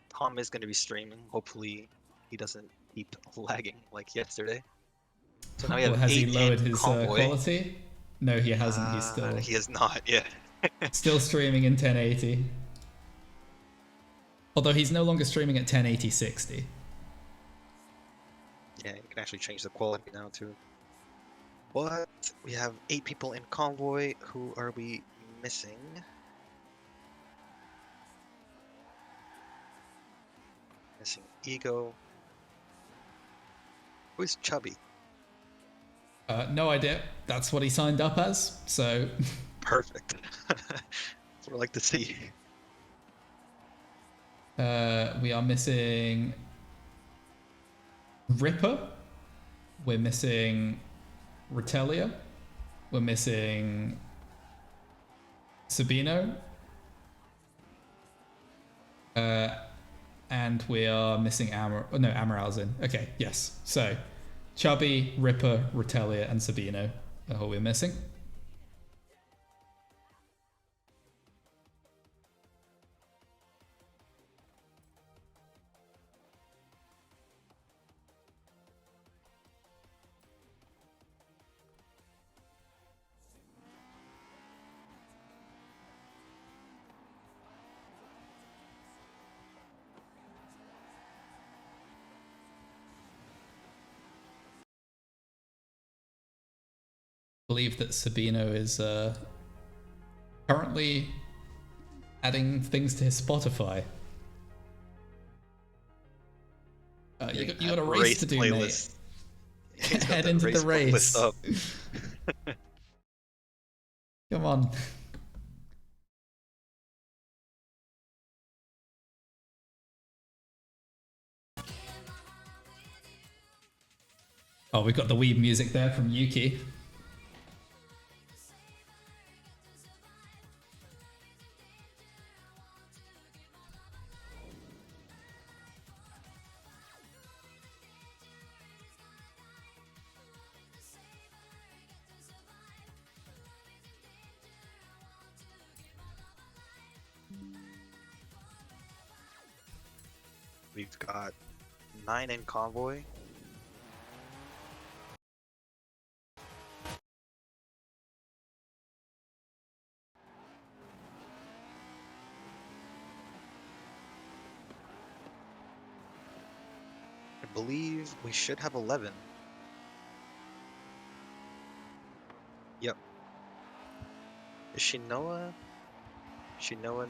B: Tom is going to be streaming. Hopefully he doesn't keep lagging like yesterday. So now we have
A: has he lowered his
B: convoy.
A: quality? No, he hasn't. He's still...
B: He has not, yeah.
A: Still streaming in 1080. Although he's no longer streaming at 1080-60.
B: Yeah, you can actually change the quality now too. But we have 8 people in convoy. Who are we missing? Missing Ego. Who's Chubby?
A: No idea. That's what he signed up as, so...
B: Perfect. That's what I like to see.
A: We are missing... Ripper. We're missing... Retelia. We're missing... Sabino. And we are missing Amaraal's in. Okay, yes. So, Chubby, Ripper, Retelia, and Sabino Oh, we're missing. Believe that Sabino is currently adding things to his Spotify. You got a race to do,
B: playlist.
A: mate. Head into the race. Come on. Oh, we've got the weeb music there from Yuki.
B: We've got 9 in convoy. I believe we should have 11. Yep. Is Shinoa? Shinoa?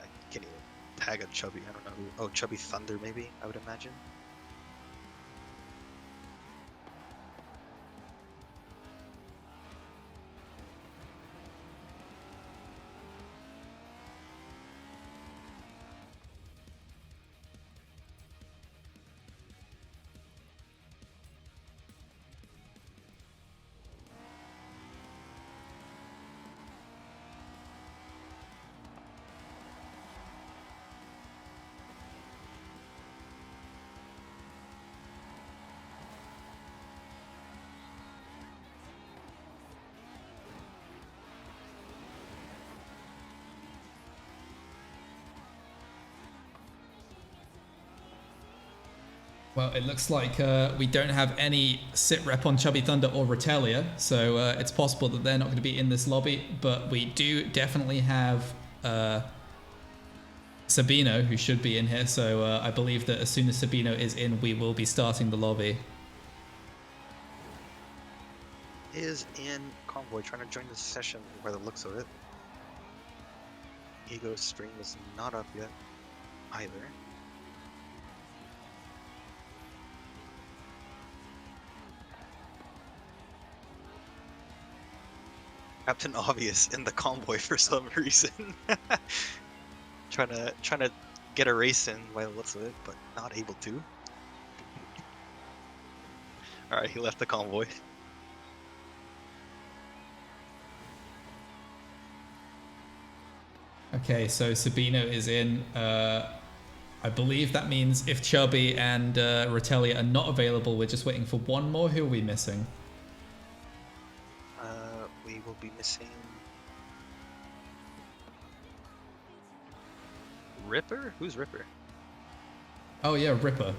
B: I can't even tag a Chubby. I don't know who. Oh, Chubby Thunder, maybe, I would imagine.
A: Well, it looks like we don't have any sit rep on Chubby Thunder or Retelia, so it's possible that they're not going to be in this lobby, but we do definitely have Sabino, who should be in here, so I believe that as soon as Sabino is in, we will be starting the lobby.
B: Is in convoy trying to join the session by the looks of it. Ego stream is not up yet either. Captain Obvious in the convoy for some reason. trying to get a race in by the looks of it, but not able to. Alright, he left the convoy.
A: Okay, so Sabino is in. I believe that means if Chubby and Retelia are not available, we're just waiting for one more. Who are we missing?
B: We will be missing Ripper? Who's Ripper?
A: Oh yeah, Ripper.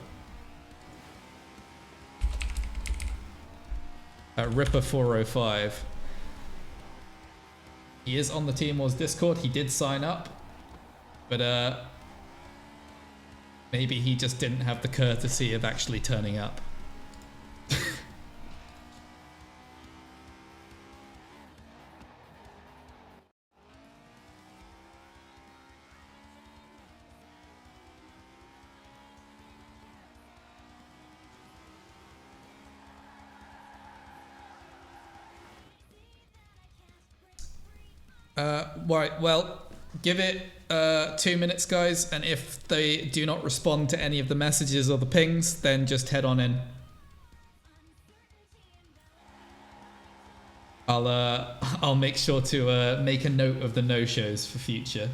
A: Ripper 405. He is on the Team Wars Discord. He did sign up, but maybe he just didn't have the courtesy of actually turning up. Right, well, give it 2 minutes, guys, and if they do not respond to any of the messages or the pings, then just head on in. I'll make sure to make a note of the no-shows for future.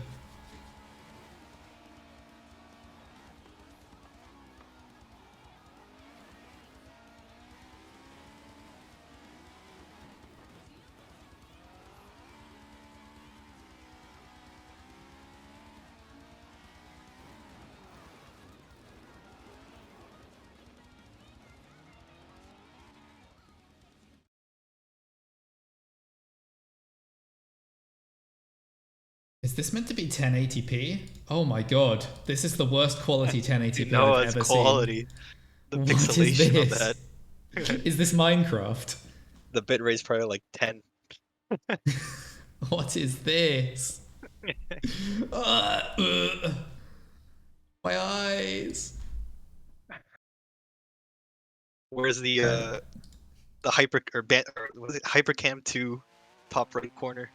A: Is this meant to be 1080p? Oh my god, this is the worst quality 1080p
B: No,
A: I've
B: it's
A: ever
B: quality.
A: seen.
B: The
A: What is
B: pixelation of
A: this?
B: that.
A: Is this Minecraft?
B: The bitrate's probably like 10.
A: What is this? My eyes.
B: Where's the hyper or was it Hypercam 2 top right corner?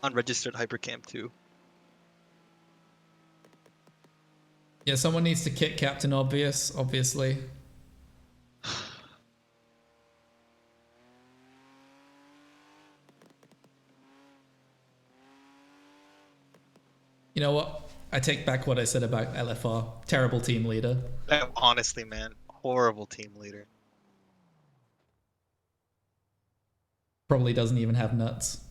B: Unregistered Hypercam 2.
A: Yeah, someone needs to kick Captain Obvious, obviously. You know what? I take back what I said about LFR. Terrible team leader.
B: Honestly, man, horrible team leader.
A: Probably doesn't even have nuts.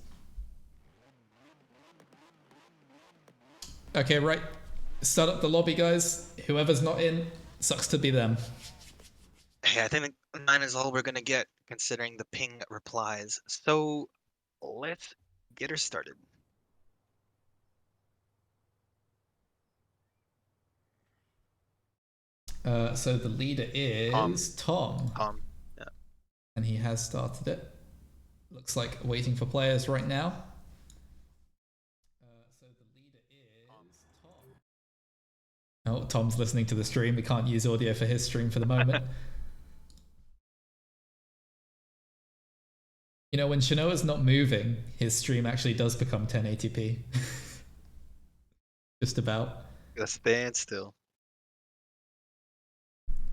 A: Okay, right. Start up the lobby, guys. Whoever's not in, sucks to be them.
B: Hey, I think 9 is all we're gonna get, considering the ping replies. So, let's get her started.
A: So the leader is Tom.
B: Yeah.
A: And he has started it. Looks like waiting for players right now. So the leader is Tom. Oh, Tom's listening to the stream. We can't use audio for his stream for the moment. You know, when Shinoa's not moving, his stream actually does become 1080p. Just about.
B: A standstill.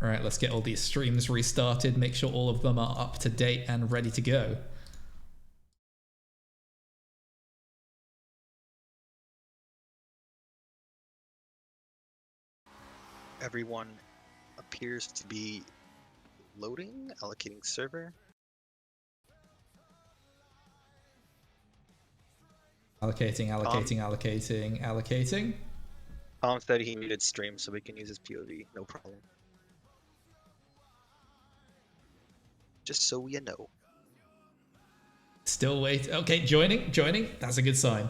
A: All right, let's get all these streams restarted. Make sure all of them are up to date and ready to go.
B: Everyone appears to be loading, allocating server.
A: Allocating.
B: Tom said he muted stream so we can use his POV, no problem. Just so you know.
A: Still wait. Okay, joining. That's a good sign.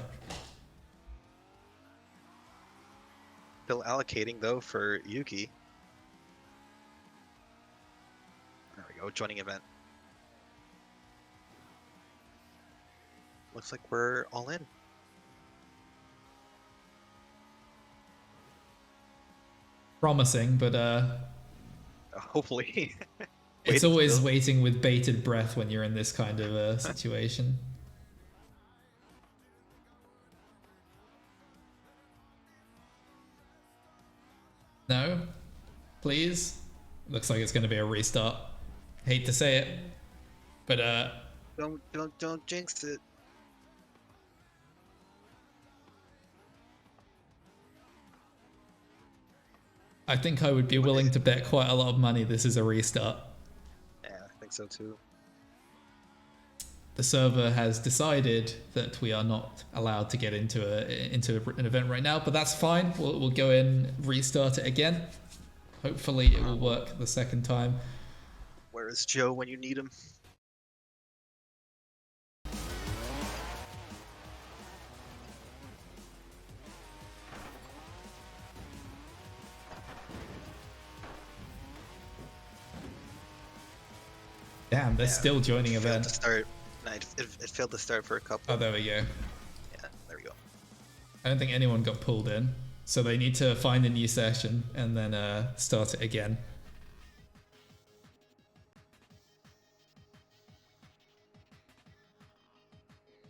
B: Still allocating though for Yuki. There we go, joining event. Looks like we're all in.
A: Promising, but
B: hopefully.
A: It's always waiting with bated breath when you're in this kind of a situation. No? Please? Looks like it's going to be a restart. Hate to say it, but
B: Don't jinx it.
A: I think I would be willing to bet quite a lot of money this is a restart.
B: Yeah, I think so too.
A: The server has decided that we are not allowed to get into an event right now, but that's fine. We'll go in, restart it again. Hopefully it will work the second time.
B: Where is Joe when you need him?
A: Damn, they're still joining
B: failed
A: event.
B: To start. No, it failed to start for a couple.
A: Oh, there we go.
B: Yeah, there we go.
A: I don't think anyone got pulled in, so they need to find a new session and then start it again.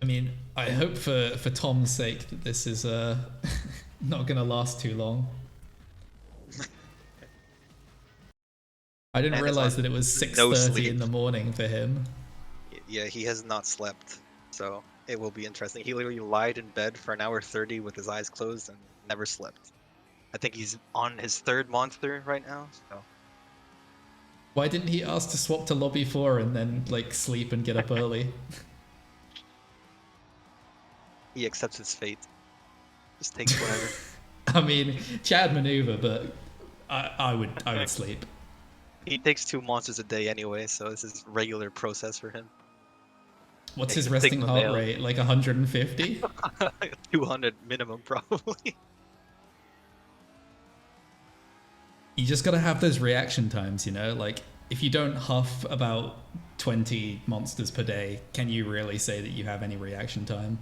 A: I mean, I hope for Tom's sake that this is not going to last too long. I didn't
B: Man is
A: realize
B: on
A: that it was
B: no
A: 6:30
B: sleep.
A: in the morning for him.
B: Yeah, he has not slept, so it will be interesting. He literally lied in bed for an hour 30 with his eyes closed and never slept. I think he's on his third monster right now, so
A: Why didn't he ask to swap to lobby 4 and then like sleep and get up early?
B: he accepts his fate. Just takes whatever.
A: I mean, Chad maneuver, but I would sleep.
B: He takes 2 monsters a day anyway, so this is regular process for him.
A: What's
B: Takes
A: his
B: a
A: resting
B: Sigma
A: heart
B: male.
A: rate? Like 150?
B: 200 minimum, probably.
A: You just gotta have those reaction times, you know? Like, if you don't huff about 20 monsters per day, can you really say that you have any reaction time?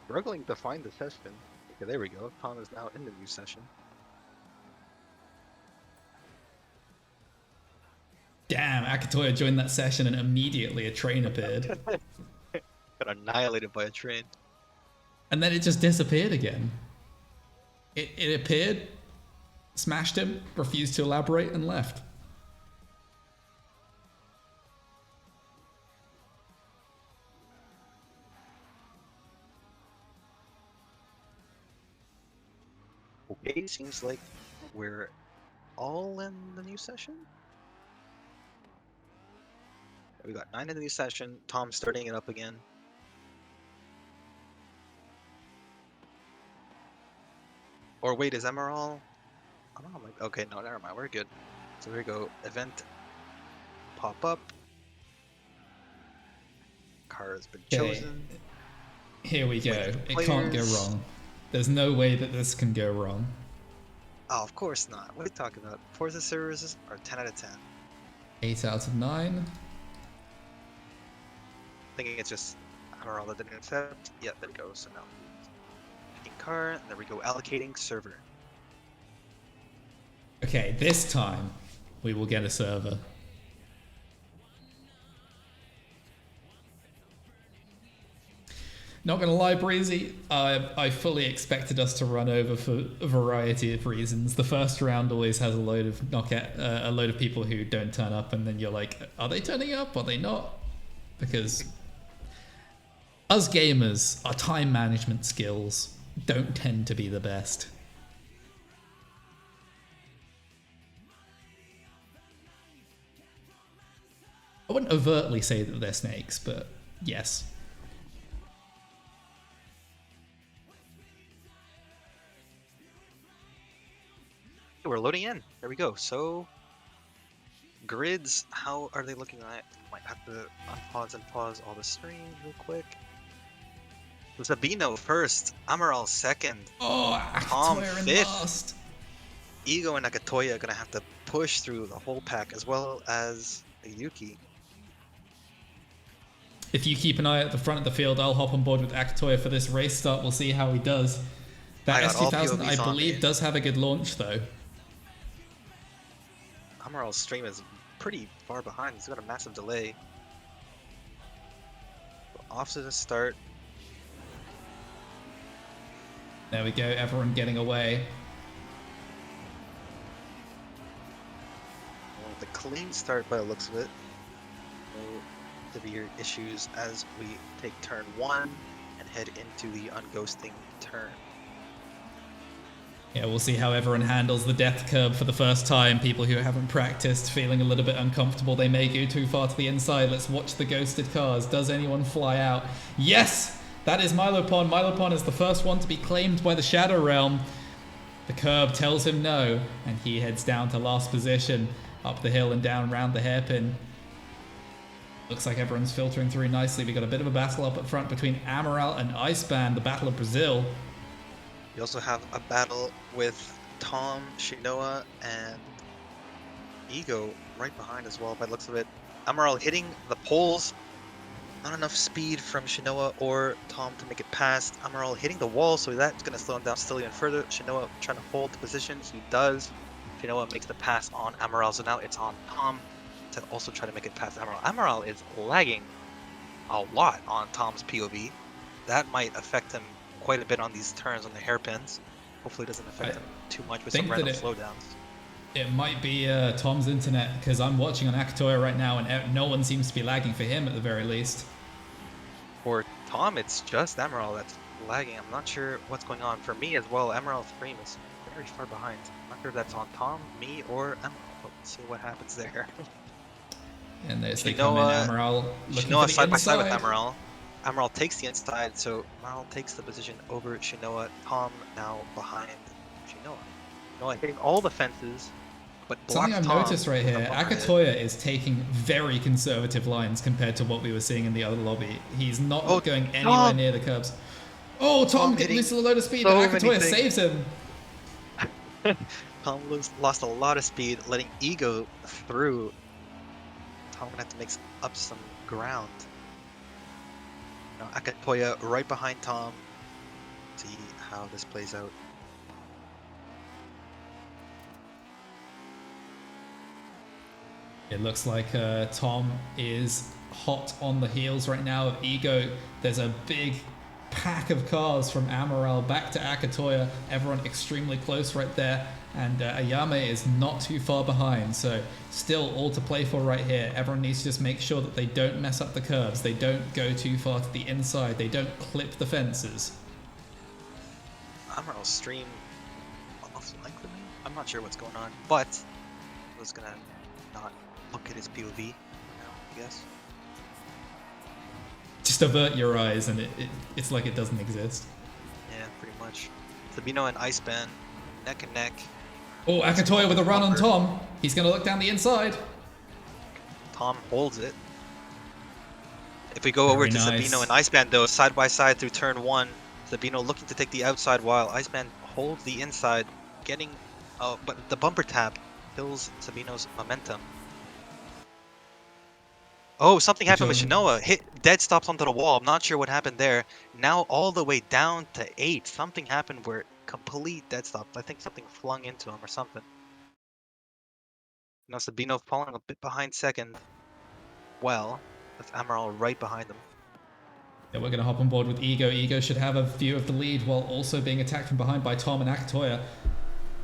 B: Struggling to find the session. Okay, there we go. Tom is now in the new session.
A: Damn, Akatoyaa joined that session and immediately a train appeared.
B: Got annihilated by a train.
A: And then it just disappeared again. It appeared, smashed him, refused to elaborate, and left.
B: Okay, seems like we're all in the new session. We got 9 in the new session. Tom starting it up again. Or wait, is Amaraal? Oh, okay, no, never mind. We're good. So here we go. Event. Pop up. Car has been
A: Okay.
B: chosen.
A: Here we go.
B: Wait,
A: It can't go
B: players.
A: wrong. There's no way that this can go wrong.
B: Oh, of course not. What are you talking about? Forza servers are 10 out of 10.
A: 8 out of 9.
B: Thinking it's just Amaraal that didn't accept. Yeah, there we go. So now picking car, and there we go. Allocating server.
A: Okay, this time we will get a server. Not gonna lie, Breezy, I fully expected us to run over for a variety of reasons. The first round always has a load of a load of people who don't turn up, and then you're like, are they turning up? Are they not? Because us gamers, our time management skills don't tend to be the best. I wouldn't overtly say that they're snakes, but yes.
B: We're loading in. There we go. So, grids, how are they looking like? Might have to unpause and pause all the streams real quick. Sabino first, Amaraal second,
A: Oh,
B: Tom
A: Akatoyaa in
B: fifth.
A: last.
B: Ego and Akatoyaa are gonna have to push through the whole pack as well as Yuki.
A: If you keep an eye at the front of the field, I'll hop on board with Akatoyaa for this race start. We'll see how he does. That
B: I got all
A: S2000, I
B: POVs on
A: believe,
B: me.
A: does have a good launch, though.
B: Amaraal's stream is pretty far behind. He's got a massive delay. Off to the start.
A: There we go, everyone getting away.
B: Well, the clean start by the looks of it. No severe issues as we take turn 1 and head into the unghosting turn.
A: Yeah, we'll see how everyone handles the death curve for the first time. People who haven't practiced, feeling a little bit uncomfortable. They may go too far to the inside. Let's watch the ghosted cars. Does anyone fly out? Yes! That is Milopon. Milopon is the first one to be claimed by the Shadow Realm. The curb tells him no, and he heads down to last position. Up the hill and down round the hairpin. Looks like everyone's filtering through nicely. We got a bit of a battle up at front between Amaraal and ICEBAN, the Battle of Brazil.
B: You also have a battle with Tom, Shinoa, and Ego right behind as well by the looks of it. Amaraal hitting the poles. Not enough speed from Shinoa or Tom to make it past. Amaraal hitting the wall, so that's going to slow him down still even further. Shinoa trying to hold the position. He does. Shinoa makes the pass on Amaraal, so now it's on Tom to also try to make it past Amaraal. Amaraal is lagging a lot on Tom's POV. That might affect him quite a bit on these turns on the hairpins. Hopefully it doesn't affect them too much with some
A: think
B: random
A: that
B: slowdowns.
A: It might be Tom's internet, because I'm watching on Akatoyaa right now, and no one seems to be lagging for him at the very least.
B: For Tom, it's just Amaraal that's lagging. I'm not sure what's going on. For me as well, Amaraal's frame is very far behind. I'm not sure if that's on Tom, me, or Amaraal. Let's see what happens there.
A: And as they come in, Amaraal looking for the
B: side by side with
A: inside.
B: Amaraal. Amaraal takes the inside, so Amaraal takes the position over Shinoa. Tom now behind Shinoa. Shinoa hitting all the fences, but blocks
A: Something I've
B: Tom
A: noticed right
B: with a
A: here,
B: bumper hit.
A: Akatoyaa is taking very conservative lines compared to what we were seeing in the other lobby. He's not going anywhere near the curbs. Oh, Tom getting loose a load of speed, but Akatoyaa saves him.
B: Tom lost a lot of speed, letting E go through. Tom gonna have to make up some ground. Now Akatoyaa right behind Tom. See how this plays out.
A: It looks like Tom is hot on the heels right now of Ego. There's a big pack of cars from Amaraal back to Akatoyaa. Everyone extremely close right there. And Ayame is not too far behind. So still all to play for right here. Everyone needs to just make sure that they don't mess up the curves. They don't go too far to the inside. They don't clip the fences.
B: Amaraal's stream almost like for me. I'm not sure what's going on, but I was gonna not look at his POV for now, I guess.
A: Just avert your eyes and it's like it doesn't exist.
B: Yeah, pretty much. Sabino and ICEBAN neck and neck.
A: Oh, Akatoyaa with a run on Tom. He's going to look down the inside.
B: Tom holds it. If we go over to Sabino and ICEBAN though, side by side through turn 1, Sabino looking to take the outside while ICEBAN holds the inside, getting... Oh, but the bumper tap kills Sabino's momentum. Oh, something happened with Shinoa. Hit dead stops onto the wall. I'm not sure what happened there. Now all the way down to 8. Something happened where complete dead stop. I think something flung into him or something. Now Sabino falling a bit behind second. Well, with Amaraal right behind him.
A: Yeah, we're going to hop on board with Ego. Ego should have a view of the lead while also being attacked from behind by Tom and Akatoyaa.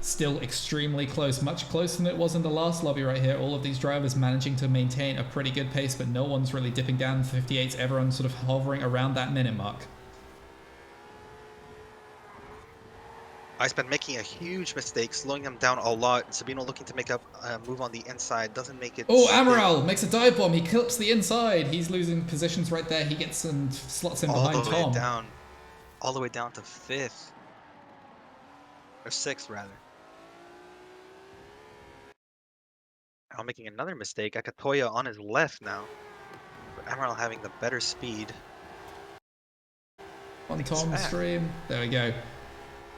A: Still extremely close, much closer than it was in the last lobby right here. All of these drivers managing to maintain a pretty good pace, but no one's really dipping down the 58s. Everyone's sort of hovering around that minute mark.
B: ICEBAN making a huge mistake, slowing them down a lot. Sabino looking to make a move on the inside, doesn't make it.
A: Oh, Amaraal makes a dive bomb. He clips the inside. He's losing positions right there. He gets and slots in behind Tom.
B: All the way down to 5th. Or 6th, rather. Now making another mistake. Akatoyaa on his left now. But Amaraal having the better speed.
A: On Tom's stream. There we go.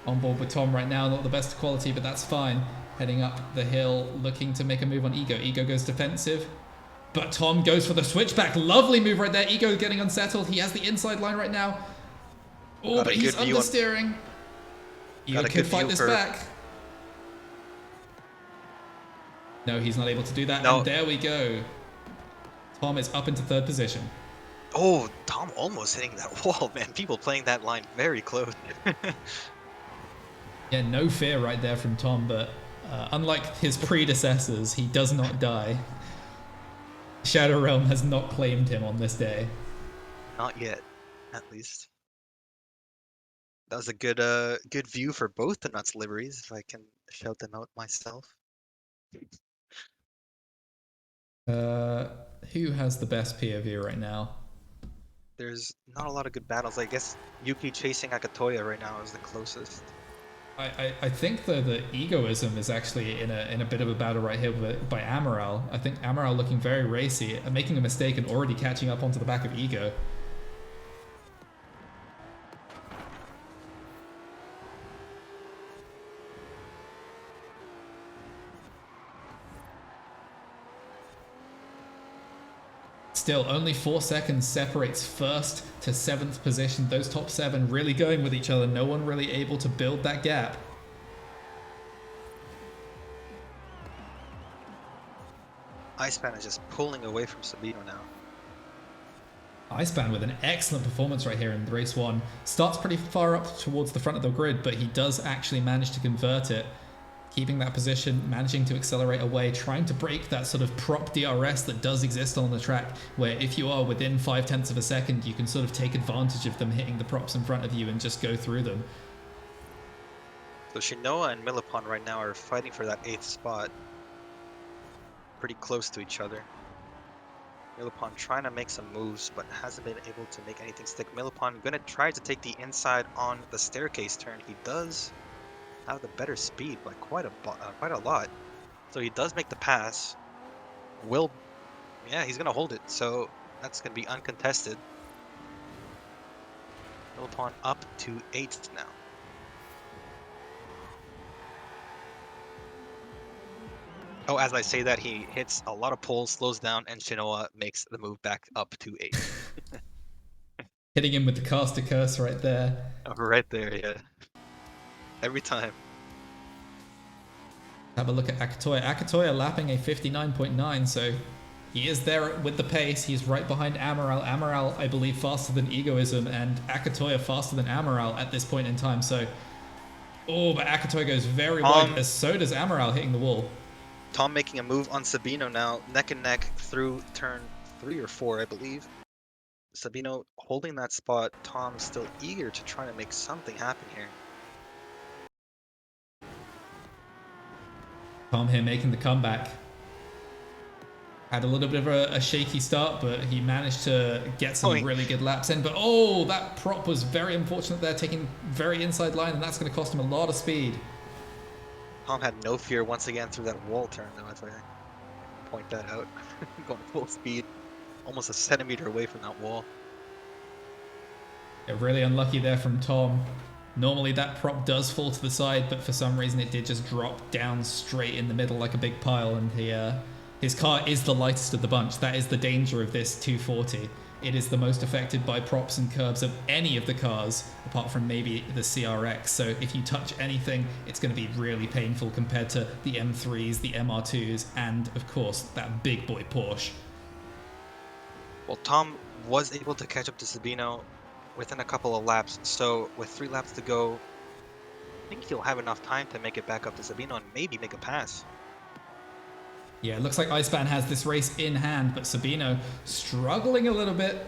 A: On board with Tom right now. Not the best quality, but that's fine. Heading up the hill, looking to make a move on Ego. Ego goes defensive. But Tom goes for the switchback. Lovely move right there. Ego getting unsettled. He has the inside line right now. Oh, but he's understeering. Ego could fight this back. No, he's not able to do that. No. And there we go. Tom is up into 3rd position.
B: Oh, Tom almost hitting that wall, man. People playing that line very close.
A: Yeah, no fear right there from Tom, but unlike his predecessors, he does not die. Shadow Realm has not claimed him on this day.
B: Not yet, at least. That was a good good view for both the Nuts liveries, if I can shout them out myself.
A: Who has the best POV right now?
B: There's not a lot of good battles. I guess Yuki chasing Akatoyaa right now is the closest.
A: I think the egoism is actually in a bit of a battle right here by Amaraal. I think Amaraal looking very racy, making a mistake and already catching up onto the back of Ego. Still, only 4 seconds separates 1st to 7th position. Those top 7 really going with each other. No one really able to build that gap.
B: ICEBAN is just pulling away from Sabino now.
A: ICEBAN with an excellent performance right here in race 1. Starts pretty far up towards the front of the grid, but he does actually manage to convert it. Keeping that position, managing to accelerate away, trying to break that sort of prop DRS that does exist on the track, where if you are within 0.5 of a second, you can sort of take advantage of them hitting the props in front of you and just go through them.
B: So Shinoa and Milopon right now are fighting for that 8th spot. Pretty close to each other. Milopon trying to make some moves, but hasn't been able to make anything stick. Milopon gonna try to take the inside on the staircase turn. He does have the better speed by quite a lot. So he does make the pass. Yeah, he's gonna hold it. So that's gonna be uncontested. Milopon up to 8th now. Oh, as I say that, he hits a lot of poles, slows down, and Shinoa makes the move back up to 8th.
A: Hitting him with the caster curse right there.
B: Oh, right there, yeah. Every time.
A: Have a look at Akatoyaa. Akatoyaa lapping a 59.9, so he is there with the pace. He's right behind Amaraal. Amaraal, I believe, faster than Egoism, and Akatoyaa faster than Amaraal at this point in time. So, oh, but Akatoyaa goes very wide, as so does Amaraal hitting the wall.
B: Tom making a move on Sabino now, neck and neck through turn 3 or 4, I believe. Sabino holding that spot. Tom still eager to try to make something happen here.
A: Tom here making the comeback. Had a little bit of a shaky start, but he managed to get some really good laps in. But oh, that prop was very unfortunate there, taking very inside line, and that's going to cost him a lot of speed.
B: Tom had no fear once again through that wall turn, though, if I point that out. Going full speed, almost a centimeter away from that wall.
A: Yeah, really unlucky there from Tom. Normally that prop does fall to the side, but for some reason it did just drop down straight in the middle like a big pile, and his car is the lightest of the bunch. That is the danger of this 240. It is the most affected by props and curbs of any of the cars, apart from maybe the CRX. So if you touch anything, it's going to be really painful compared to the M3s, the MR2s, and of course that big boy Porsche.
B: Well, Tom was able to catch up to Sabino within a couple of laps. So with 3 laps to go, I think he'll have enough time to make it back up to Sabino and maybe make a pass.
A: Yeah, it looks like ICEBAN has this race in hand, but Sabino struggling a little bit,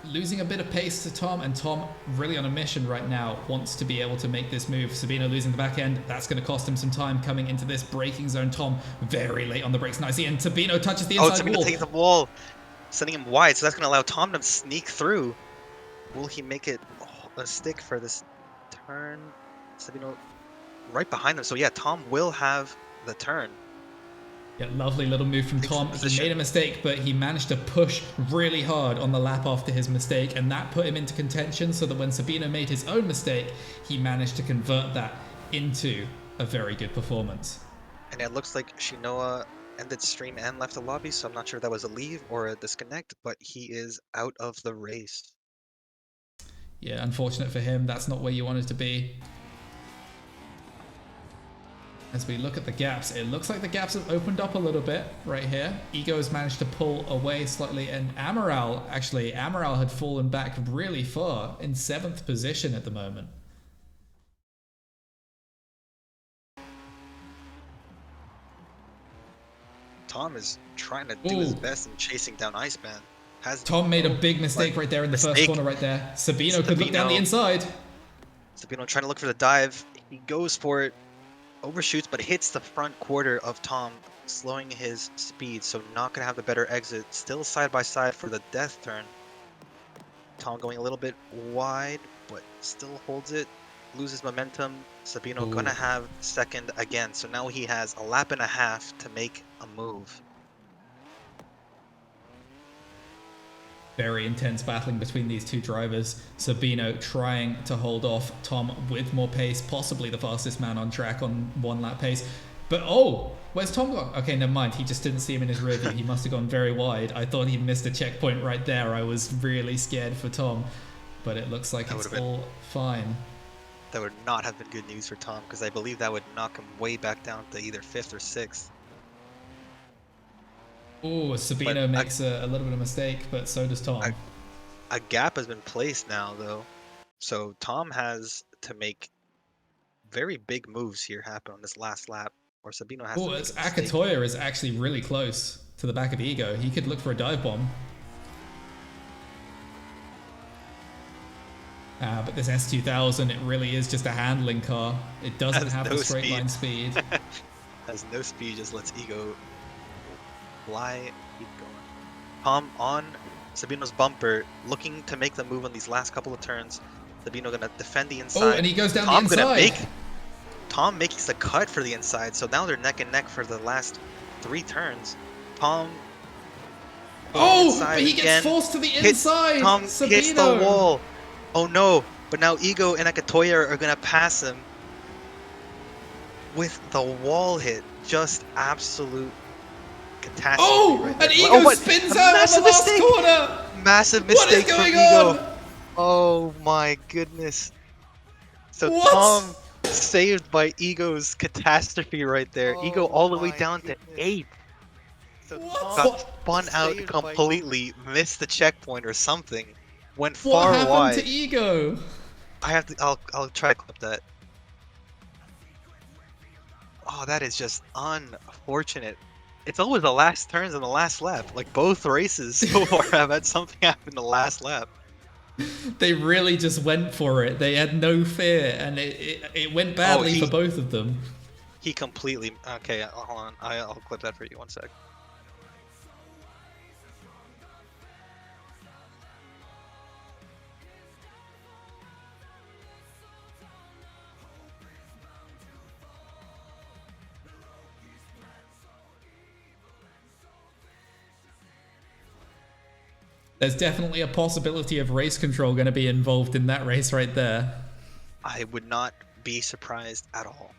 A: losing a bit of pace to Tom, and Tom really on a mission right now, wants to be able to make this move. Sabino losing the back end, that's going to cost him some time coming into this braking zone. Tom very late on the brakes, nicely, and Sabino touches the inside wall.
B: Sabino takes the wall, sending him wide, so that's going to allow Tom to sneak through. Will he make it a stick for this turn? Sabino right behind him, so yeah, Tom will have the turn.
A: Yeah, lovely little move from Tom. He made a mistake, but he managed to push really hard on the lap after his mistake, and that put him into contention, so that when Sabino made his own mistake, he managed to convert that into a very good performance.
B: And it looks like Shinoa ended stream and left the lobby, so I'm not sure if that was a leave or a disconnect, but he is out of the race.
A: Yeah, unfortunate for him. That's not where you wanted to be. As we look at the gaps, it looks like the gaps have opened up a little bit right here. Ego has managed to pull away slightly, and Amaraal had fallen back really far in 7th position at the moment.
B: Tom is trying to do his best in chasing down ICEBAN.
A: Tom made a big mistake right there in the first corner right there. Sabino could look down the inside.
B: Sabino trying to look for the dive. He goes for it. Overshoots, but hits the front quarter of Tom, slowing his speed, so not going to have the better exit. Still side by side for the death turn. Tom going a little bit wide, but still holds it. Loses momentum. Sabino going to have second again, so now he has a lap and a half to make a move.
A: Very intense battling between these two drivers. Sabino trying to hold off Tom with more pace, possibly the fastest man on track on 1 lap pace. But where's Tom gone? Okay, never mind. He just didn't see him in his rear view. He must have gone very wide. I thought he missed a checkpoint right there. I was really scared for Tom, but it looks like it's all fine.
B: That would not have been good news for Tom, because I believe that would knock him way back down to either 5th or 6th.
A: Oh, Sabino makes a little bit of mistake, but so does Tom.
B: A gap has been placed now, though. So Tom has to make very big moves here happen on this last lap, or Sabino has to make a mistake.
A: Akatoyaa is actually really close to the back of Ego. He could look for a dive bomb. But this S2000, it really is just a handling car. It doesn't have the straight line speed.
B: Has no speed, just lets Ego fly, keep going. Tom on Sabino's bumper, looking to make the move on these last couple of turns. Sabino gonna defend the inside.
A: Oh, and he goes down the inside.
B: Tom makes the cut for the inside, so now they're neck and neck for the last 3 turns. Tom.
A: Oh, but he gets forced to the inside.
B: Tom
A: Sabino
B: hits the wall. Oh no! But now Ego and Akatoyaa are gonna pass him with the wall hit. Just absolute catastrophe.
A: Oh,
B: right there.
A: and Ego spins out on the last corner.
B: Massive mistake
A: from
B: Ego. Oh my goodness. So Tom saved by Ego's catastrophe right there. Ego all the way down to 8th. So Tom got spun out completely, missed the checkpoint or something. Went far wide.
A: What happened to Ego?
B: I'll try to clip that. Oh, that is just unfortunate. It's always the last turns in the last lap. Like both races so far have had something happen in the last lap.
A: They really just went for it. They had no fear, and it went badly for both of them.
B: He completely. Okay, hold on. I'll clip that for you. 1 sec.
A: There's definitely a possibility of race control going to be involved in that race right there.
B: I would not be surprised at all.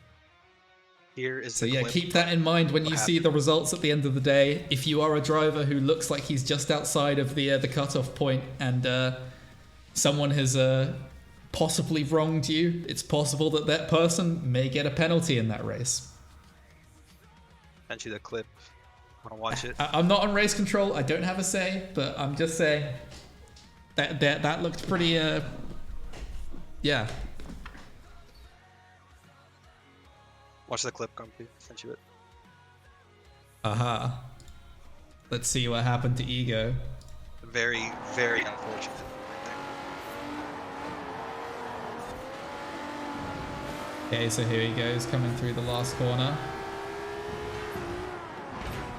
B: Here is
A: so yeah, keep that in mind when you see the results at the end of the day. If you are a driver who looks like he's just outside of the cutoff point and someone has possibly wronged you, it's possible that that person may get a penalty in that race.
B: Sent you the clip. Want to watch it?
A: I'm not on race control. I don't have a say, but I'm just saying that looked pretty. Yeah.
B: Watch the clip, Grumpy. Sent you it.
A: Aha. Let's see what happened to Ego.
B: Very, very unfortunate.
A: Okay, so here he goes, coming through the last corner.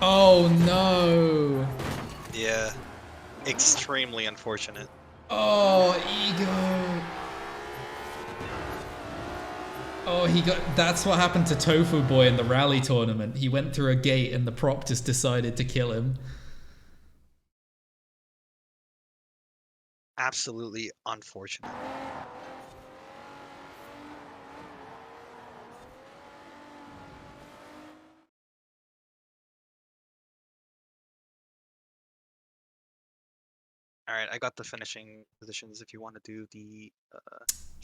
A: Oh no!
B: Yeah, extremely unfortunate.
A: Oh, Ego! Oh, that's what happened to Tofu Boy in the rally tournament. He went through a gate and the prop just decided to kill him.
B: Absolutely unfortunate. Alright, I got the finishing positions if you want to do the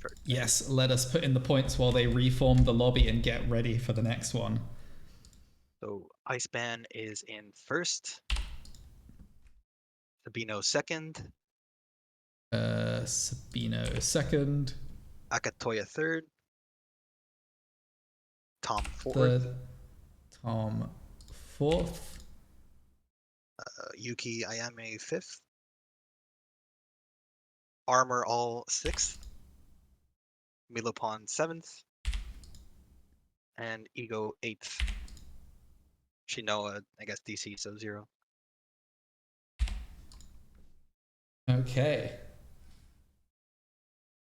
B: chart.
A: Yes, let us put in the points while they reform the lobby and get ready for the next one.
B: So ICEBAN is in first. Sabino second.
A: Sabino second.
B: Akatoyaa third. Tom fourth.
A: Third. Tom fourth.
B: Yuki Ayame fifth. Amaraal 6th, Milopon 7th, and Ego 8th. Shinoa, I guess DC, so 0.
A: Okay.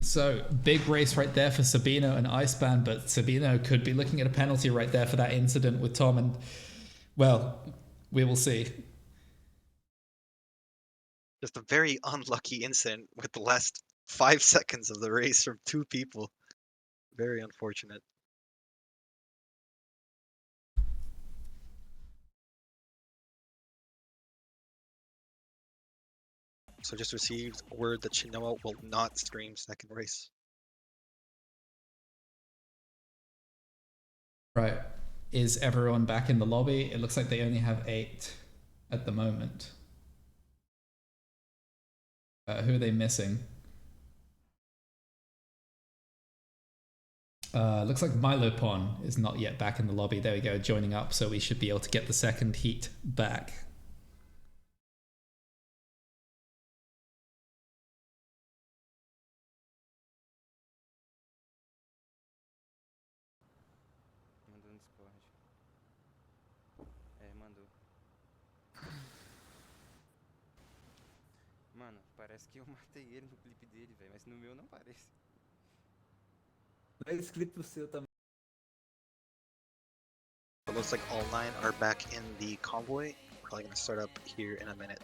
A: So, big race right there for Sabino and ICEBAN, but Sabino could be looking at a penalty right there for that incident with Tom, and, well, we will see.
B: Just a very unlucky incident with the last 5 seconds of the race from 2 people. Very unfortunate. So just received word that Shinoa will not stream second race.
A: Right. Is everyone back in the lobby? It looks like they only have 8. at the moment. Who are they missing? Looks like Milopon is not yet back in the lobby. There we go, joining up, so we should be able to get the second heat back.
J: Mandou no Discord. É, mandou. Mano, parece que eu matei ele no clipe dele, velho, mas no meu não parece.
I: Vai escrito pro seu também.
B: It looks like all 9 are back in the convoy. Probably gonna start up here in a minute.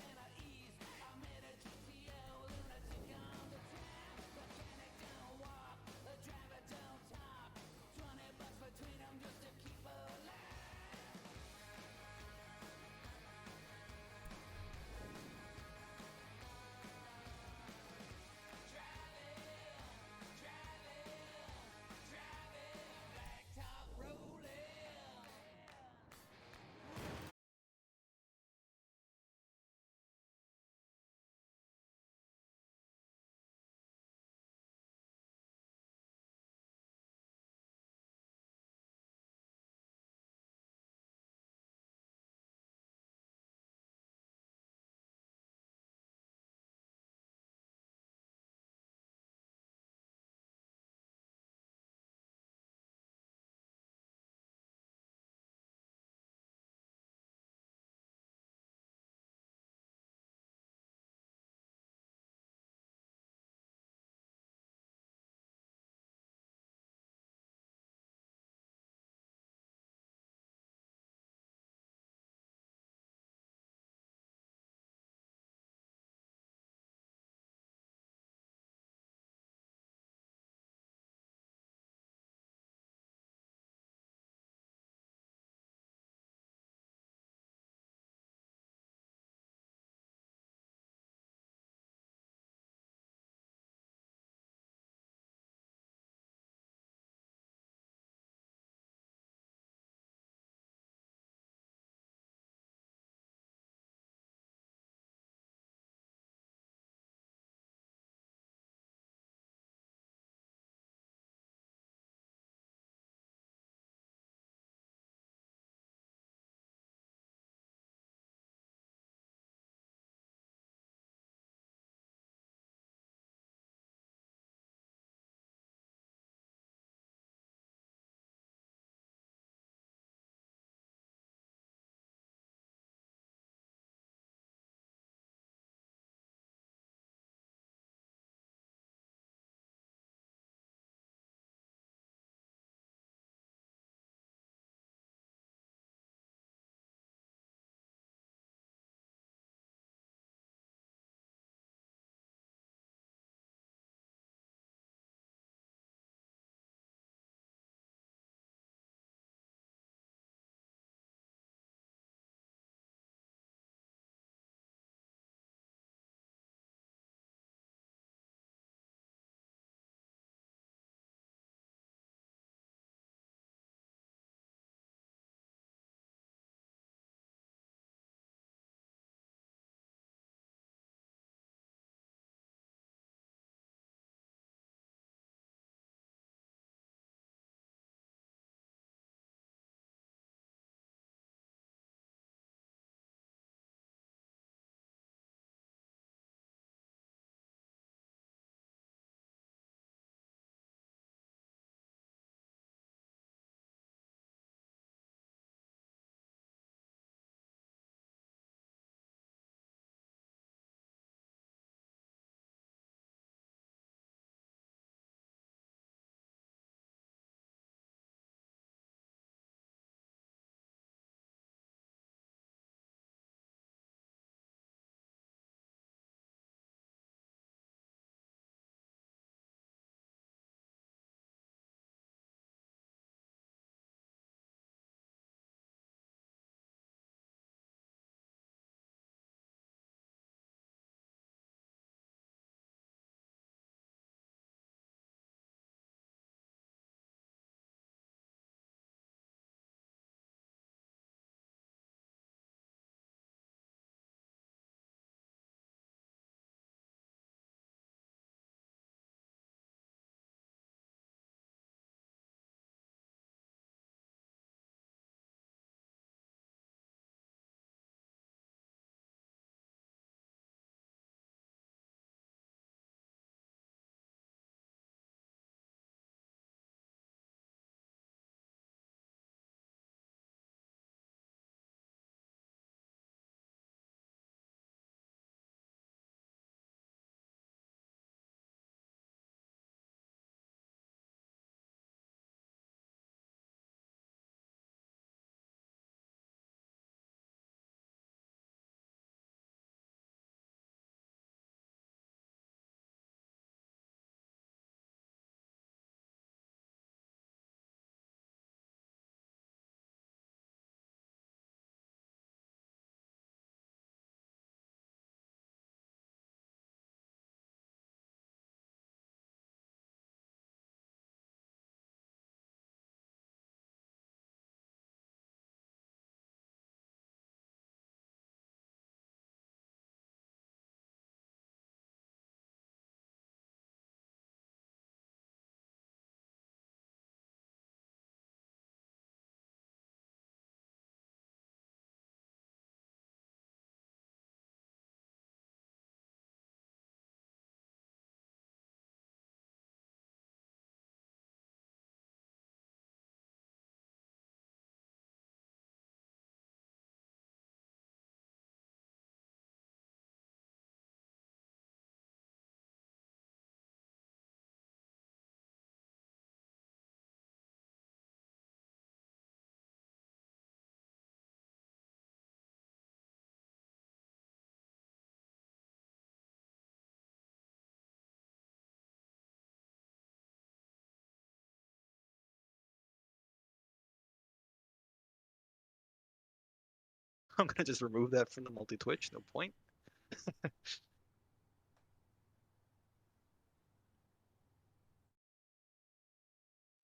B: I'm gonna just remove that from the multi-twitch. No point.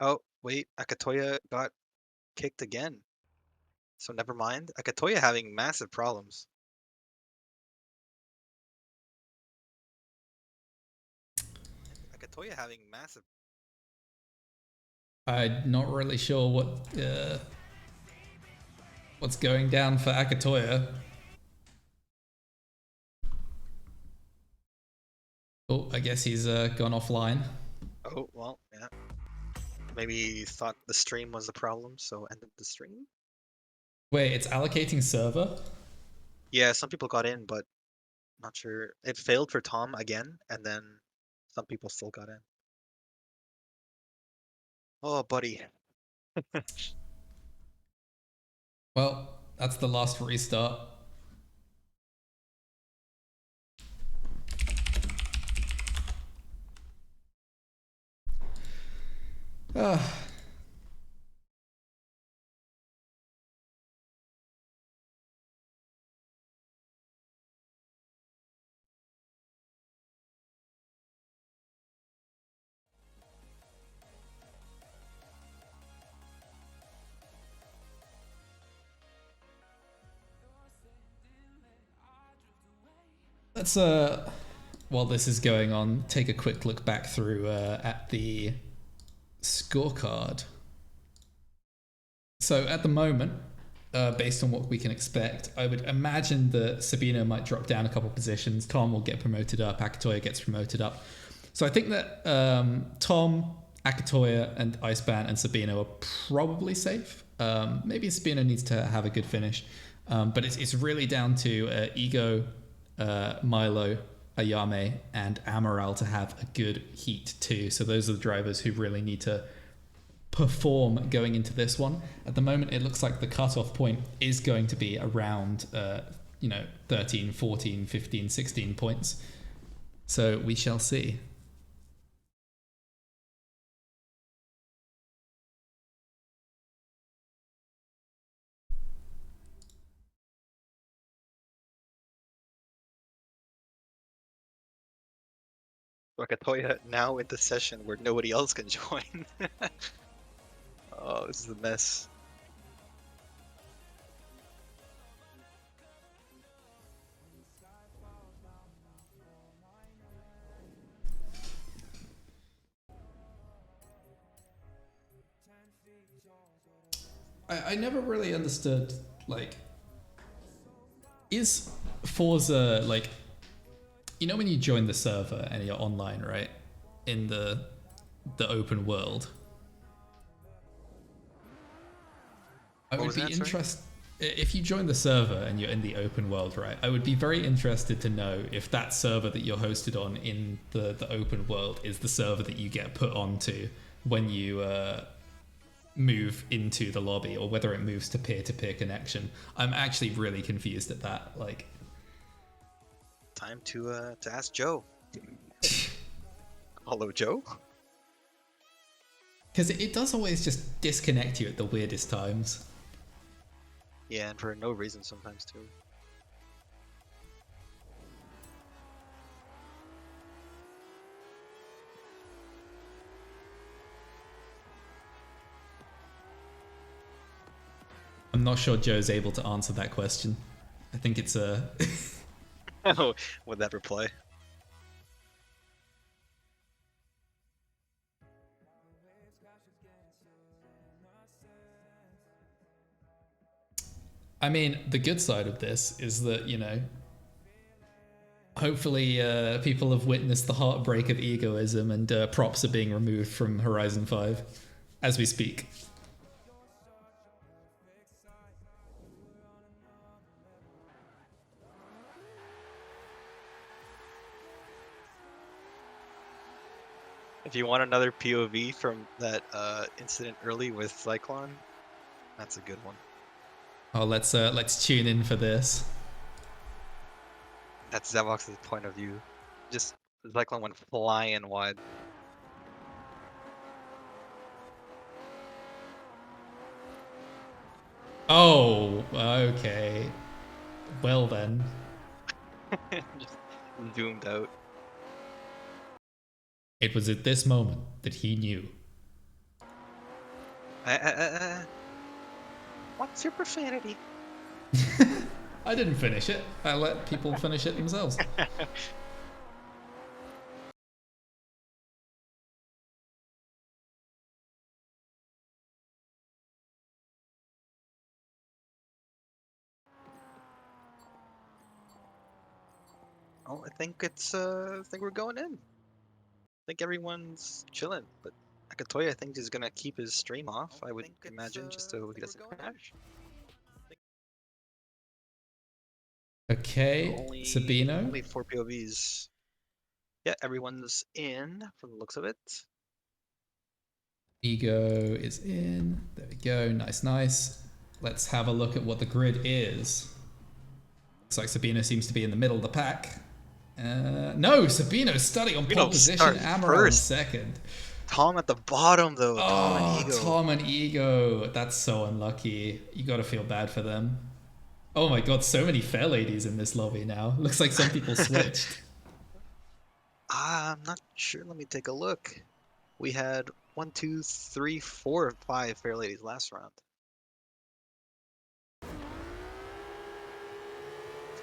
B: Oh wait, Akatoyaa got kicked again. So never mind. Akatoyaa having massive problems. Akatoyaa having massive.
A: I'm not really sure what's going down for Akatoyaa. Oh, I guess he's gone offline.
B: Oh well, yeah. Maybe he thought the stream was the problem, so ended the stream.
A: Wait, it's allocating server?
B: Yeah, some people got in, but not sure. It failed for Tom again, and then some people still got in. Oh, buddy.
A: Well, that's the last restart. Let's while this is going on, take a quick look back through at the scorecard. So at the moment, based on what we can expect, I would imagine that Sabino might drop down a couple positions. Tom will get promoted up. Akatoyaa gets promoted up. So I think that Tom, Akatoyaa, and ICEBAN and Sabino are probably safe. Maybe Sabino needs to have a good finish, but it's really down to Ego, Milo, Ayame, and Amaraal to have a good heat too. So those are the drivers who really need to perform going into this one. At the moment, it looks like the cutoff point is going to be around 13, 14, 15, 16 points. So we shall see.
B: Akatoyaa now in the session where nobody else can join. Oh, this is a mess.
A: I never really understood, like, is Forza, like, you know when you join the server and you're online, right? In the open world. I would be interested if you join the server and you're in the open world, right? I would be very interested to know if that server that you're hosted on in the open world is the server that you get put onto when you move into the lobby, or whether it moves to peer-to-peer connection. I'm actually really confused at that. Like,
B: time to ask Joe. Hello, Joe.
A: Because it does always just disconnect you at the weirdest times.
B: Yeah, and for no reason sometimes too.
A: I'm not sure Joe's able to answer that question. I think it's a...
B: Oh, with that reply.
A: I mean, the good side of this is that, you know, hopefully people have witnessed the heartbreak of egoism, and props are being removed from Horizon 5 as we speak.
B: If you want another POV from that incident early with ZYKLON, that's a good one.
A: Oh, let's tune in for this.
B: That's ZevoX's point of view. Just ZYKLON went flying wide.
A: Oh, okay. Well then.
B: Just zoomed out.
A: It was at this moment that he knew.
B: What's your profanity?
A: I didn't finish it. I let people finish it themselves.
B: Oh, I think it's I think we're going in. I think everyone's chilling, but Akatoyaa I think is gonna keep his stream off, I would imagine, just so he doesn't crash.
A: Okay,
B: Only,
A: Sabino.
B: Only 4 POVs. Yeah, everyone's in from the looks of it.
A: Ego is in. There we go. Nice, nice. Let's have a look at what the grid is. Looks like Sabino seems to be in the middle of the pack. No, Sabino's starting on pole position. Amaraal in second.
B: Tom at the bottom though. Tom and Ego.
A: Tom and Ego. That's so unlucky. You gotta feel bad for them. Oh my god, so many fair ladies in this lobby now. Looks like some people switched.
B: I'm not sure. Let me take a look. We had 1, 2, 3, 4, 5 fair ladies last round.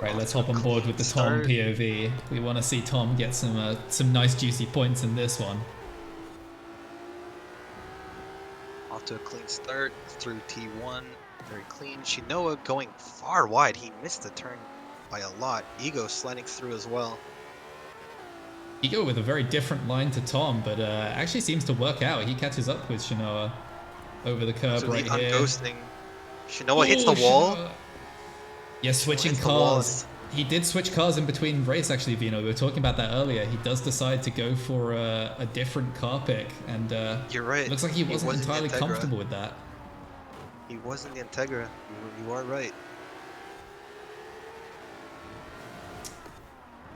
A: Right, let's hop on board with the Tom POV. We want to see Tom get some nice juicy points in this one.
B: Off to a clean start through T1. Very clean. Shinoa going far wide. He missed the turn by a lot. Ego sliding through as well.
A: Ego with a very different line to Tom, but actually seems to work out. He catches up with Shinoa over the curb right here.
B: Ghosting. Shinoa hits the wall.
A: Yeah, switching cars. He did switch cars in between race, actually, Vino. We were talking about that earlier. He does decide to go for a different car pick, and
B: you're right.
A: Looks like he wasn't entirely comfortable with that.
B: He wasn't the Integra. You are right.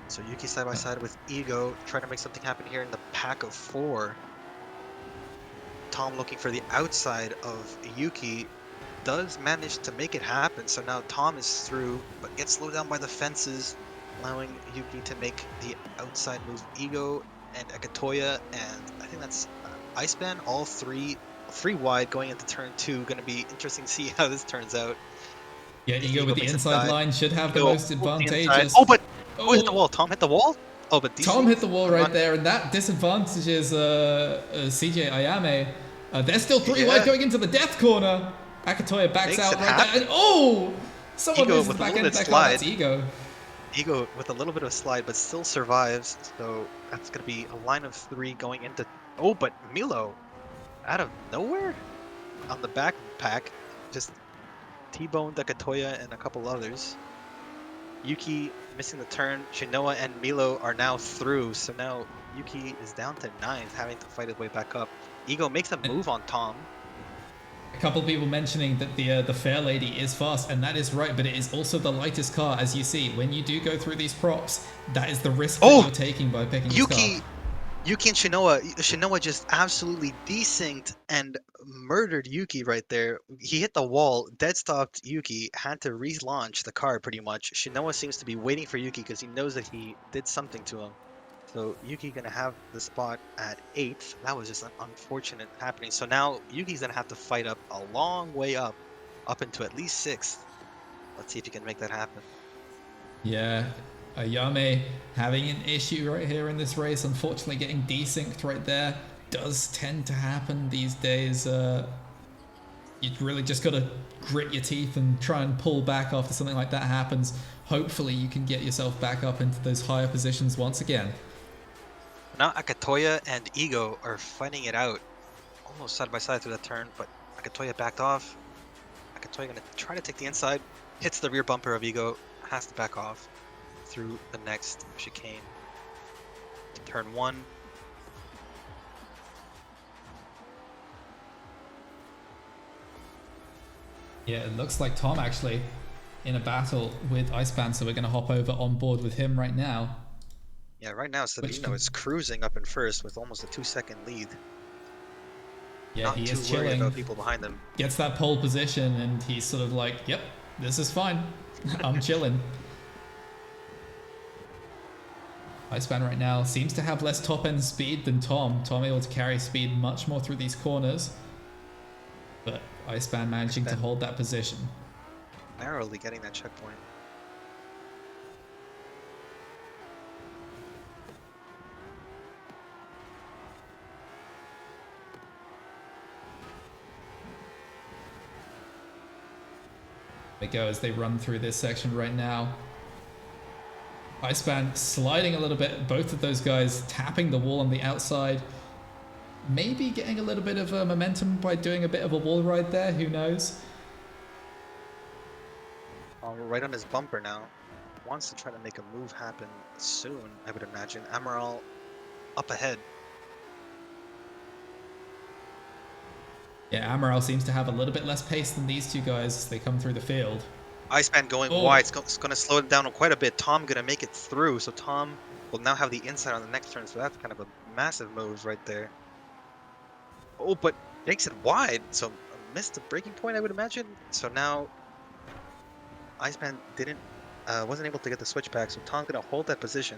B: So Yuki side by side with Ego, trying to make something happen here in the pack of 4. Tom looking for the outside of Yuki. Does manage to make it happen, so now Tom is through, but gets slowed down by the fences, allowing Yuki to make the outside move. Ego and Akatoyaa, and I think that's ICEBAN, all three wide going into turn 2. Going to be interesting to see how this turns out.
A: Yeah, Ego with the inside line should have the most advantageous.
B: Oh, but who hit the wall? Tom hit the wall? Oh, but
A: Tom hit the wall right there, and that disadvantages CJ Ayame. They're still 3 wide going into the death corner. Akatoyaa backs out right there, and oh! Someone loses the back end of that car. That's Ego.
B: Ego with a little bit of a slide, but still survives. So that's going to be a line of 3 going into... Oh, but Milo, out of nowhere, on the back pack, just T-boned Akatoyaa and a couple others. Yuki missing the turn. Shinoa and Milo are now through, so now Yuki is down to 9th, having to fight his way back up. Ego makes a move on Tom.
A: A couple people mentioning that the fair lady is fast, and that is right, but it is also the lightest car, as you see. When you do go through these props, that is the risk that you're taking by picking this car.
B: Yuki and Shinoa just absolutely desynced and murdered Yuki right there. He hit the wall, dead stopped Yuki, had to relaunch the car pretty much. Shinoa seems to be waiting for Yuki because he knows that he did something to him. So Yuki gonna have the spot at 8th. That was just an unfortunate happening. So now Yuki's gonna have to fight up a long way up into at least 6th. Let's see if he can make that happen.
A: Yeah, Ayame having an issue right here in this race. Unfortunately, getting desynced right there does tend to happen these days. You really just gotta grit your teeth and try and pull back after something like that happens. Hopefully, you can get yourself back up into those higher positions once again.
B: Now Akatoyaa and Ego are fighting it out, almost side by side through that turn, but Akatoyaa backed off. Akatoyaa gonna try to take the inside, hits the rear bumper of Ego, has to back off through the next chicane to turn 1.
A: Yeah, it looks like Tom actually in a battle with ICEBAN, so we're going to hop over on board with him right now.
B: Yeah, right now Sabino is cruising up in first with almost a 2-second lead.
A: Yeah, he is chilling.
B: About people behind them.
A: Gets that pole position, and he's sort of like, "Yep, this is fine." I'm chilling. ICEBAN right now seems to have less top end speed than Tom. Tom able to carry speed much more through these corners. But ICEBAN managing to hold that position.
B: Narrowly getting that checkpoint.
A: They go as they run through this section right now. ICEBAN sliding a little bit, both of those guys tapping the wall on the outside. Maybe getting a little bit of momentum by doing a bit of a wall ride there, who knows?
B: Right on his bumper now. Wants to try to make a move happen soon, I would imagine. Amaraal up ahead.
A: Yeah, Amaraal seems to have a little bit less pace than these two guys as they come through the field.
B: ICEBAN going wide. It's going to slow it down quite a bit. Tom going to make it through. So Tom will now have the inside on the next turn. So that's kind of a massive move right there. Oh, but makes it wide. So missed the breaking point, I would imagine. So now ICEBAN wasn't able to get the switch back. So Tom's going to hold that position.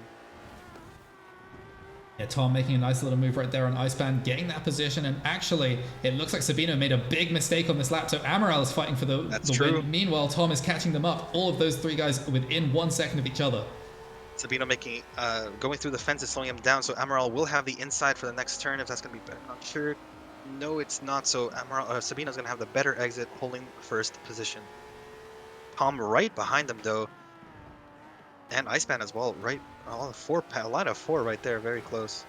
A: Yeah, Tom making a nice little move right there on ICEBAN, getting that position, and actually, it looks like Sabino made a big mistake on this lap, so Amaraal is fighting for the win. Meanwhile, Tom is catching them up, all of those three guys within 1 second of each other.
B: Sabino making, going through the fence is slowing him down, so Amaraal will have the inside for the next turn, if that's going to be better. I'm not sure. No, it's not, so Sabino's going to have the better exit, holding first position. Tom right behind him, though, and ICEBAN as well, right. A line of four right there, very close.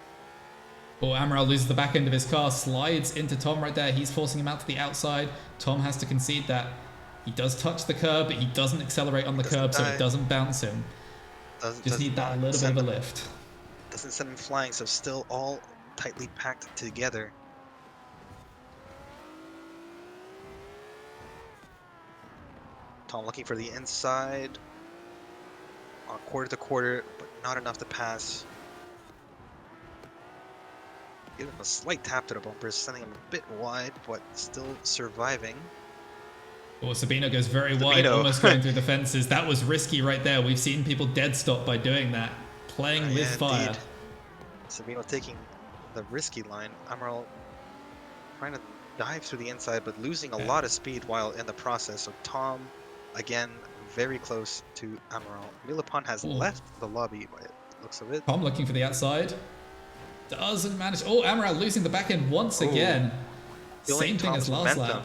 A: Oh, Amaraal loses the back end of his car, slides into Tom right there. He's forcing him out to the outside. Tom has to concede that. He does touch the curb, but he doesn't accelerate on the curb, so it doesn't bounce him. Just need that little bit of a lift.
B: Doesn't send him flying, so still all tightly packed together. Tom looking for the inside. Quarter to quarter, but not enough to pass. Give him a slight tap to the bumpers, sending him a bit wide, but still surviving.
A: Oh, Sabino goes very wide, almost going through the fences. That was risky right there. We've seen people dead stop by doing that. Playing with fire.
B: Indeed. Sabino taking the risky line. Amaraal trying to dive through the inside, but losing a lot of speed while in the process. So Tom, again, very close to Amaraal. Milopon has left the lobby by it looks of it.
A: Tom looking for the outside. Doesn't manage. Oh, Amaraal losing the back end once again. Same thing as last lap.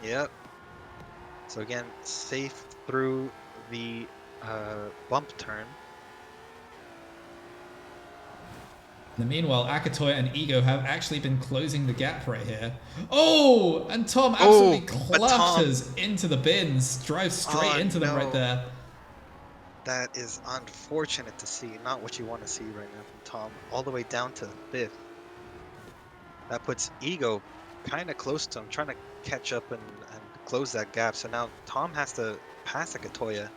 B: Yep. So again, safe through the bump turn.
A: In the meanwhile, Akatoyaa and Ego have actually been closing the gap right here. Oh, and Tom absolutely clutches into the bins, drives straight into them right there.
B: That is unfortunate to see, not what you want to see right now from Tom, all the way down to 5th. That puts Ego kind of close to him, trying to catch up and close that gap. So now Tom has to pass Akatoyaa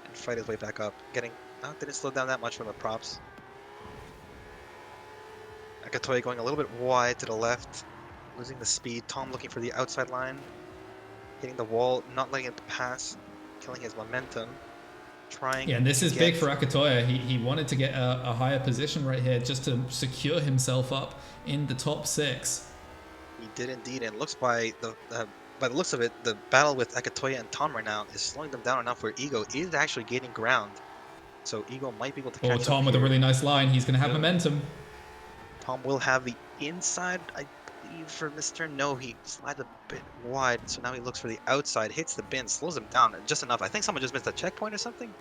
B: and fight his way back up. Didn't slow down that much from the props. Akatoyaa going a little bit wide to the left, losing the speed. Tom looking for the outside line, hitting the wall, not letting it pass, killing his momentum. Trying.
A: Yeah, and this is big for Akatoyaa. He wanted to get a higher position right here just to secure himself up in the top 6.
B: He did indeed, and looks by the looks of it, the battle with Akatoyaa and Tom right now is slowing them down enough where Ego is actually gaining ground. So Ego might be able to catch up.
A: Tom with a really nice line. He's going to have momentum.
B: Tom will have the inside, I believe, for this turn. No, he slides a bit wide, so now he looks for the outside, hits the bin, slows him down just enough. I think someone just missed a checkpoint or something.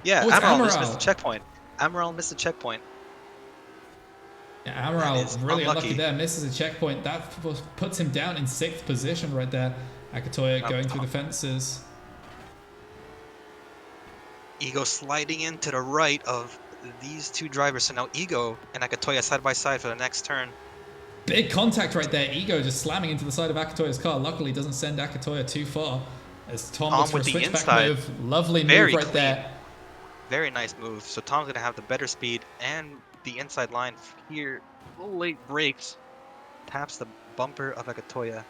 B: Yeah, Amaraal just missed the checkpoint. Amaraal missed the checkpoint.
A: Yeah, Amaraal really unlucky there, misses a checkpoint. That puts him down in 6th position right there. Akatoyaa going through the fences.
B: Ego sliding in to the right of these two drivers, so now Ego and Akatoyaa side by side for the next turn.
A: Big contact right there. Ego just slamming into the side of Akatoya's car. Luckily doesn't send Akatoyaa too far as Tom looks for a switchback move. Lovely move right there.
B: Very nice move. So Tom's going to have the better speed and the inside line here. Little late brakes. Taps the bumper of Akatoyaa.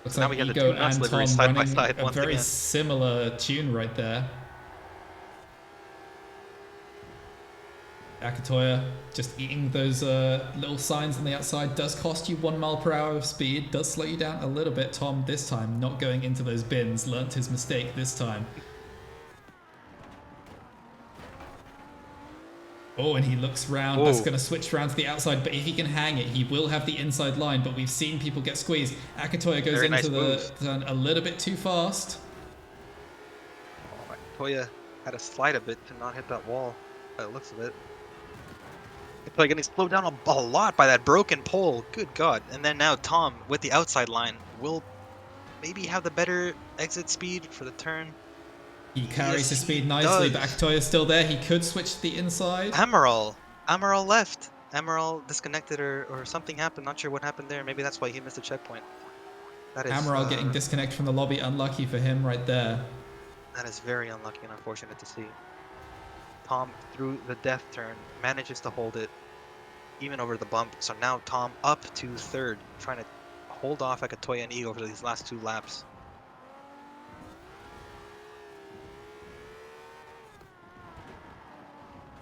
A: Looks
B: So now
A: like
B: we have the
A: Ego
B: two nuts
A: and
B: liveries
A: Tom
B: side by
A: running
B: side
A: a
B: once
A: very
B: again.
A: similar tune right there. Akatoyaa just eating those little signs on the outside does cost you 1 mile per hour of speed, does slow you down a little bit. Tom this time not going into those bins, learnt his mistake this time. Oh, and he looks round. That's going to switch round to the outside, but if he can hang it, he will have the inside line, but we've seen people get squeezed. Akatoyaa goes
B: Very
A: into
B: nice
A: the
B: move.
A: turn a little bit too fast.
B: Akatoyaa had to slide a bit to not hit that wall, by the looks of it. Akatoyaa getting slowed down a lot by that broken pole. Good God. And then now Tom, with the outside line, will maybe have the better exit speed for the turn.
A: He carries
B: Yes,
A: his speed
B: he
A: nicely,
B: does.
A: but Akatoya's still there. He could switch to the inside.
B: Amaraal left. Amaraal disconnected or something happened. Not sure what happened there. Maybe that's why he missed the checkpoint. That is
A: Amaraal getting disconnected from the lobby. Unlucky for him right there.
B: that is very unlucky and unfortunate to see. Tom, through the death turn, manages to hold it even over the bump. So now Tom up to third, trying to hold off Akatoyaa and Ego for these last 2 laps.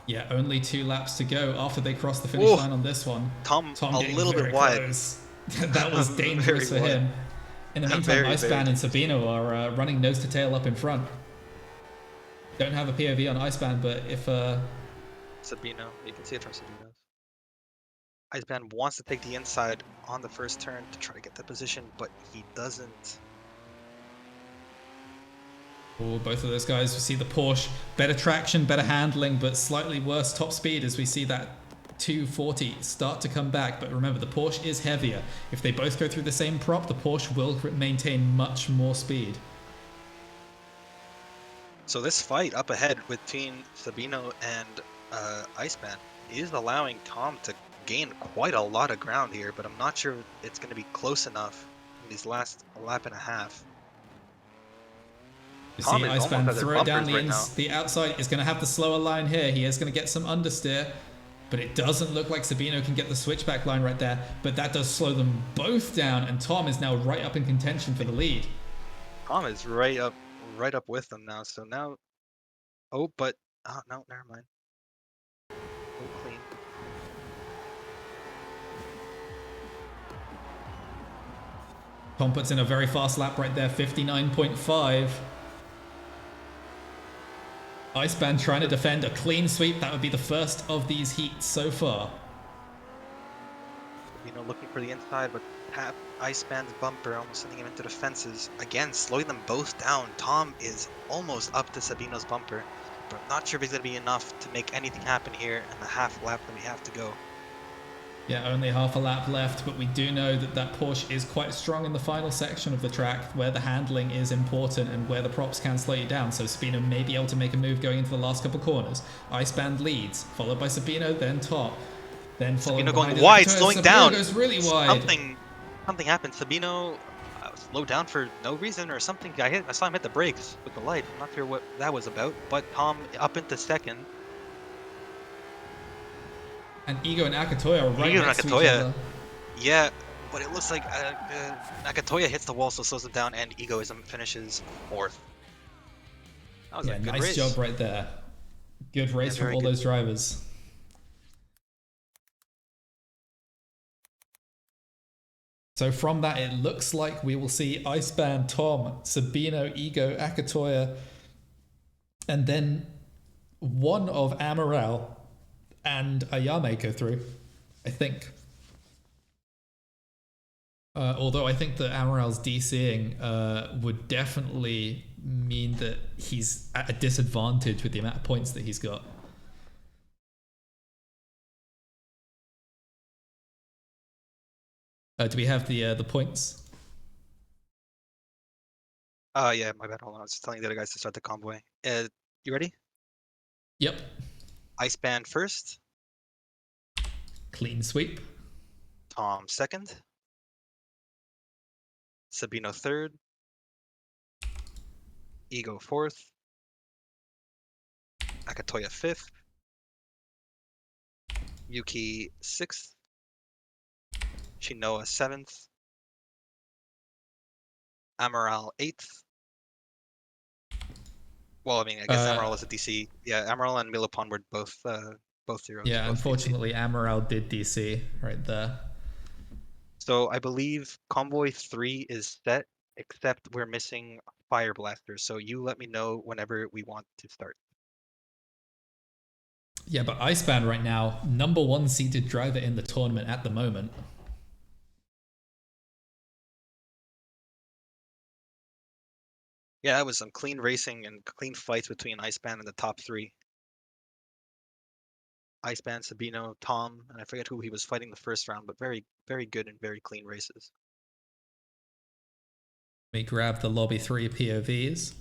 A: Yeah, only 2 laps to go after they cross the finish line on this one.
B: Tom a
A: getting
B: little bit
A: very
B: wide.
A: close. That was dangerous for
B: Very wide.
A: him. In the meantime,
B: Very,
A: ICEBAN and Sabino are running nose to tail up in front. Don't have a POV on ICEBAN, but if
B: Sabino, you can see it from Sabino's. ICEBAN wants to take the inside on the first turn to try to get the position, but he doesn't.
A: oh, both of those guys, we see the Porsche, better traction, better handling, but slightly worse top speed as we see that 240 start to come back. But remember, the Porsche is heavier. If they both go through the same prop, the Porsche will maintain much more speed.
B: So this fight up ahead between Sabino and ICEBAN is allowing Tom to gain quite a lot of ground here, but I'm not sure it's going to be close enough in these last lap and a half.
A: You
B: Tom
A: see
B: is almost
A: ICEBAN
B: at their
A: throw it down
B: bumpers right now.
A: the outside. Is going to have the slower line here. He is going to get some understeer, but it doesn't look like Sabino can get the switchback line right there. But that does slow them both down, and Tom is now right up in contention for the lead.
B: Tom is right up with them now. So now, oh, but no, never mind. Oh, clean.
A: Tom puts in a very fast lap right there, 59.5. ICEBAN trying to defend a clean sweep. That would be the first of these heats so far.
B: Sabino looking for the inside, but tap ICEBAN's bumper, almost sending him into the fences. Again, slowing them both down. Tom is almost up to Sabino's bumper, but I'm not sure if it's going to be enough to make anything happen here in the half lap that we have to go.
A: Yeah, only half a lap left, but we do know that that Porsche is quite strong in the final section of the track where the handling is important and where the props can slow you down. So Sabino may be able to make a move going into the last couple corners. ICEBAN leads, followed by Sabino, then Top. Then followed
B: Sabino
A: behind
B: going
A: is
B: wide,
A: Akatoyaa.
B: slowing
A: Sabino
B: down.
A: goes really wide.
B: Something happened. Sabino slowed down for no reason or something. I saw him hit the brakes with the light. I'm not sure what that was about, but Tom up into second.
A: And Ego and Akatoyaa are right
B: Ego and
A: next to each
B: Akatoyaa.
A: other.
B: Yeah, but it looks like Akatoyaa hits the wall, so slows him down, and Egoism finishes 4th. That was a good
A: nice
B: race.
A: job right there. Good race from
B: very
A: all
B: good.
A: those drivers. So from that, it looks like we will see ICEBAN, Tom, Sabino, Ego, Akatoyaa, and then one of Amaraal and Ayame go through, I think. Although I think that Amaral's DCing would definitely mean that he's at a disadvantage with the amount of points that he's got. Do we have the points?
B: Yeah, my bad. Hold on. I was just telling the other guys to start the convoy. You ready?
A: Yep.
B: ICEBAN first.
A: Clean sweep.
B: Tom second. Sabino third. Ego fourth. Akatoyaa fifth. Yuki sixth. Shinoa seventh. Amaraal 8th. Well, I mean, I guess Amaraal is a DC. Yeah, Amaraal and Milopon were both zeros.
A: Yeah,
B: both DC.
A: unfortunately, Amaraal did DC right there.
B: So I believe Convoy 3 is set, except we're missing Fire Blaster. So you let me know whenever we want to start.
A: Yeah, but ICEBAN right now, #1 seeded driver in the tournament at the moment.
B: Yeah, it was some clean racing and clean fights between ICEBAN and the top 3. ICEBAN, Sabino, Tom, and I forget who he was fighting the first round, but very, very good and very clean races.
A: We grab the lobby 3 POVs.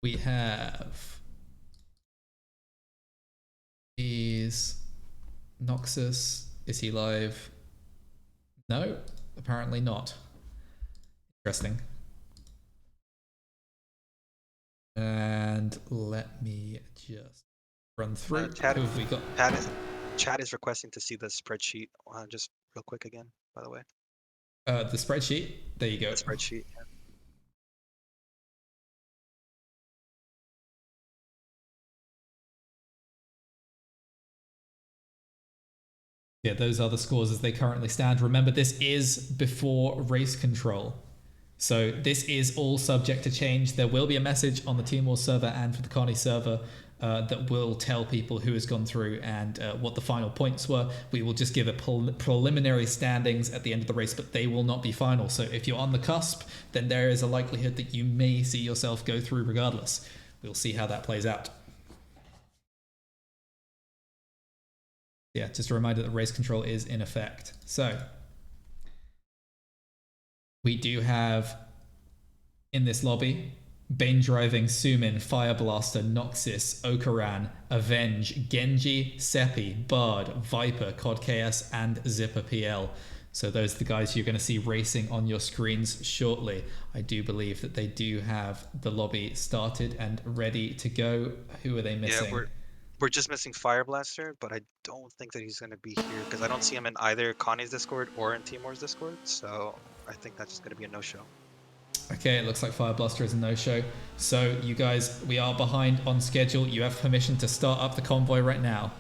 A: We have is Noxus. Is he live? No, apparently not. Interesting. And let me just run through.
B: Chad,
A: Who have we got?
B: Chad is requesting to see the spreadsheet just real quick again, by the way.
A: The spreadsheet. There you go.
B: The spreadsheet. Yeah.
A: Yeah, those are the scores as they currently stand. Remember, this is before race control. So this is all subject to change. There will be a message on the Team Wars server and for the Connie server that will tell people who has gone through and what the final points were. We will just give a preliminary standings at the end of the race, but they will not be final. So if you're on the cusp, then there is a likelihood that you may see yourself go through regardless. We'll see how that plays out. Yeah, just a reminder that race control is in effect. So we do have in this lobby Bane driving Suimin, Fire Blaster, Noxus, Okaran, Avenge, Genji, Seppi, Bard, Viper, CODCAOS, and zipperrPL. So those are the guys you're going to see racing on your screens shortly. I do believe that they do have the lobby started and ready to go. Who are they missing?
B: Yeah, we're just missing Fire Blaster, but I don't think that he's going to be here because I don't see him in either Connie's Discord or in Team Wars Discord. So I think that's just going to be a no-show.
A: Okay, it looks like Fire Blaster is a no-show. So you guys, we are behind on schedule. You have permission to start up the convoy right now.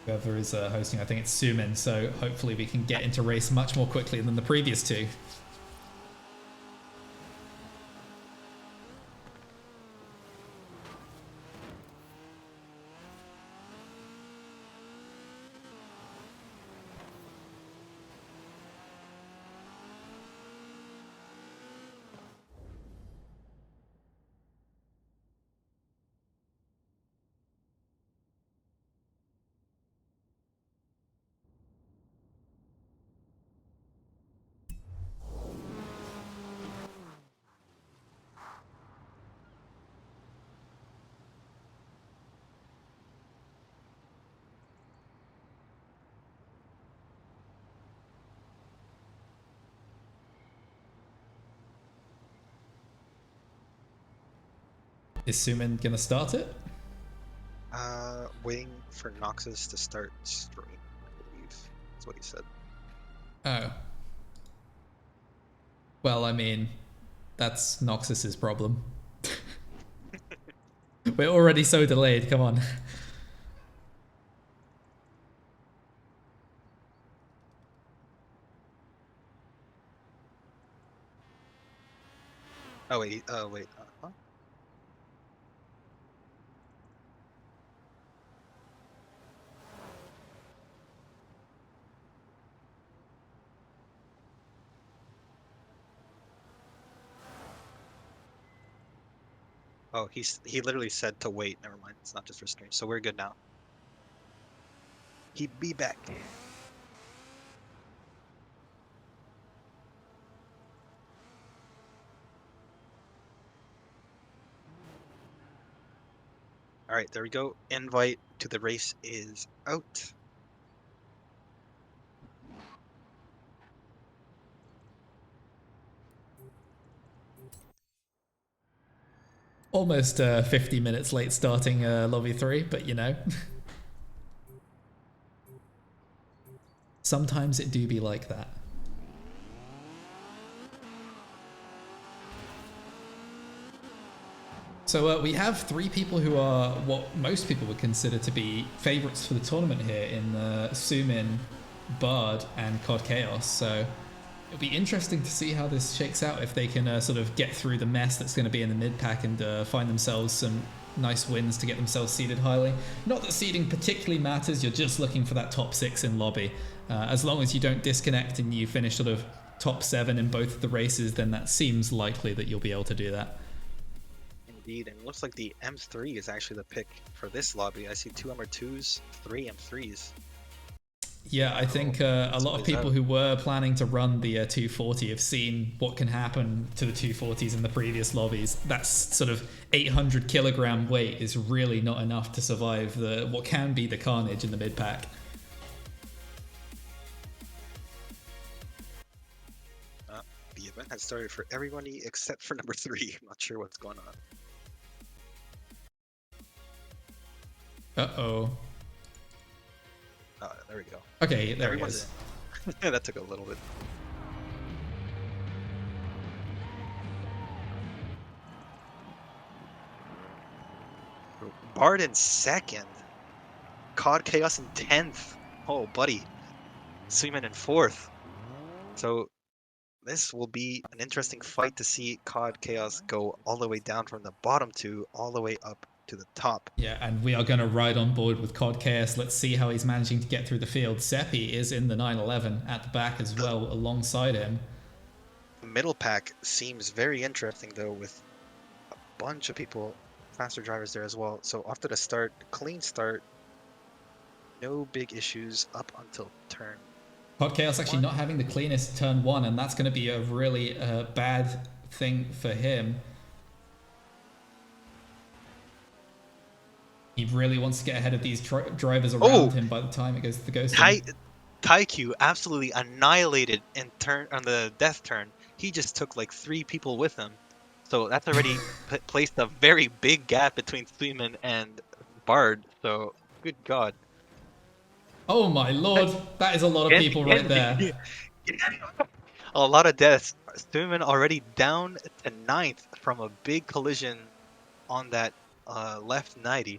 A: Whoever is hosting, I think it's Suimin. So hopefully we can get into race much more quickly than the previous two. Is Suimin gonna start it?
B: Waiting for Noxus to start stream, I believe. That's what he said.
A: Oh. Well, I mean, that's Noxus's problem. We're already so delayed, come on.
B: Oh wait, wait. Huh? Oh, he literally said to wait. Never mind. It's not just for stream, so we're good now. He'd be back. All right, there we go. Invite to the race is out.
A: almost 50 minutes late starting lobby 3, but you know. Sometimes it do be like that. So we have 3 people who are what most people would consider to be favorites for the tournament here in Suimin, Bard, and CODCAOS. So it'll be interesting to see how this shakes out, if they can sort of get through the mess that's going to be in the mid-pack and find themselves some nice wins to get themselves seeded highly. Not that seeding particularly matters, you're just looking for that top 6 in lobby. As long as you don't disconnect and you finish sort of top 7 in both of the races, then that seems likely that you'll be able to do that.
B: Indeed, and it looks like the M3 is actually the pick for this lobby. I see 2 M2s, 3 M3s.
A: Yeah, I think a lot of people who were planning to run the 240 have seen what can happen to the 240s in the previous lobbies. That's sort of 800 kilogram weight is really not enough to survive what can be the carnage in the mid pack.
B: The event has started for everybody except for number 3. I'm not sure what's going on.
A: Uh-oh.
B: Oh, there we go.
A: Okay, there he is.
B: Yeah, that took a little bit. Bard in 2nd. CODCAOS in 10th. Oh, buddy. Suimin in 4th. So this will be an interesting fight to see CODCAOS go all the way down from the bottom 2 all the way up to the top.
A: Yeah, and we are going to ride on board with CODCAOS. Let's see how he's managing to get through the field. Seppi is in the 911 at the back as well, alongside him.
B: The middle pack seems very interesting, though, with a bunch of people, faster drivers there as well. So after the start, clean start, no big issues up until turn.
A: CODCAOS actually not having the cleanest turn 1, and that's going to be a really bad thing for him. He really wants to get ahead of these drivers around him by the time it goes to the ghost.
B: Taikyu absolutely annihilated in on the death turn. He just took like 3 people with him. So that's already placed a very big gap between Suimin and Bard. So, good God.
A: Oh my lord, that is a lot of people right there.
B: A lot of deaths. Suimin already down to 9th from a big collision on that left 90.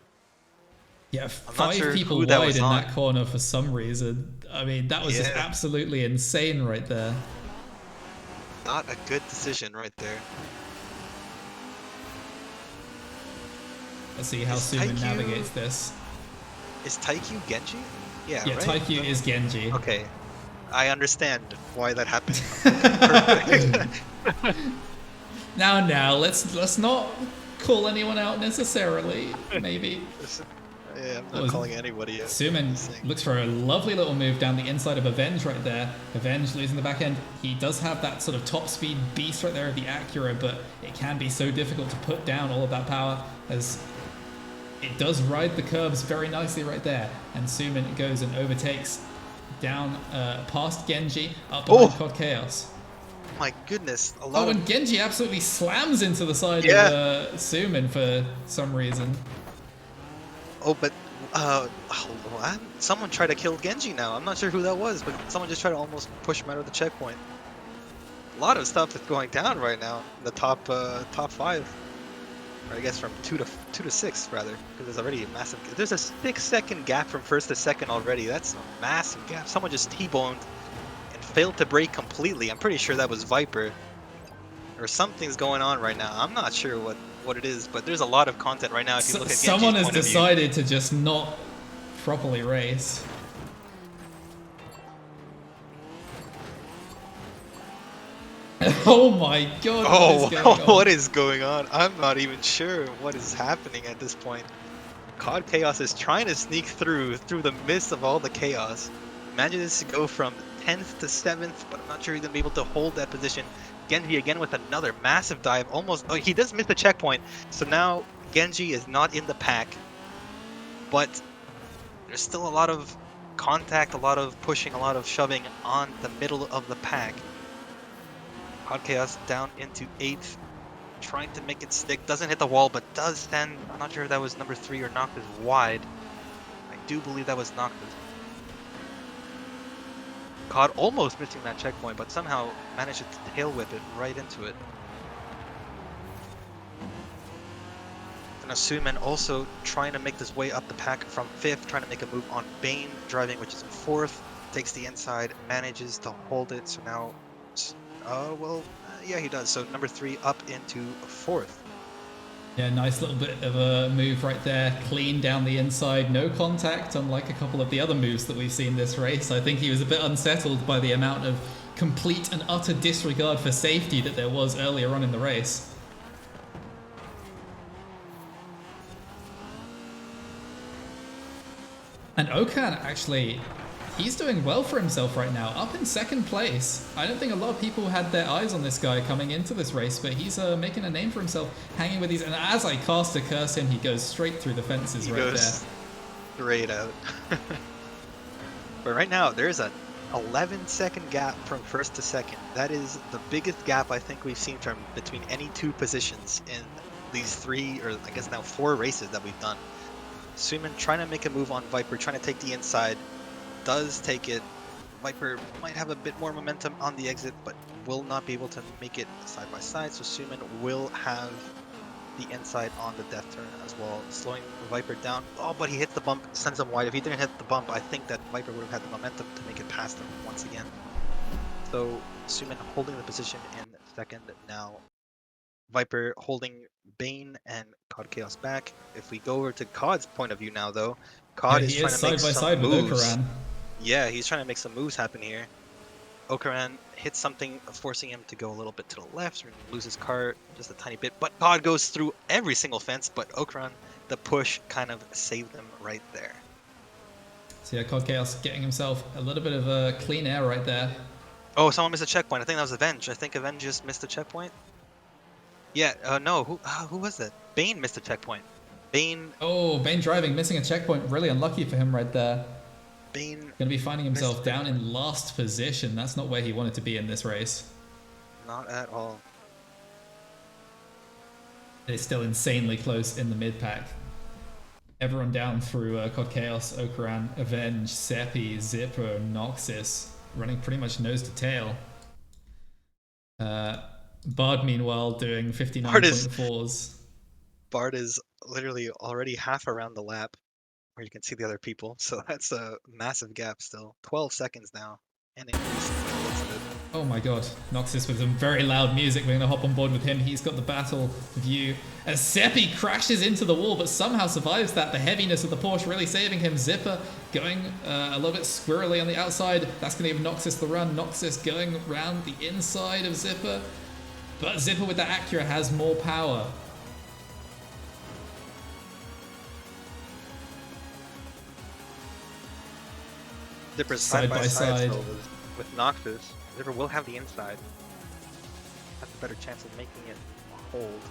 A: Yeah, 5 people wide in that corner for some reason. I mean, that was just absolutely insane right there.
B: Not a good decision right there.
A: Let's see how Suimin navigates this.
B: Is Taikyu Genji? Yeah,
A: right? Taikyu is Genji.
B: Okay, I understand why that happened.
A: Now, let's not call anyone out necessarily. Maybe.
B: Yeah, I'm not calling anybody yet.
A: Suimin looks for a lovely little move down the inside of Avenge right there. Avenge losing the back end. He does have that sort of top speed beast right there of the Acura, but it can be so difficult to put down all of that power, as it does ride the curves very nicely right there. And Suimin goes and overtakes down past Genji up behind CODCAOS.
B: My goodness.
A: And Genji absolutely slams into the side of Suimin for some reason.
B: Oh, but someone tried to kill Genji now. I'm not sure who that was, but someone just tried to almost push him out of the checkpoint. A lot of stuff is going down right now in the top 5. Or I guess from 2 to 6 rather, because there's already a massive. There's a 6-second gap from 1st to 2nd already. That's a massive gap. Someone just T-boned and failed to brake completely. I'm pretty sure that was Viper, or something's going on right now. I'm not sure what it is, but there's a lot of content right now. If you look at
A: someone has decided to just not properly race. Oh my god!
B: What is going on? I'm not even sure what is happening at this point. CODCAOS is trying to sneak through the midst of all the chaos. Manages to go from 10th to 7th, but I'm not sure he's gonna be able to hold that position. Genji again with another massive dive. Almost. Oh, he does miss the checkpoint. So now Genji is not in the pack, but there's still a lot of contact, a lot of pushing, a lot of shoving on the middle of the pack. CODCAOS down into 8th. trying to make it stick. Doesn't hit the wall, but does stand. I'm not sure if that was number 3 or Noctis wide. I do believe that was Noctis. COD almost missing that checkpoint, but somehow managed to tail whip it right into it. And Suimin also trying to make this way up the pack from 5th, trying to make a move on Bane, driving, which is in 4th. Takes the inside, manages to hold it. So now, yeah, he does. So number 3 up into 4th.
A: Yeah, nice little bit of a move right there. Clean down the inside, no contact, unlike a couple of the other moves that we've seen this race. I think he was a bit unsettled by the amount of complete and utter disregard for safety that there was earlier on in the race. And Okan actually, he's doing well for himself right now, up in 2nd place. I don't think a lot of people had their eyes on this guy coming into this race, but he's making a name for himself, hanging with these. And as I cast a curse him, he goes straight through the fences
B: He
A: right there.
B: goes straight out. But right now, there's an 11-second gap from 1st to 2nd. That is the biggest gap I think we've seen from between any 2 positions in these 3, or I guess now 4 races that we've done. Suimin trying to make a move on Viper, trying to take the inside. Does take it. Viper might have a bit more momentum on the exit, but will not be able to make it side by side. So Suimin will have the inside on the death turn as well, slowing Viper down. Oh, but he hits the bump, sends him wide. If he didn't hit the bump, I think that Viper would have had the momentum to make it past him once again. So Suimin holding the position in 2nd now. Viper holding Bane and CODCAOS back. If we go over to COD's point of view now, though, COD is trying to make some moves. Yeah, he's trying to make some moves happen here. Oakaran hits something, forcing him to go a little bit to the left, or lose his car just a tiny bit. But COD goes through every single fence, but Oakaran, the push kind of saved them right there.
A: So yeah, CODCAOS getting himself a little bit of a clean air right there.
B: Oh, someone missed a checkpoint. I think that was Avenge. I think Avenge just missed a checkpoint. Yeah, no, who was that? Bane missed a checkpoint. Bane.
A: Oh, Bane driving, missing a checkpoint. Really unlucky for him right there.
B: Bane
A: going to be finding himself down in last position. That's not where he wanted to be in this race.
B: Not at all.
A: It's still insanely close in the mid pack. Everyone down through CODCAOS, Oakaran, Avenge, Seppi, Zipper, Noxus, running pretty much nose to tail. Bard, meanwhile, doing 59.4s.
B: Bard is literally already half around the lap, where you can see the other people. So that's a massive gap still. 12 seconds now, and increasing by the looks of it.
A: Oh my god, Noxus with some very loud music. We're going to hop on board with him. He's got the battle view. As Seppi crashes into the wall, but somehow survives that. The heaviness of the Porsche really saving him. Zipper going a little bit squirrely on the outside. That's going to give Noxus the run. Noxus going around the inside of Zipper. But Zipper with the Acura has more power.
B: Zipper's side by side with Noxus. Zipper will have the inside. Has a better chance of making it hold.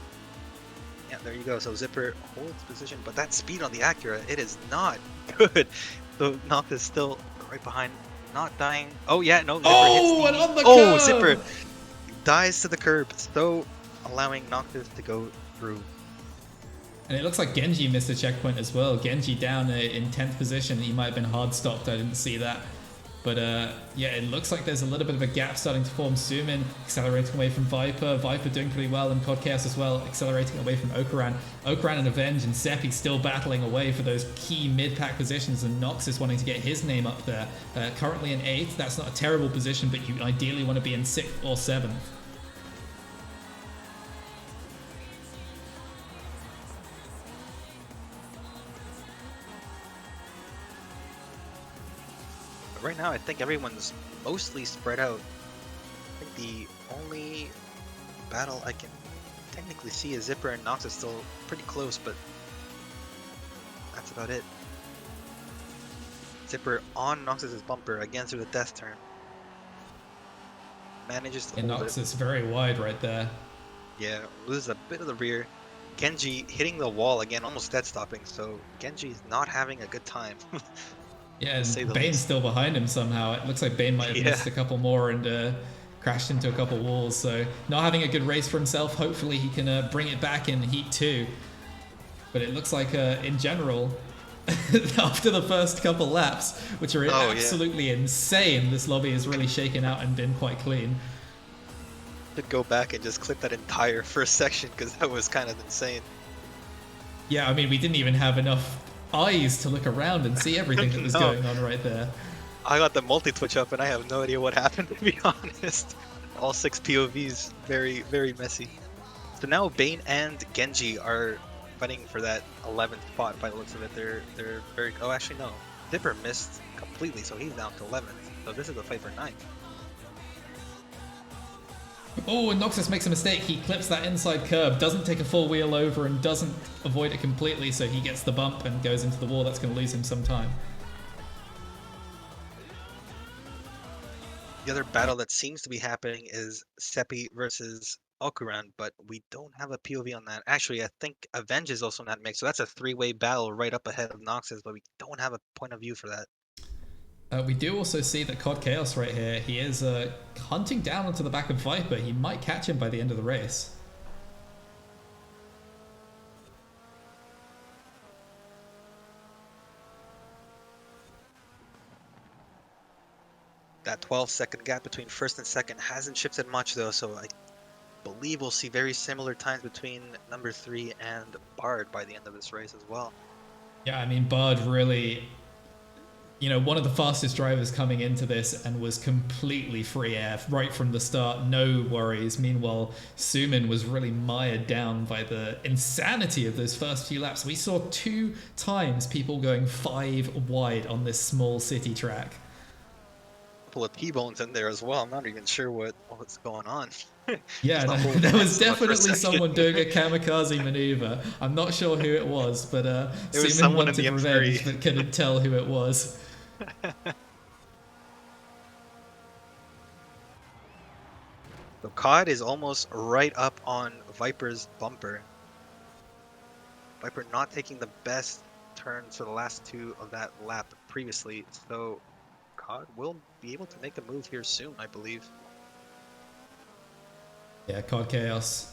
B: Yeah, there you go. So Zipper holds position, but that speed on the Acura, it is not good. So Noxus still right behind, not dying. Oh yeah, no. Zipper hits
A: and on the curb!
B: Zipper dies to the curb, so allowing Noxus to go through.
A: And it looks like Genji missed a checkpoint as well. Genji down in 10th position. He might have been hard stopped. I didn't see that. But yeah, it looks like there's a little bit of a gap starting to form. Suimin accelerating away from Viper. Viper doing pretty well, and CODCAOS as well, accelerating away from Oakaran. Oakaran and Avenge and Seppi still battling away for those key mid-pack positions, and Noxus wanting to get his name up there. Currently in 8th. That's not a terrible position, but you ideally want to be in 6th or 7th.
B: Right now, I think everyone's mostly spread out. I think the only battle I can technically see is Zipper and Noxus still pretty close, but that's about it. Zipper on Noxus's bumper again through the death turn. Manages to hold
A: Noxus very wide right there.
B: Yeah, loses a bit of the rear. Genji hitting the wall again, almost dead stopping, so Genji's not having a good time.
A: Yeah, and Bane's still behind him somehow. It looks like Bane might have missed a couple more, and crashed into a couple walls, so not having a good race for himself. Hopefully he can bring it back in Heat 2. But it looks like in general, after the first couple laps, which are absolutely insane, this lobby is really shaken out and been quite clean.
B: Should go back and just clip that entire first section because that was kind of insane.
A: Yeah, I mean, we didn't even have enough eyes to look around and see everything that was going on right there.
B: I got the multi-twitch up and I have no idea what happened, to be honest. All 6 POVs, very, very messy. So now Bane and Genji are fighting for that 11th spot by the looks of it. They're very... Oh, actually, no. Zipper missed completely, so he's down to 11th. So this is a fight for 9th.
A: Oh, and Noxus makes a mistake. He clips that inside curb, doesn't take a full wheel over, and doesn't avoid it completely, so he gets the bump and goes into the wall. That's going to lose him some time.
B: The other battle that seems to be happening is Seppi versus Okaran, but we don't have a POV on that. Actually, I think Avenge is also in that mix, so that's a 3-way battle right up ahead of Noxus, but we don't have a point of view for that.
A: We do also see that CODCAOS right here, he is hunting down onto the back of Viper. He might catch him by the end of the race.
B: That 12-second gap between first and second hasn't shifted much though, so I believe we'll see very similar times between number 3 and Bard by the end of this race as well.
A: Yeah, I mean, Bard really, you know, one of the fastest drivers coming into this and was completely free air right from the start, no worries. Meanwhile, Suimin was really mired down by the insanity of those first few laps. We saw 2 times people going 5 wide on this small city track.
B: A couple of T-bones in there as well. I'm not even sure what's going on.
A: Yeah, there was definitely someone doing a kamikaze maneuver. I'm not sure who it was, but
B: there was
A: Suimin
B: wanted
A: revenge, but couldn't tell who it was.
B: So COD is almost right up on Viper's bumper. Viper not taking the best turns for the last 2 of that lap previously, so COD will be able to make a move here soon, I believe.
A: Yeah, CODCAOS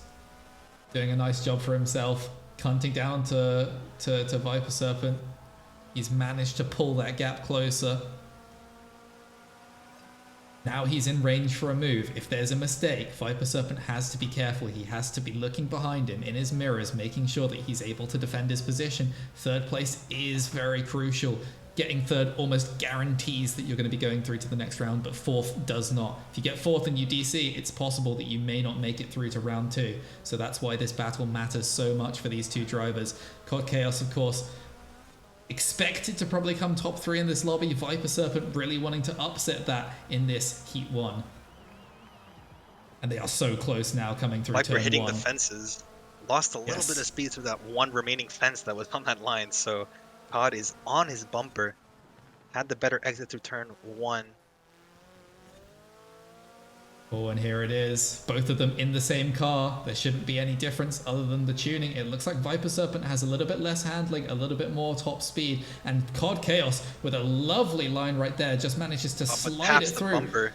A: doing a nice job for himself, hunting down to ViperSerpent. He's managed to pull that gap closer. Now he's in range for a move. If there's a mistake, ViperSerpent has to be careful. He has to be looking behind him in his mirrors, making sure that he's able to defend his position. 3rd place is very crucial. Getting 3rd almost guarantees that you're going to be going through to the next round, but 4th does not. If you get 4th and you DC, it's possible that you may not make it through to round 2. So that's why this battle matters so much for these 2 drivers. CODCAOS, of course, expected to probably come top 3 in this lobby. ViperSerpent really wanting to upset that in this Heat 1. And they are so close now coming through
B: Viper
A: turn
B: hitting
A: 1.
B: the fences. Lost a little bit of speed through that one remaining fence that was on that line, so COD is on his bumper. Had the better exit through turn 1.
A: Oh, and here it is. Both of them in the same car. There shouldn't be any difference other than the tuning. It looks like ViperSerpent has a little bit less handling, a little bit more top speed, and CODCAOS with a lovely line right there just manages to slide it through.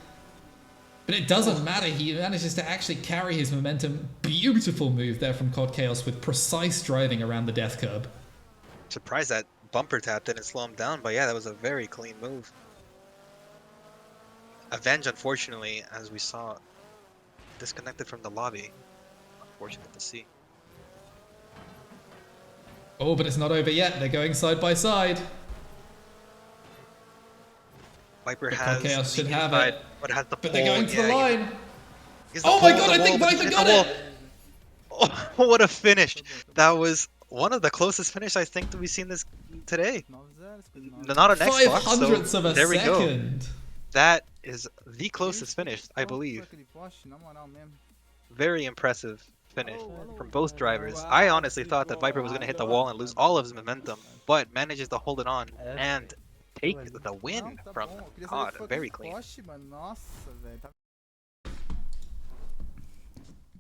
A: But it doesn't matter. He manages to actually carry his momentum. Beautiful move there from CODCAOS with precise driving around the death curb.
B: Surprised that bumper tap didn't slow him down, but yeah, that was a very clean move. Avenge, unfortunately, as we saw, disconnected from the lobby. Unfortunate to see.
A: Oh, but it's not over yet. They're going side by side.
B: Viper
A: but
B: has
A: CODCAOS should have
B: inside,
A: it.
B: but has the
A: But they're going to the line.
B: Oh
A: my god, I think Viper got it!
B: Oh, what a finish. That was one of the closest finish I think that we've seen this today. Not an Xbox,
A: 500ths
B: so
A: of a
B: there we go.
A: second.
B: That is the closest finish, I believe. Very impressive finish from both drivers. I honestly thought that Viper was going to hit the wall and lose all of his momentum, but manages to hold it on and take the win from COD. Very clean.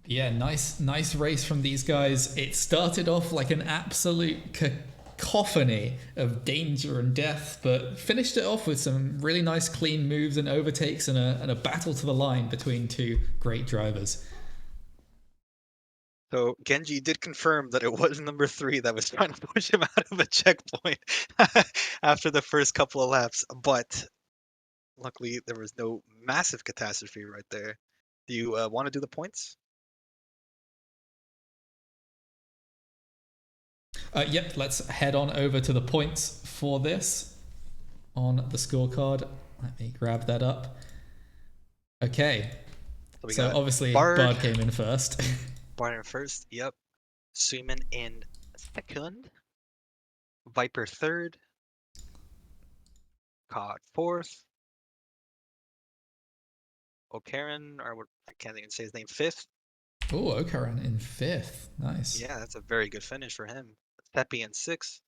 A: Yeah, nice race from these guys. It started off like an absolute cacophony of danger and death, but finished it off with some really nice clean moves and overtakes and a battle to the line between two great drivers.
B: So Genji did confirm that it was number 3 that was trying to push him out of a checkpoint after the first couple of laps, but luckily there was no massive catastrophe right there. Do you want to do the points?
A: Yep, let's head on over to the points for this on the scorecard. Let me grab that up. Okay, so obviously Bard came in first.
B: Bard in first, yep. Suimin in second. Viper third. COD fourth. Oakaran, or what, I can't even say his name, fifth.
A: Oh, Oakaran in fifth. Nice.
B: Yeah, that's a very good finish for him. Tepi in sixth.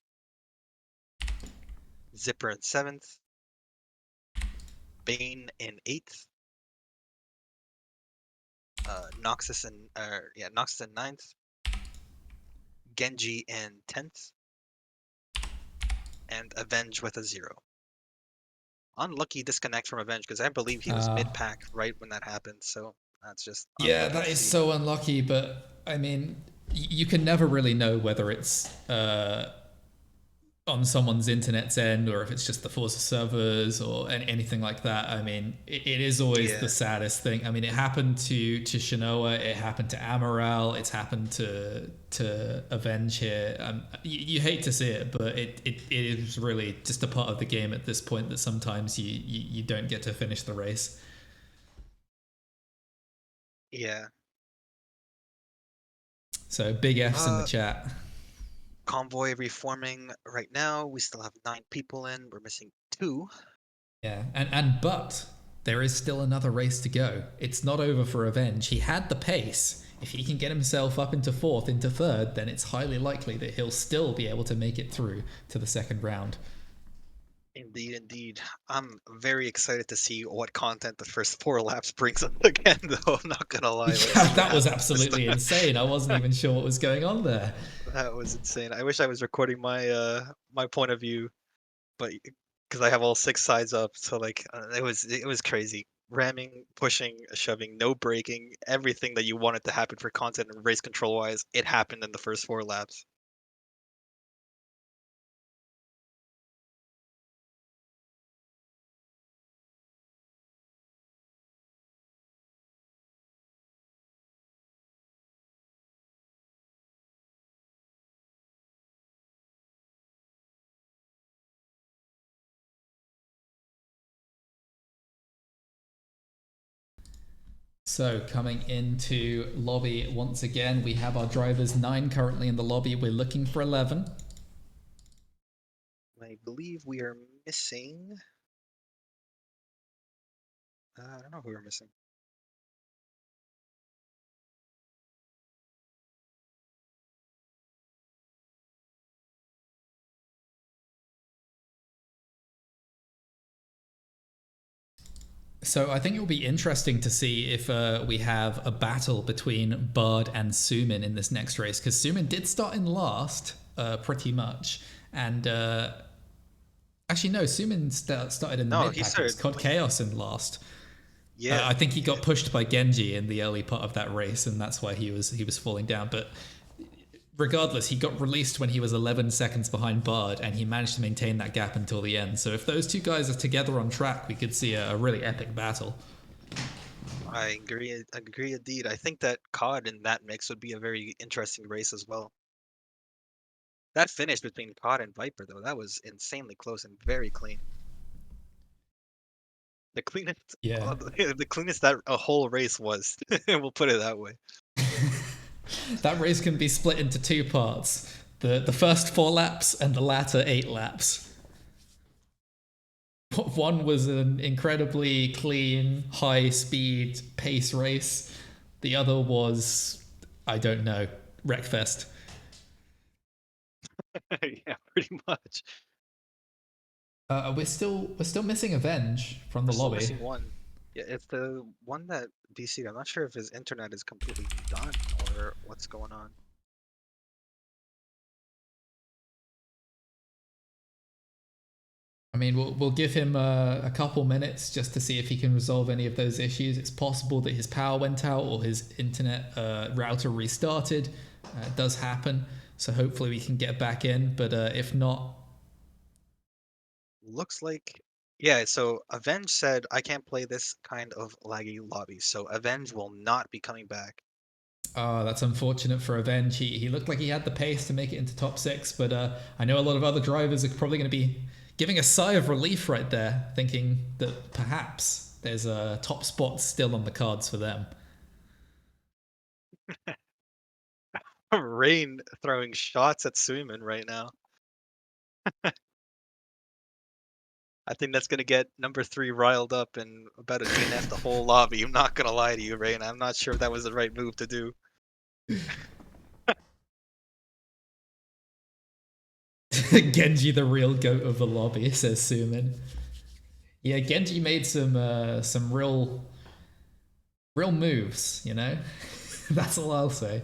B: Zipper in seventh. Bane in eighth. Noxus in ninth. Genji in 10th. And Avenge with a 0. Unlucky disconnect from Avenge because I believe he was mid-pack right when that happened, so that's just
A: yeah, that is so unlucky, but I mean, you can never really know whether it's on someone's internet's end or if it's just the Forza servers or anything like that. I mean, it is always the saddest thing. I mean, it happened to Shinoa, it happened to Amaraal, it's happened to Avenge here. You hate to see it, but it is really just a part of the game at this point that sometimes you don't get to finish the race.
B: Yeah.
A: So big F's in the chat.
B: Convoy reforming right now. We still have 9 people in. We're missing 2.
A: Yeah, but there is still another race to go. It's not over for Avenge. He had the pace. If he can get himself up into 4th, into 3rd, then it's highly likely that he'll still be able to make it through to the 2nd round.
B: Indeed, indeed. I'm very excited to see what content the first 4 laps brings up again, though. I'm not gonna lie.
A: Yeah, that was absolutely insane. I wasn't even sure what was going on there.
B: That was insane. I wish I was recording my my point of view, but because I have all 6 sides up, so like it was crazy. Ramming, pushing, shoving, no braking, everything that you wanted to happen for content and race control wise, it happened in the first 4 laps.
A: So coming into lobby once again, we have our drivers 9 currently in the lobby. We're looking for 11.
B: I believe we are missing. I don't know who we're missing.
A: So I think it will be interesting to see if we have a battle between Bard and Suimin in this next race, because Suimin did start in last, pretty much, and actually no, Suimin started in the mid pack. It was CODCAOS in last.
B: Yeah,
A: I think he got pushed by Genji in the early part of that race, and that's why he was falling down. But regardless, he got released when he was 11 seconds behind Bard, and he managed to maintain that gap until the end. So if those two guys are together on track, we could see a really epic battle.
B: I agree indeed. I think that COD in that mix would be a very interesting race as well. That finish between COD and Viper, though, that was insanely close and very clean. The cleanest, the cleanest that a whole race was. We'll put it that way.
A: That race can be split into 2 parts. The first 4 laps and the latter 8 laps. One was an incredibly clean, high-speed pace race. The other was, I don't know, Wreckfest.
B: Yeah, pretty much.
A: We're still missing Avenge from the lobby.
B: Missing one. Yeah, it's the one that DC. I'm not sure if his internet is completely done or what's going on.
A: I mean, we'll give him a couple minutes just to see if he can resolve any of those issues. It's possible that his power went out or his internet router restarted. It does happen, so hopefully we can get back in. But if not,
B: Looks like, yeah. So Avenge said I can't play this kind of laggy lobby, so Avenge will not be coming back.
A: oh, that's unfortunate for Avenge. He looked like he had the pace to make it into top 6, but I know a lot of other drivers are probably going to be giving a sigh of relief right there, thinking that perhaps there's a top spot still on the cards for them.
B: Rain throwing shots at Suimin right now. I think that's gonna get number 3 riled up and about to DNF the whole lobby. I'm not gonna lie to you, Rain. I'm not sure if that was the right move to do.
A: Genji, the real goat of the lobby, says Suimin. Yeah, Genji made some real moves, you know? That's all I'll say.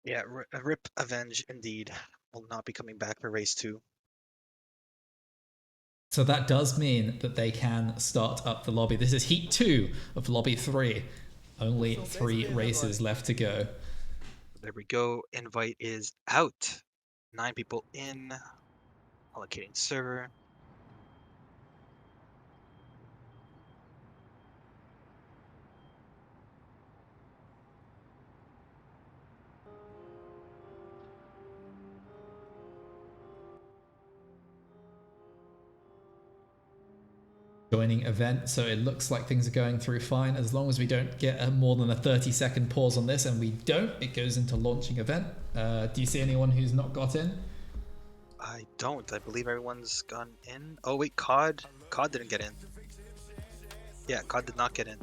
B: Yeah, Rip Avenge indeed will not be coming back for race 2.
A: So that does mean that they can start up the lobby. This is heat 2 of lobby 3. Only 3 races left to go.
B: There we go. Invite is out. 9 people in. Allocating server.
A: Joining event, so it looks like things are going through fine as long as we don't get more than a 30-second pause on this, and we don't, it goes into launching event. Do you see anyone who's not got in?
B: I don't. I believe everyone's gone in. Oh wait, COD didn't get in. Yeah, COD did not get in.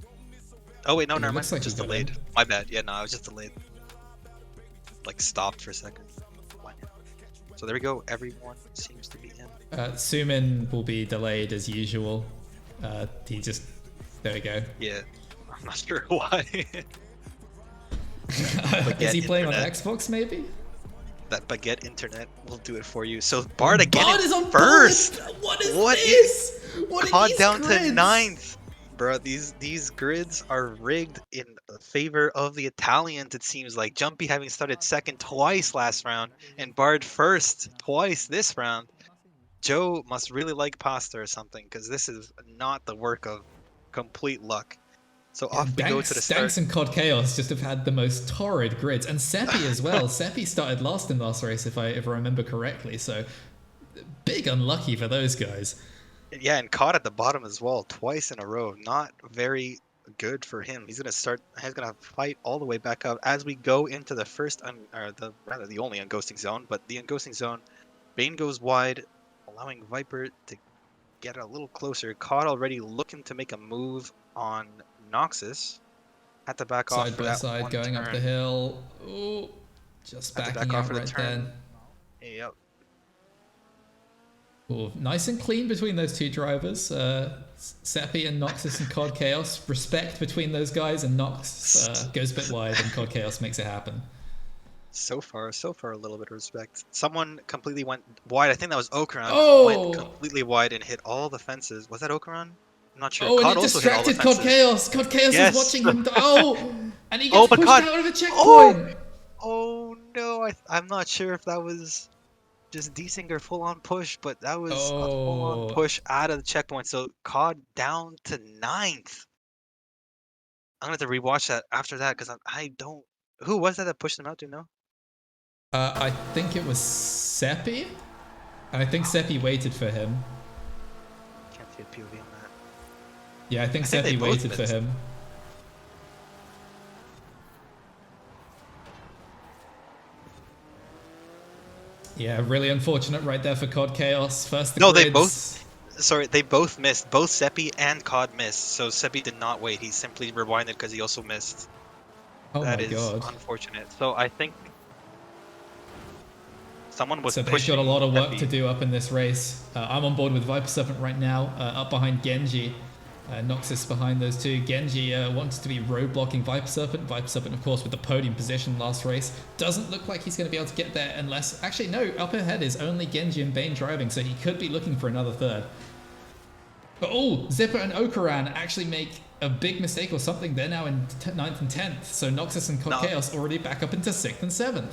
B: Oh wait, no, never mind.
A: Looks like
B: Just
A: he got
B: delayed.
A: in.
B: My bad. Yeah, no, I was just delayed. Like stopped for a second. So there we go. Everyone seems to be in.
A: Suimin will be delayed as usual. He just, there we go.
B: Yeah, I'm not sure why.
A: Is he playing
B: internet.
A: on Xbox maybe?
B: That baguette internet will do it for you. So Bard again
A: Bard
B: in
A: is on
B: first.
A: board. What is this? What are
B: COD
A: these
B: down
A: grids?
B: to 9th. Bro, these grids are rigged in favor of the Italians, it seems like. Jumpy having started second twice last round, and Bard first twice this round. Joe must really like pasta or something, because this is not the work of complete luck. So off we go to the start.
A: Danks and CODCAOS just have had the most torrid grids, and Seppi as well. Seppi started last in last race, if I remember correctly. So big unlucky for those guys.
B: Yeah, and caught at the bottom as well, twice in a row. Not very good for him. He's gonna fight all the way back up as we go into the first, the only unghosting zone. But the unghosting zone, Bane goes wide, allowing Viper to get a little closer. Caught already looking to make a move on Noxus. Had to back off
A: Side
B: for
A: by
B: that
A: side,
B: one
A: going
B: turn.
A: up the hill. Ooh, just
B: Had to
A: backing
B: back off
A: out
B: for the
A: right
B: turn.
A: then.
B: Yep.
A: Ooh, nice and clean between those two drivers. Seppi and Noxus and CODCAOS. Respect between those guys, and Nox goes a bit wide and CODCAOS makes it happen.
B: So far a little bit of respect. Someone completely went wide. I think that was Okaran.
A: Oh!
B: Went completely wide and hit all the fences. Was that Okaran? I'm not sure.
A: Oh, and
B: COD
A: it
B: also hit all the
A: distracted
B: fences.
A: CODCAOS. CODCAOS
B: Yes.
A: was watching him. Oh! And he gets
B: but
A: pushed
B: COD
A: out of a checkpoint.
B: Oh no, I'm not sure if that was just D-Singer full-on push, but that was a full-on push out of the checkpoint. So COD down to 9th. I'm gonna have to rewatch that after that because I don't. Who was that pushed him out? Do you know?
A: I think it was Seppi. And I think Seppi waited for him.
B: Can't see a POV on that.
A: Yeah, I think
B: they
A: Seppi
B: both
A: waited for
B: missed.
A: him. Yeah, really unfortunate right there for CODCAOS. First the
B: No,
A: grids.
B: they both. Sorry, they both missed. Both Seppi and COD missed. So Seppi did not wait. He simply rewinded because he also missed.
A: Oh
B: That
A: my
B: is
A: god.
B: unfortunate. So I think someone was
A: So they've
B: pushing
A: got a lot of work
B: Seppi.
A: to do up in this race. I'm on board with ViperSerpent right now, up behind Genji. Noxus behind those two. Genji wanted to be road blocking ViperSerpent. ViperSerpent, of course, with the podium position last race. Doesn't look like he's going to be able to get there unless... Actually, no, up ahead is only Genji and Bane driving, so he could be looking for another third. But oh, Zipper and Okaran actually make a big mistake or something. They're now in 9th and 10th, so Noxus and CODCAOS already back up into 6th and 7th.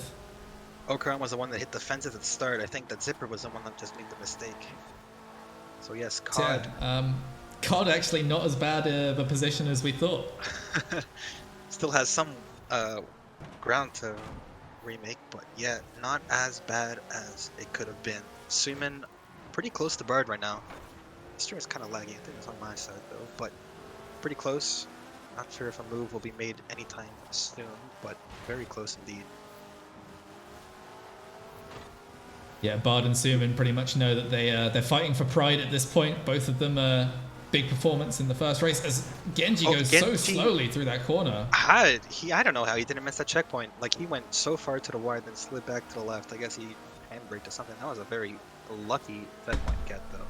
B: Okaran was the one that hit the fences at the start. I think that Zipper was the one that just made the mistake. So yes, COD.
A: Yeah, COD actually not as bad of a position as we thought.
B: Still has some ground to remake, but yeah, not as bad as it could have been. Suimin pretty close to Bard right now. The stream is kind of laggy. I think it's on my side though, but pretty close. Not sure if a move will be made anytime soon, but very close indeed.
A: Yeah, Bard and Suimin pretty much know that they're fighting for pride at this point. Both of them big performance in the first race as Genji goes so slowly through that corner.
B: I don't know how he didn't miss that checkpoint. Like he went so far to the wide, then slid back to the left. I guess he handbraked or something. That was a very lucky checkpoint get though.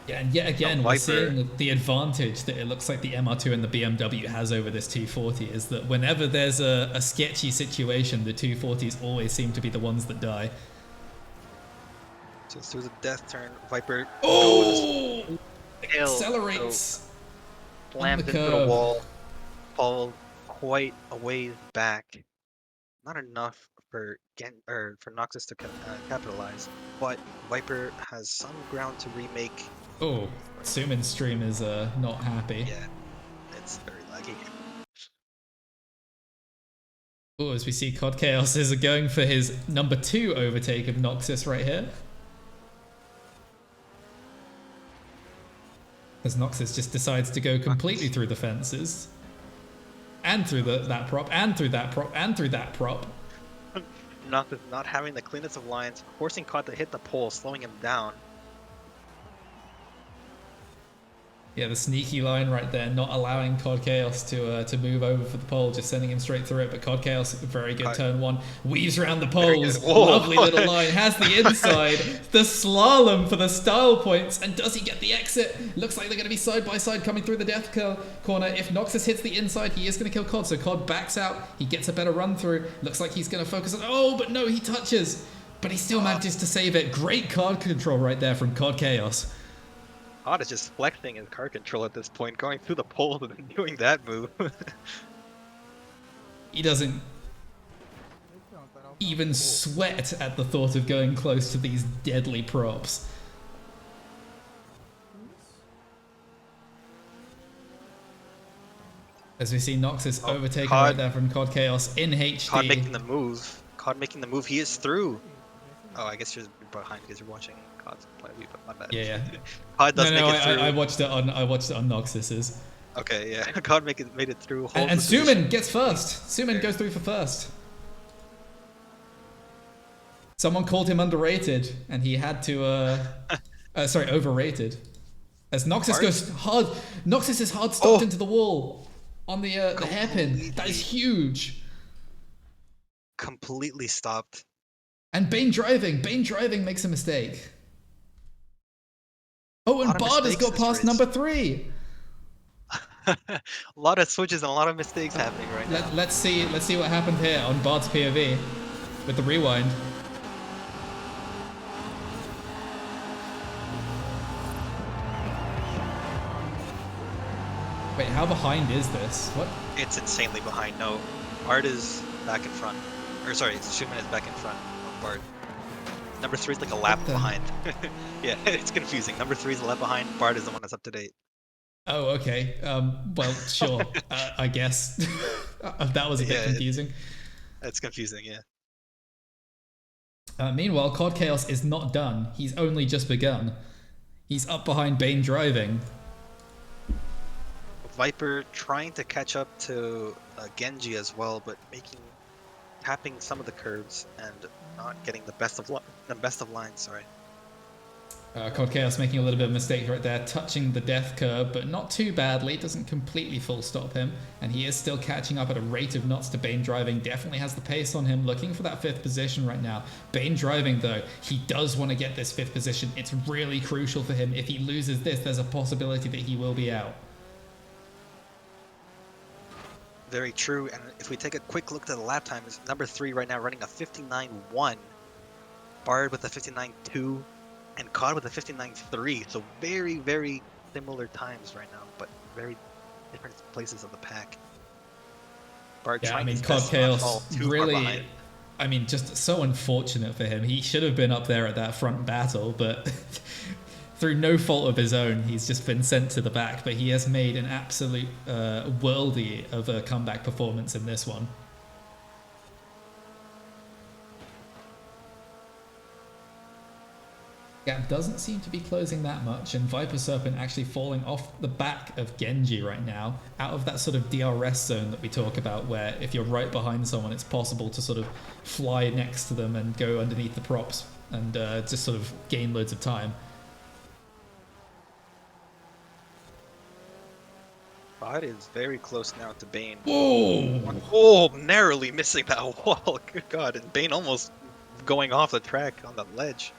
A: Yeah, and yet again, we're seeing the advantage that it looks like the MR2 and the BMW has over this 240 is that whenever there's a sketchy situation, the 240s always seem to be the ones that die.
B: So through the death turn, Viper
A: accelerates,
B: slammed into the wall, fall quite a ways back. Not enough for Noxus to capitalize, but Viper has some ground to remake.
A: Oh, Suimin's stream is not happy.
B: Yeah, it's very laggy.
A: Oh, as we see CODCAOS is going for his number 2 overtake of Noxus right here. As Noxus just decides to go completely through the fences. And through that prop, and through that prop, and through that prop.
B: Noxus not having the cleanest of lines, forcing COD to hit the pole, slowing him down.
A: Yeah, the sneaky line right there, not allowing CODCAOS to move over for the pole, just sending him straight through it. But CODCAOS, very good turn 1, weaves around the poles, lovely little line, has the inside, the slalom for the style points, and does he get the exit? Looks like they're going to be side by side coming through the death corner. If Noxus hits the inside, he is going to kill COD, so COD backs out, he gets a better run through. Looks like he's going to focus on, oh, but no, he touches, but he still manages to save it. Great card control right there from CODCAOS.
B: COD is just flexing his car control at this point, going through the pole and then doing that move.
A: He doesn't even sweat at the thought of going close to these deadly props. As we see Noxus overtaken right there from CODCAOS in HD.
B: COD making the move. COD making the move. He is through. Oh, I guess you're behind because you're watching COD's play. But my bad.
A: Yeah.
B: COD does make it through.
A: I watched it on Noxus's.
B: Okay, yeah. COD made it through.
A: And Suimin gets first. Suimin goes through for first. Someone called him underrated, and he had to. Sorry, overrated. As Noxus goes hard. Noxus is hard stopped into the wall on the hairpin. That is huge.
B: Completely stopped.
A: And Bane driving makes a mistake. Oh, and Bard has got past number 3.
B: A lot of switches and a lot of mistakes happening right now.
A: Let's see what happened here on Bard's POV with the rewind. Wait, how behind is this? What?
B: It's insanely behind. No, Bard is back in front. Or sorry, Suimin is back in front of Bard. Number 3 is like a lap behind. Yeah, it's confusing. Number 3 is a lap behind. Bard is the one that's up to date.
A: Oh, okay. Well, sure. I guess that was a bit confusing.
B: It's confusing, yeah.
A: Meanwhile, CODCAOS is not done. He's only just begun. He's up behind Bane driving.
B: Viper trying to catch up to Genji as well, but tapping some of the curves and not getting the best of lines. Sorry.
A: CODCAOS making a little bit of a mistake right there, touching the death curve, but not too badly. It doesn't completely full stop him, and he is still catching up at a rate of knots to Bane driving. Definitely has the pace on him, looking for that 5th position right now. Bane driving, though, he does want to get this 5th position. It's really crucial for him. If he loses this, there's a possibility that he will be out.
B: Very true. And if we take a quick look at the lap time, is number 3 right now running a 59.1, Bard with a 59.2, and COD with a 59.3. So very, very similar times right now, but very different places of the pack. Bard
A: Yeah, I
B: trying
A: mean,
B: his best to not fall
A: CODCAOS
B: too far
A: really,
B: behind.
A: I mean, just so unfortunate for him. He should have been up there at that front battle, but through no fault of his own, he's just been sent to the back. But he has made an absolute worldie of a comeback performance in this one. Gap doesn't seem to be closing that much, and ViperSerpent actually falling off the back of Genji right now, out of that sort of DRS zone that we talk about, where if you're right behind someone, it's possible to sort of fly next to them and go underneath the props and just sort of gain loads of time.
B: Bard is very close now to Bane.
A: Whoa!
B: Oh, narrowly missing that wall. Good God, and Bane almost going off the track on the ledge.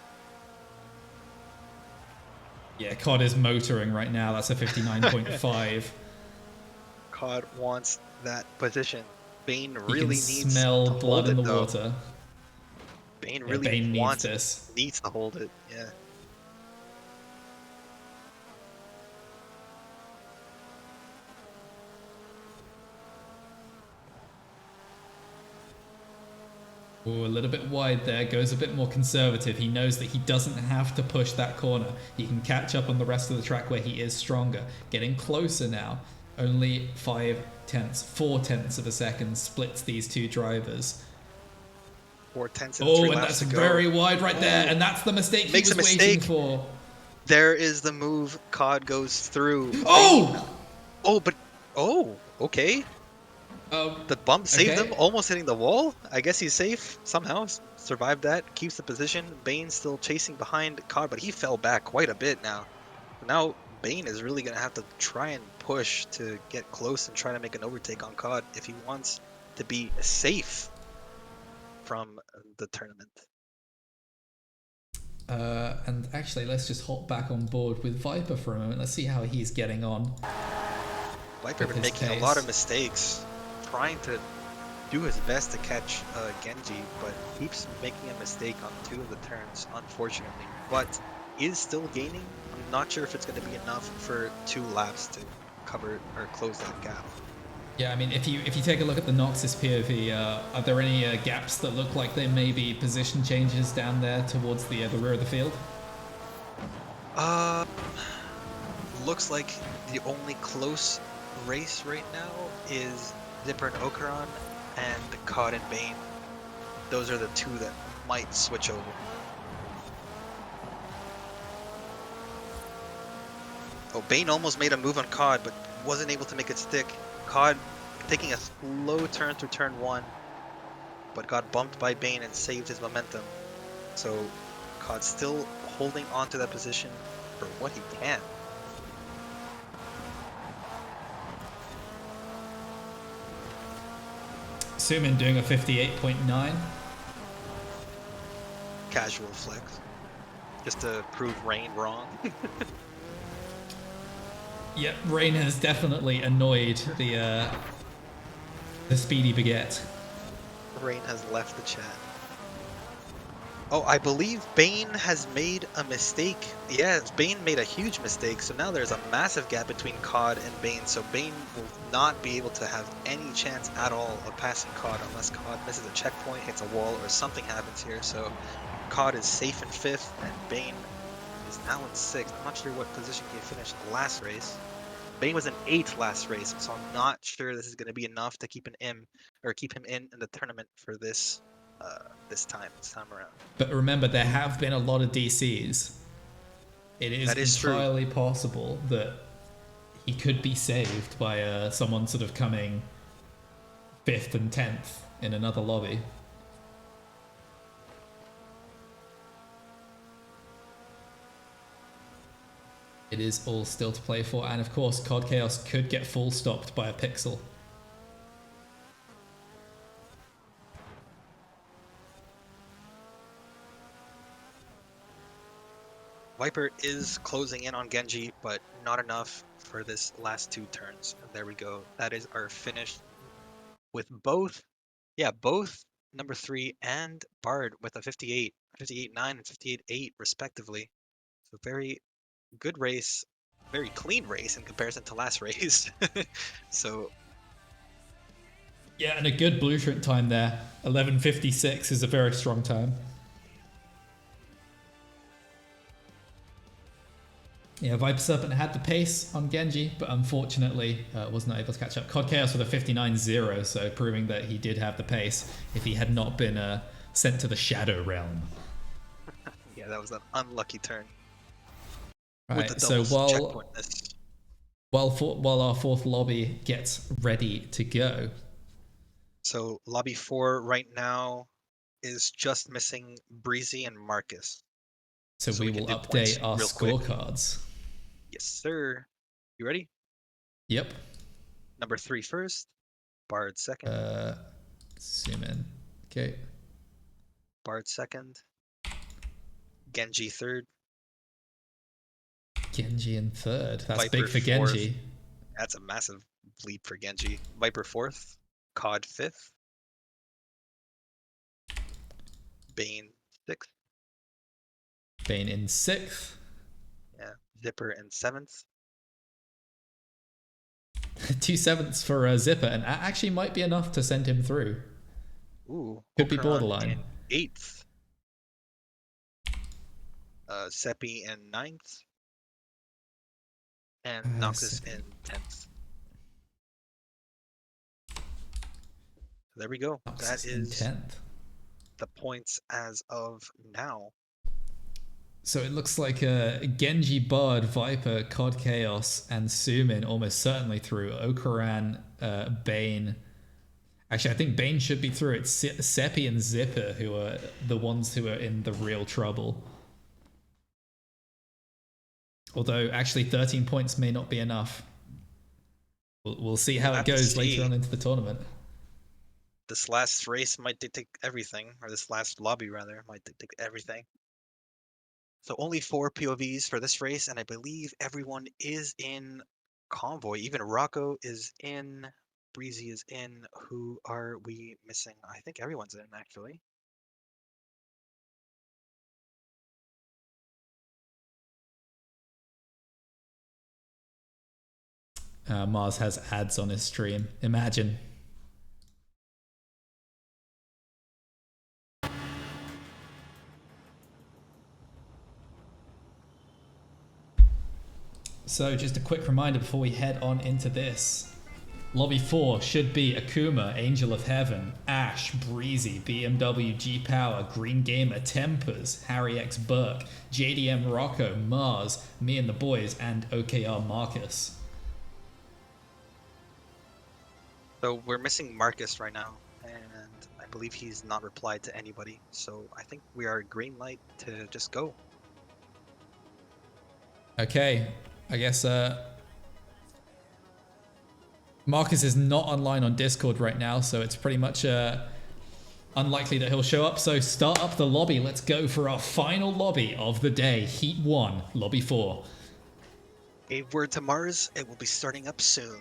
A: Yeah, COD is motoring right now. That's a 59.5.
B: COD wants that position. Bane
A: You
B: really
A: can
B: needs
A: smell
B: to
A: blood
B: hold
A: in
B: it,
A: the
B: though.
A: water.
B: Bane
A: Yeah,
B: really
A: Bane needs
B: wants
A: this.
B: needs to hold it. Yeah.
A: Ooh, a little bit wide there, goes a bit more conservative. He knows that he doesn't have to push that corner. He can catch up on the rest of the track where he is stronger. Getting closer now. Only 4/10 of a second splits these two drivers.
B: 4/10 and 3
A: Oh, and
B: laps
A: that's
B: to go.
A: very wide right there,
B: Oh.
A: and that's the mistake he
B: Makes
A: was
B: a
A: waiting
B: mistake.
A: for.
B: There is the move. COD goes through.
A: Oh!
B: Oh, but okay. The bump saved him, almost hitting the wall. I guess he's safe somehow. Survived that, keeps the position. Bane still chasing behind COD, but he fell back quite a bit now. Now Bane is really gonna have to try and push to get close and try to make an overtake on COD if he wants to be safe from the tournament.
A: And actually, let's just hop back on board with Viper for a moment. Let's see how he's getting on.
B: Viper been making a lot of mistakes, trying to do his best to catch Genji, but keeps making a mistake on 2 of the turns, unfortunately. But is still gaining. I'm not sure if it's going to be enough for 2 laps to cover or close that gap.
A: Yeah, I mean, if you take a look at the Noxus POV, are there any gaps that look like there may be position changes down there towards the rear of the field?
B: Looks like the only close race right now is Zipper and Oakaran and COD and Bane. Those are the 2 that might switch over. Oh, Bane almost made a move on COD, but wasn't able to make it stick. COD taking a slow turn through turn 1, but got bumped by Bane and saved his momentum. So COD still holding on to that position for what he can.
A: Suimin doing a 58.9.
B: Casual flex. Just to prove Rain wrong.
A: Yep, Rain has definitely annoyed the Speedy Baguette.
B: Rain has left the chat. Oh, I believe Bane has made a mistake. Yes, Bane made a huge mistake, so now there's a massive gap between COD and Bane, so Bane will not be able to have any chance at all of passing COD unless COD misses a checkpoint, hits a wall, or something happens here. So COD is safe in 5th, and Bane is now in 6th. I'm not sure what position he finished the last race. Bane was in 8th last race, so I'm not sure this is going to be enough to keep him in the tournament for this this time around.
A: But remember, there have been a lot of DCs. It is entirely possible that he could be saved by someone sort of coming 5th and 10th in another lobby. It is all still to play for, and of course CODCAOS could get full stopped by a pixel.
B: Viper is closing in on Genji, but not enough for this last 2 turns. And there we go. That is our finish with both, both number 3 and Bard with a 58, 58.9 and 58.8 respectively. So very good race, very clean race in comparison to last race. So
A: yeah, and a good blueprint time there. 11:56 is a very strong time. Yeah, ViperSerpent had the pace on Genji, but unfortunately was not able to catch up. CODCAOS with a 59.0, so proving that he did have the pace if he had not been sent to the Shadow Realm.
B: Yeah, that was an unlucky turn.
A: Right, so while our 4th lobby gets ready to go.
B: So lobby 4 right now is just missing Breezy and Marcus.
A: So we will update our scorecards.
B: Yes, sir. You ready?
A: Yep.
B: Number 3 first. Bard second.
A: Suimin. Okay.
B: Bard second. Genji third.
A: Genji in third. That's
B: Viper
A: big for
B: fourth.
A: Genji.
B: That's a massive leap for Genji. Viper 4th. COD 5th. Bane 6th.
A: Bane in 6th.
B: Yeah. Zipper in 7th.
A: 2 7ths for Zipper, and that actually might be enough to send him through.
B: Ooh.
A: Could be
B: Oakaran
A: borderline.
B: in 8th. Seppi in 9th. And Noxus in 10th. There we go.
A: Noxus
B: that is
A: 10th.
B: the points as of now.
A: So it looks like Genji, Bard, Viper, CODCAOS, and Suimin almost certainly through. Oakaran, Bane. Actually, I think Bane should be through. It's Seppi and Zipper who are the ones who are in the real trouble. Although, actually, 13 points may not be enough. We'll see how it goes later on into the tournament.
B: This last race might dictate everything, or this last lobby, rather, might dictate everything. So only 4 POVs for this race, and I believe everyone is in convoy. Even Rocco is in, Breezy is in. Who are we missing? I think everyone's in, actually.
A: Mars has ads on his stream. Imagine. So just a quick reminder before we head on into this. Lobby 4 should be Akuma, angelOfHaeven, Ash, Breezy, BMW GPOWER, Green Gamer, Tempers, HARYXxBURC, JDM Rocco, Mars, me and the boys, and OKR Marcus.
B: So we're missing Marcus right now, and I believe he's not replied to anybody. So I think we are green light to just go.
A: Okay, I guess Marcus is not online on Discord right now, so it's pretty much unlikely that he'll show up. So start up the lobby. Let's go for our final lobby of the day. Heat 1, Lobby 4.
B: A word to Mars, it will be starting up soon.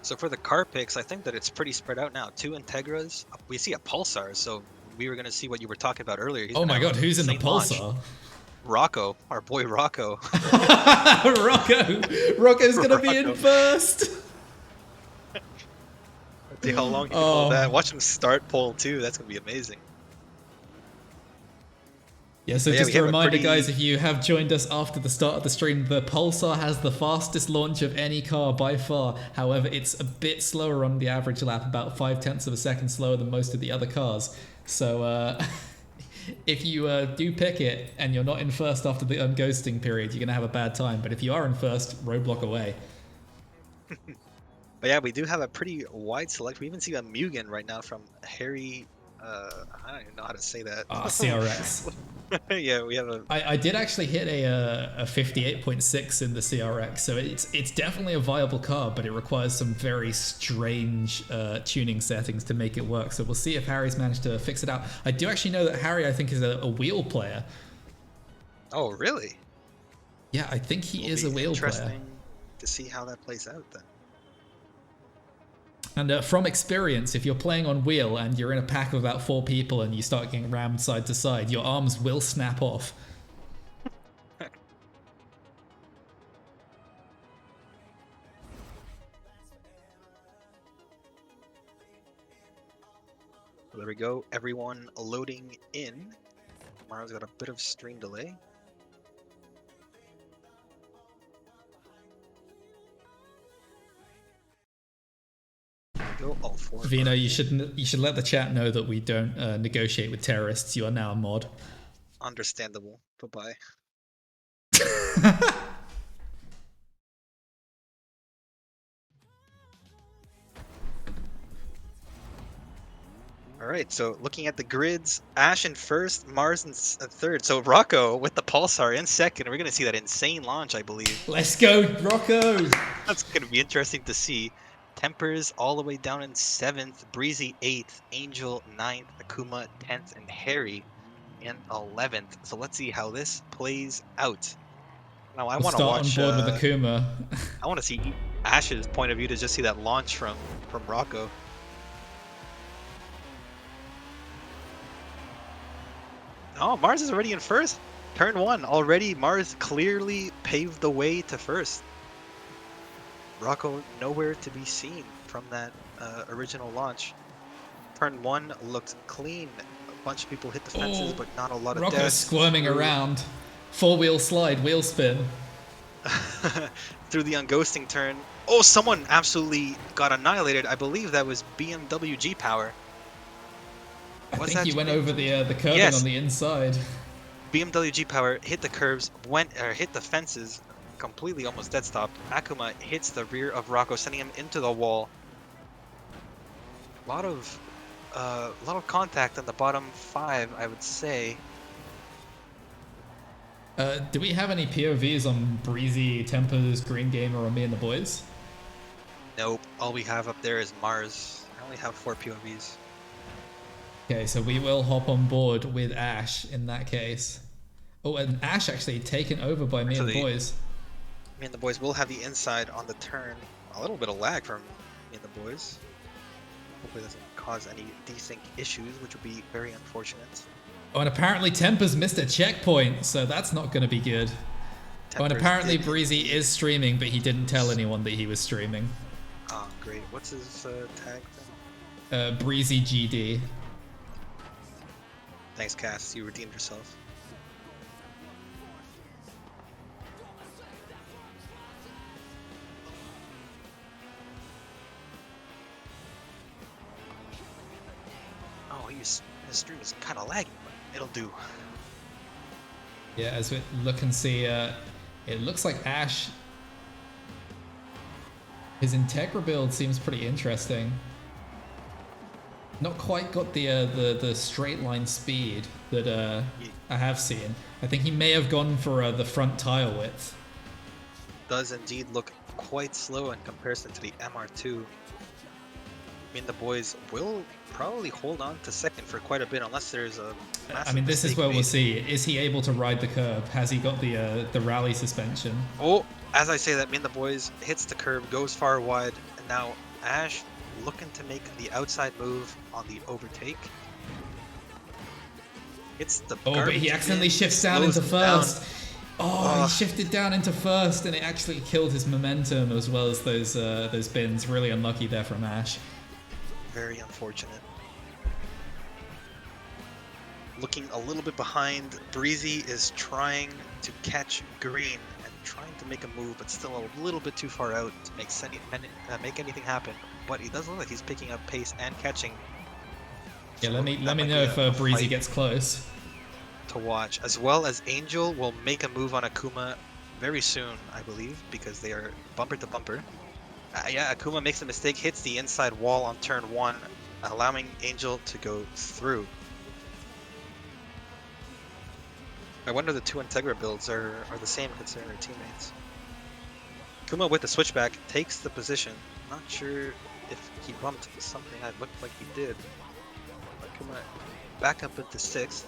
B: So for the car picks, I think that it's pretty spread out now. 2 Integras. We see a Pulsar, so we were going to see what you were talking about earlier.
A: Oh my god, who's in the Pulsar?
B: Rocco, our boy Rocco.
A: Rocco's going to be in first.
B: See how long he can hold that. Watch him start pole too. That's going to be amazing.
A: Yeah, so just a reminder, guys, if you have joined us after the start of the stream, the Pulsar has the fastest launch of any car by far. However, it's a bit slower on the average lap, about 0.5 of a second slower than most of the other cars. So if you do pick it and you're not in first after the unghosting period, you're going to have a bad time. But if you are in first, roadblock away.
B: But yeah, we do have a pretty wide select. We even see a Mugen right now from Harry. I don't even know how to say that.
A: CRX.
B: Yeah, we have a.
A: I did actually hit a 58.6 in the CRX, so it's definitely a viable car, but it requires some very strange tuning settings to make it work. So we'll see if Harry's managed to fix it out. I do actually know that Harry, I think, is a wheel player.
B: Oh, really?
A: Yeah, I think he is a wheel player.
B: Interesting to see how that plays out then.
A: And from experience, if you're playing on wheel and you're in a pack of about 4 people and you start getting rammed side to side, your arms will snap off.
B: There we go. Everyone loading in. Amaraal's got a bit of stream delay. Go all 4.
A: Vino, you should let the chat know that we don't negotiate with terrorists. You are now a mod.
B: Understandable. Bye-bye. Alright, so looking at the grids, Ash in first, Mars in third. So Rocco with the Pulsar in second. We're going to see that insane launch, I believe.
A: Let's go, Rocco!
B: That's going to be interesting to see. Tempers all the way down in 7th, Breezy 8th, Angel 9th, Akuma 10th, and Harry in 11th. So let's see how this plays out. Now I want to watch.
A: Start on board with Akuma.
B: I want to see Ash's point of view to just see that launch from Rocco. Oh, Mars is already in first. Turn 1 already. Mars clearly paved the way to first. Rocco nowhere to be seen from that original launch. Turn 1 looked clean. A bunch of people hit the fences, but not a lot of
A: Rocco's
B: deaths.
A: squirming around. 4-wheel slide, wheel spin.
B: Through the unghosting turn. Oh, someone absolutely got annihilated. I believe that was BMW GPOWER.
A: I think he went over the curbing on the inside.
B: BMW GPOWER hit the curbs, hit the fences, completely almost dead stopped. Akuma hits the rear of Rocco, sending him into the wall. A lot of contact on the bottom 5, I would say.
A: Do we have any POVs on Breezy, Tempers, Green Gamer, or me and the boys?
B: Nope. All we have up there is Mars. I only have 4 POVs.
A: Okay, so we will hop on board with Ash in that case. Oh, and Ash actually taken over by me and the boys.
B: Me and the boys will have the inside on the turn. A little bit of lag from me and the boys. Hopefully it doesn't cause any desync issues, which would be very unfortunate.
A: Oh, and apparently Tempers missed a checkpoint, so that's not going to be good. Oh, and apparently Breezy is streaming, but he didn't tell anyone that he was streaming.
B: Oh, great. What's his tag thing?
A: Breezy GD.
B: Thanks, Cass. You redeemed yourself. Oh, his stream is kind of lagging, but it'll do.
A: Yeah, as we look and see, it looks like Ash, his Integra build seems pretty interesting. Not quite got the straight line speed that I have seen. I think he may have gone for the front tire width.
B: Does indeed look quite slow in comparison to the MR2. I mean, the boys will probably hold on to second for quite a bit unless there's a massive
A: I mean, this is where
B: made.
A: we'll see. Is he able to ride the curb? Has he got the rally suspension?
B: Oh, as I say that, me and the boys hits the curb, goes far wide, and now Ash looking to make the outside move on the overtake. It's the
A: but he accidentally shifts down into first. Oh, he shifted down into first, and it actually killed his momentum as well as those bins. Really unlucky there from Ash.
B: Very unfortunate. Looking a little bit behind, Breezy is trying to catch Green and trying to make a move, but still a little bit too far out to make anything happen. But he does look like he's picking up pace and catching.
A: Yeah,
B: So
A: let me
B: that
A: know
B: might be
A: if
B: a
A: Breezy
B: fight.
A: gets close.
B: to watch, as well as Angel will make a move on Akuma very soon, I believe, because they are bumper to bumper. Yeah, Akuma makes a mistake, hits the inside wall on turn 1, allowing Angel to go through. I wonder the two Integra builds are the same considering their teammates. Akuma with the switchback takes the position. Not sure if he bumped something that looked like he did. Akuma back up into 6th.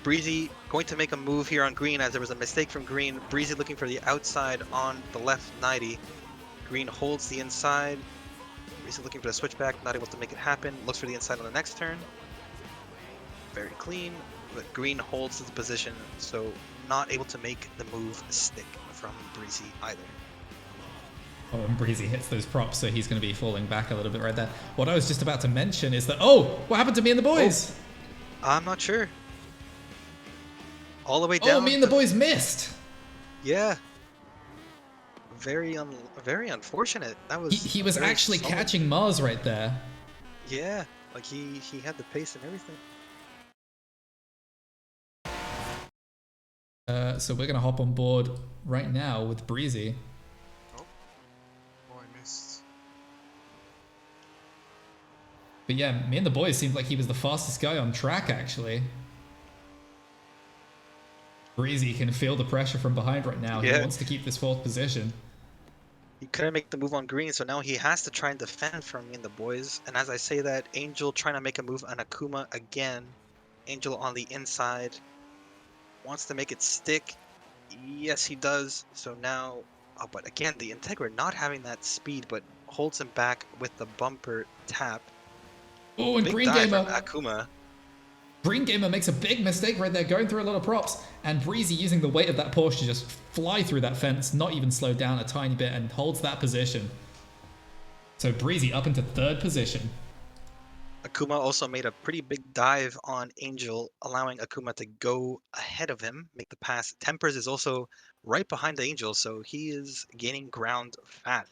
B: Breezy going to make a move here on green as there was a mistake from green. Breezy looking for the outside on the left 90. Green holds the inside. Breezy looking for the switchback, not able to make it happen. Looks for the inside on the next turn. Very clean, but green holds the position, so not able to make the move stick from Breezy either.
A: Oh, and Breezy hits those props, so he's going to be falling back a little bit right there. What I was just about to mention is that, oh, what happened to me and the boys?
B: Oh, I'm not sure. All the way down.
A: Oh, me and the boys missed.
B: Yeah. Very unfortunate. That was.
A: He was actually
B: solid.
A: catching Mars right there.
B: Yeah, like he had the pace and everything.
A: So we're gonna hop on board right now with Breezy.
F: Oh, I missed.
A: But yeah, me and the boys seemed like he was the fastest guy on track actually. Breezy can feel the pressure from behind right now.
B: Yeah.
A: He wants to keep this 4th position.
B: He couldn't make the move on green, so now he has to try and defend from me and the boys. And as I say that, Angel trying to make a move on Akuma again. Angel on the inside. Wants to make it stick. Yes, he does. So now, but again, the Integra not having that speed, but holds him back with the bumper tap.
A: Oh, and
B: Big
A: Green
B: dive
A: Gamer.
B: from Akuma.
A: Green Gamer makes a big mistake right there, going through a lot of props, and Breezy using the weight of that Porsche to just fly through that fence, not even slow down a tiny bit, and holds that position. So Breezy up into 3rd position.
B: Akuma also made a pretty big dive on Angel, allowing Akuma to go ahead of him, make the pass. Tempers is also right behind the Angel, so he is gaining ground fast.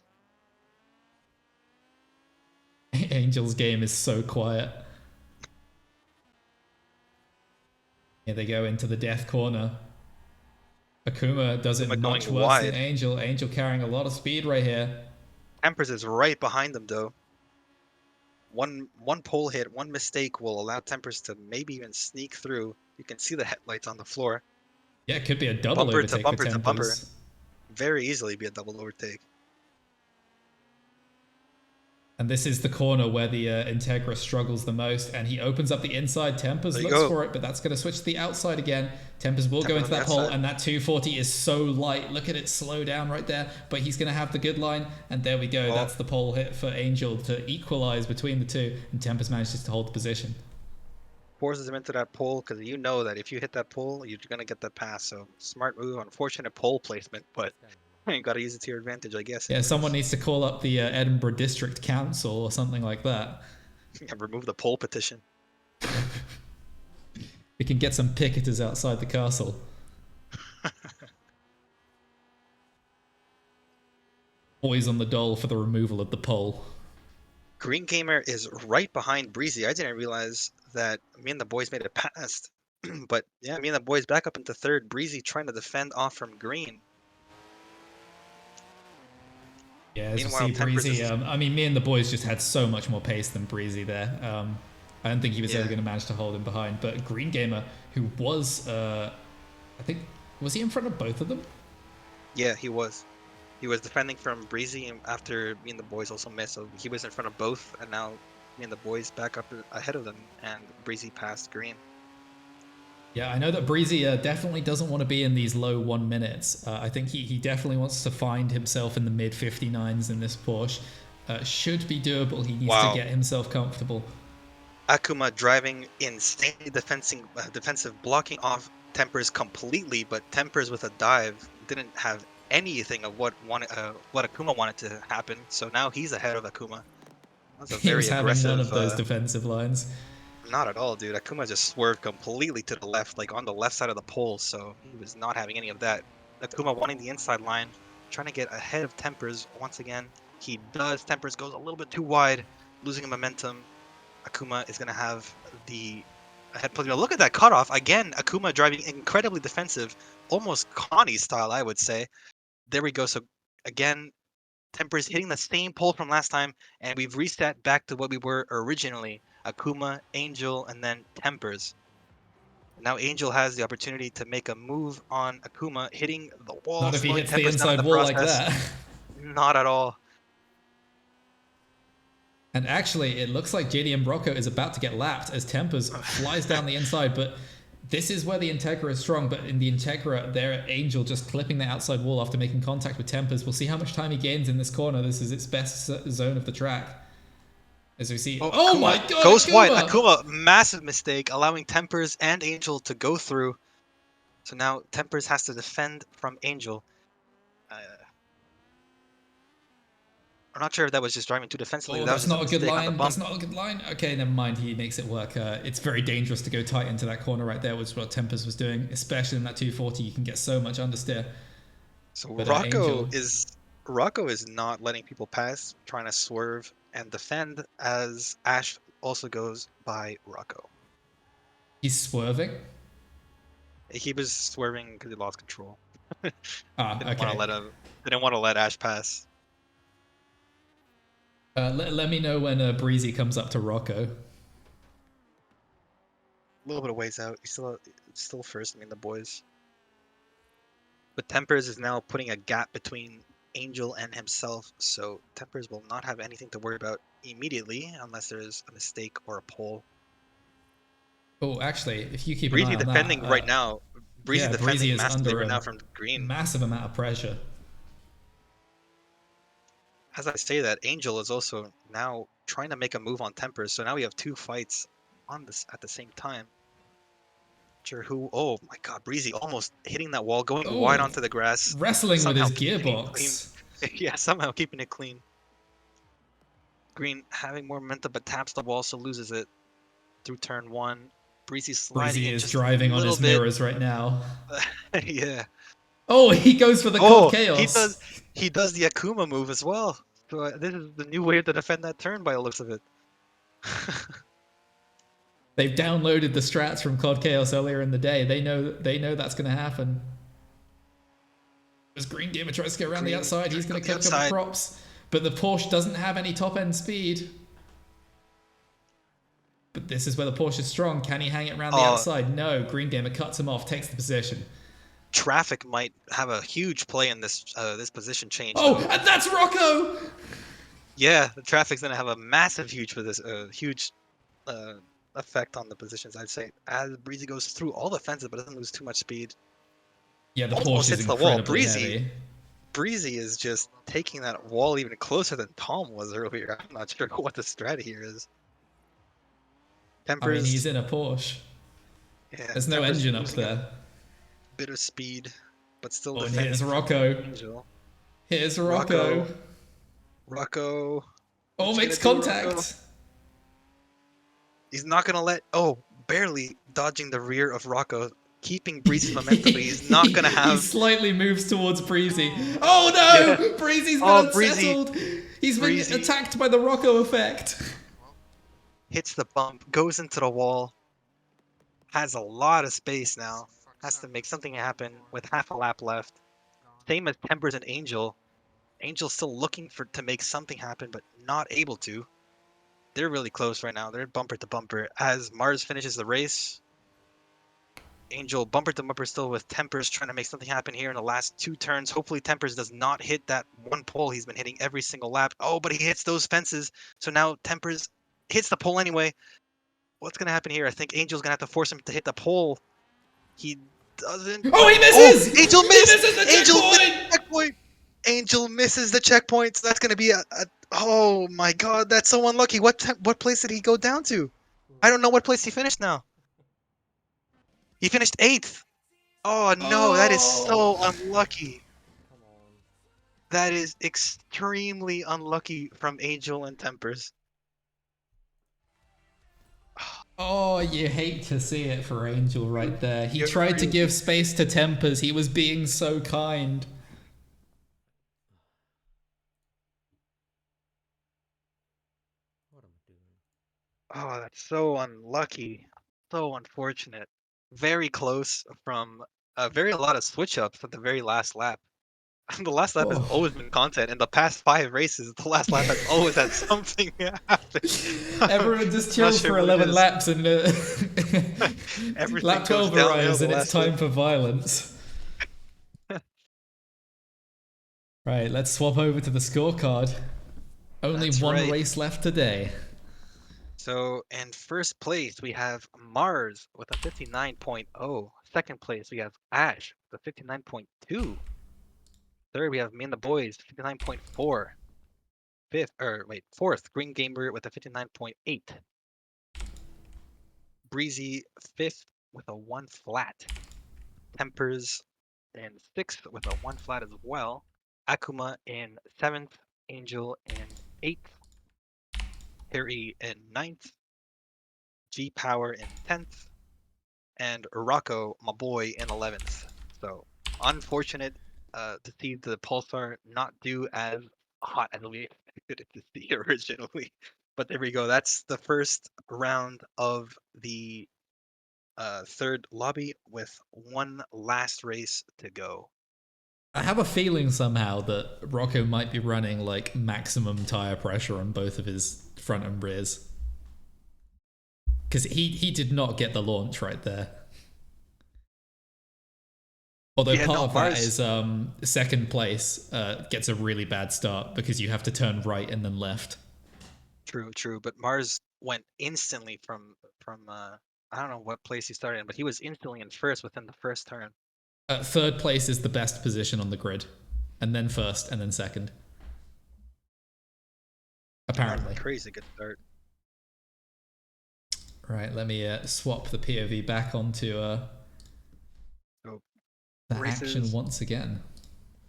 A: Angel's game is so quiet. Here they go into the death corner. Akuma does it
B: Akuma
A: much
B: going
A: worse
B: wide.
A: than Angel. Angel carrying a lot of speed right here.
B: Tempers is right behind them, though. One pole hit, one mistake will allow Tempers to maybe even sneak through. You can see the headlights on the floor.
A: Yeah, it could be a double
B: Bumper to
A: overtake
B: bumper
A: for
B: to bumper.
A: Tempers.
B: Very easily be a double overtake.
A: And this is the corner where the Integra struggles the most, and he opens up the inside. Tempers
B: There you
A: looks
B: go.
A: for it, but that's going to switch to the outside again. Tempers will go
B: Tempers
A: into
B: on
A: that
B: the
A: hole,
B: outside.
A: and that 240 is so light. Look at it slow down right there, but he's going to have the good line, and there we go.
B: Oh.
A: That's the pole hit for Angel to equalize between the two, and Tempers manages to hold the position.
B: Forces him into that pole because you know that if you hit that pole, you're going to get the pass. So smart move, unfortunate pole placement, but you got to use it to your advantage, I guess.
A: Yeah, someone needs to call up the Edinburgh District Council or something like that.
B: Yeah, remove the pole petition.
A: We can get some picketers outside the castle. Always on the dole for the removal of the pole.
B: Green Gamer is right behind Breezy. I didn't realize that me and the boys made it past. But yeah, me and the boys back up into 3rd. Breezy trying to defend off from green.
A: Yeah, as you
B: Meanwhile,
A: see,
B: Tempers
A: Breezy,
B: is-
A: I mean, me and the boys just had so much more pace than Breezy there. I don't think he was ever
B: Yeah.
A: going to manage to hold him behind. But Green Gamer, who was, I think, was he in front of both of them?
B: Yeah, he was. He was defending from Breezy and after me and the boys also missed. So he was in front of both, and now me and the boys back up ahead of them, and Breezy passed green.
A: Yeah, I know that Breezy definitely doesn't want to be in these low 1 minutes. I think he definitely wants to find himself in the mid 59s in this Porsche. Should be doable. He needs
B: Wow.
A: to get himself comfortable.
B: Akuma driving insanely defensive, blocking off Tempers completely, but Tempers with a dive didn't have anything of what Akuma wanted to happen. So now he's ahead of Akuma. That's a
A: He
B: very
A: was having
B: aggressive.
A: none of those defensive lines.
B: Not at all, dude. Akuma just swerved completely to the left, like on the left side of the pole. So he was not having any of that. Akuma wanting the inside line, trying to get ahead of Tempers once again. He does. Tempers goes a little bit too wide, losing momentum. Akuma is going to have the ahead player. Look at that cutoff. Again, Akuma driving incredibly defensive, almost Connie style, I would say. There we go. So again, Temper's hitting the same pole from last time, and we've reset back to what we were originally. Akuma, Angel, and then Tempers. Now Angel has the opportunity to make a move on Akuma, hitting the wall,
A: Not if he
B: slowing
A: hits the
B: Tempers down in
A: inside
B: the
A: wall like
B: process.
A: that.
B: Not at all.
A: And actually, it looks like JD and Rocco is about to get lapped as Tempers flies down the inside, but this is where the Integra is strong, but in the Integra, there Angel just clipping the outside wall after making contact with Tempers. We'll see how much time he gains in this corner. This is its best zone of the track. As we see, oh my god,
B: goes
A: Akuma!
B: wide. Akuma, massive mistake, allowing Tempers and Angel to go through. So now Tempers has to defend from Angel. I'm not sure if that was just driving too defensively.
A: Oh,
B: That was
A: that's
B: just
A: not a good
B: mistake on the
A: line.
B: bump.
A: That's not a good line. Okay, never mind. He makes it work. It's very dangerous to go tight into that corner right there, which is what Tempers was doing, especially in that 240. You can get so much understeer.
B: So
A: But,
B: Rocco
A: Angel-
B: is not letting people pass, trying to swerve and defend as Ash also goes by Rocco.
A: He's swerving.
B: He was swerving because he lost control.
A: Ah,
B: Didn't
A: okay.
B: want to let Ash pass.
A: Let me know when Breezy comes up to Rocco.
B: A little bit of ways out. He's still first. I mean, the boys. But Tempers is now putting a gap between Angel and himself, so Tempers will not have anything to worry about immediately unless there's a mistake or a pole.
A: Oh, actually, if you keep
B: Breezy
A: an eye on
B: defending
A: that,
B: right now. Breezy
A: yeah,
B: defending
A: Breezy is
B: massively
A: under
B: right
A: a
B: now from green.
A: massive amount of pressure.
B: As I say that, Angel is also now trying to make a move on Tempers, so now we have two fights on this at the same time. Sure who? Oh my God, Breezy almost hitting that wall, going wide onto the grass.
A: Wrestling with
B: Somehow
A: his
B: keeping it
A: gearbox.
B: clean. Yeah, somehow keeping it clean. Green having more momentum, but taps the wall, so loses it through turn one. Breezy sliding
A: Breezy
B: in
A: is
B: just
A: driving
B: a
A: on
B: little
A: his
B: bit.
A: mirrors right now.
B: Yeah.
A: Oh, he goes for the CODCAOS.
B: He does the Akuma move as well. So this is the new way to defend that turn by the looks of it.
A: They've downloaded the strats from CODCAOS earlier in the day. They know that's going to happen. As Green Gamer tries to get around the outside, he's going to clip a couple props. But the Porsche doesn't have any top-end speed. But this is where the Porsche is strong. Can he hang it around the outside? No. Green Gamer cuts him off, takes the position.
B: Traffic might have a huge play in this this position change.
A: Oh, and that's Rocco!
B: Yeah, the traffic's going to have a massive huge effect on the positions, I'd say. As Breezy goes through all the fences, but doesn't lose too much speed.
A: Yeah, the
B: Almost
A: Porsche is
B: hits the wall.
A: incredibly heavy.
B: Breezy is just taking that wall even closer than Tom was earlier. I'm not sure what the strat here is.
A: I mean, he's in a Porsche.
B: Yeah,
A: there's no engine up there.
B: Bit of speed, but still
A: and
B: defending.
A: Here's Rocco.
B: Angel.
A: Here's Rocco.
B: Rocco.
A: Oh, makes contact.
B: He's not gonna let. Oh, barely dodging the rear of Rocco, keeping Breezy's momentum. But he's not gonna have.
A: He slightly moves towards Breezy. Oh no! Yeah. Breezy's been unsettled. He's been attacked by the Rocco effect.
B: Hits the bump, goes into the wall. Has a lot of space now. Has to make something happen with half a lap left. Same as Tempers and Angel. Angel's still looking to make something happen, but not able to. They're really close right now. They're bumper to bumper. As Mars finishes the race, Angel bumper to bumper still with Tempers trying to make something happen here in the last two turns. Hopefully Tempers does not hit that one pole he's been hitting every single lap. Oh, but he hits those fences. So now Tempers hits the pole anyway. What's going to happen here? I think Angel's going to have to force him to hit the pole. He doesn't.
A: Oh, he misses!
B: Oh, Angel missed!
A: He misses the
B: checkpoint! Angel misses the checkpoint. So that's going to be oh my God, that's so unlucky. What place did he go down to? I don't know what place he finished now. He finished 8th. Oh no, that is so unlucky. That is extremely unlucky from Angel and Tempers.
A: Oh, you hate to see it for Angel right there. He tried to give space to Tempers. He was being so kind.
B: Oh, that's so unlucky. So unfortunate. Very close from a lot of switch ups at the very last lap. The last lap has
A: Oh.
B: always been content. In the past 5 races, the last lap has always had something happen.
A: Everyone just
B: Not
A: chills
B: sure
A: for
B: what it
A: 11
B: is.
A: laps and
B: Everything
A: lap 12
B: goes downhill
A: arrives
B: the
A: and it's
B: last
A: time
B: lap.
A: for violence. Right, let's swap over to the scorecard. Only
B: That's
A: one
B: right.
A: race left today.
B: So in first place we have Mars with a 59.0. Second place we have Ash with a 59.2. Third we have me and the boys 59.4. Fourth Green Gamer with a 59.8. Breezy fifth with a 1 flat. Tempers in 6th with a 1 flat as well. Akuma in 7th. Angel in 8th. Harry in 9th. GPOWER in 10th. And Rocco, my boy, in 11th. So unfortunate to see the Pulsar not do as hot as we expected it to see originally. But there we go. That's the first round of the third lobby with one last race to go.
A: I have a feeling somehow that Rocco might be running like maximum tire pressure on both of his front and rears. Because he did not get the launch right there. Although part of that is second place gets a really bad start because you have to turn right and then left.
B: True. But Mars went instantly from I don't know what place he started in, but he was instantly in first within the first turn.
A: Third place is the best position on the grid, and then first, and then second. Apparently.
B: Crazy good start.
A: Right, let me swap the POV back onto the action once again.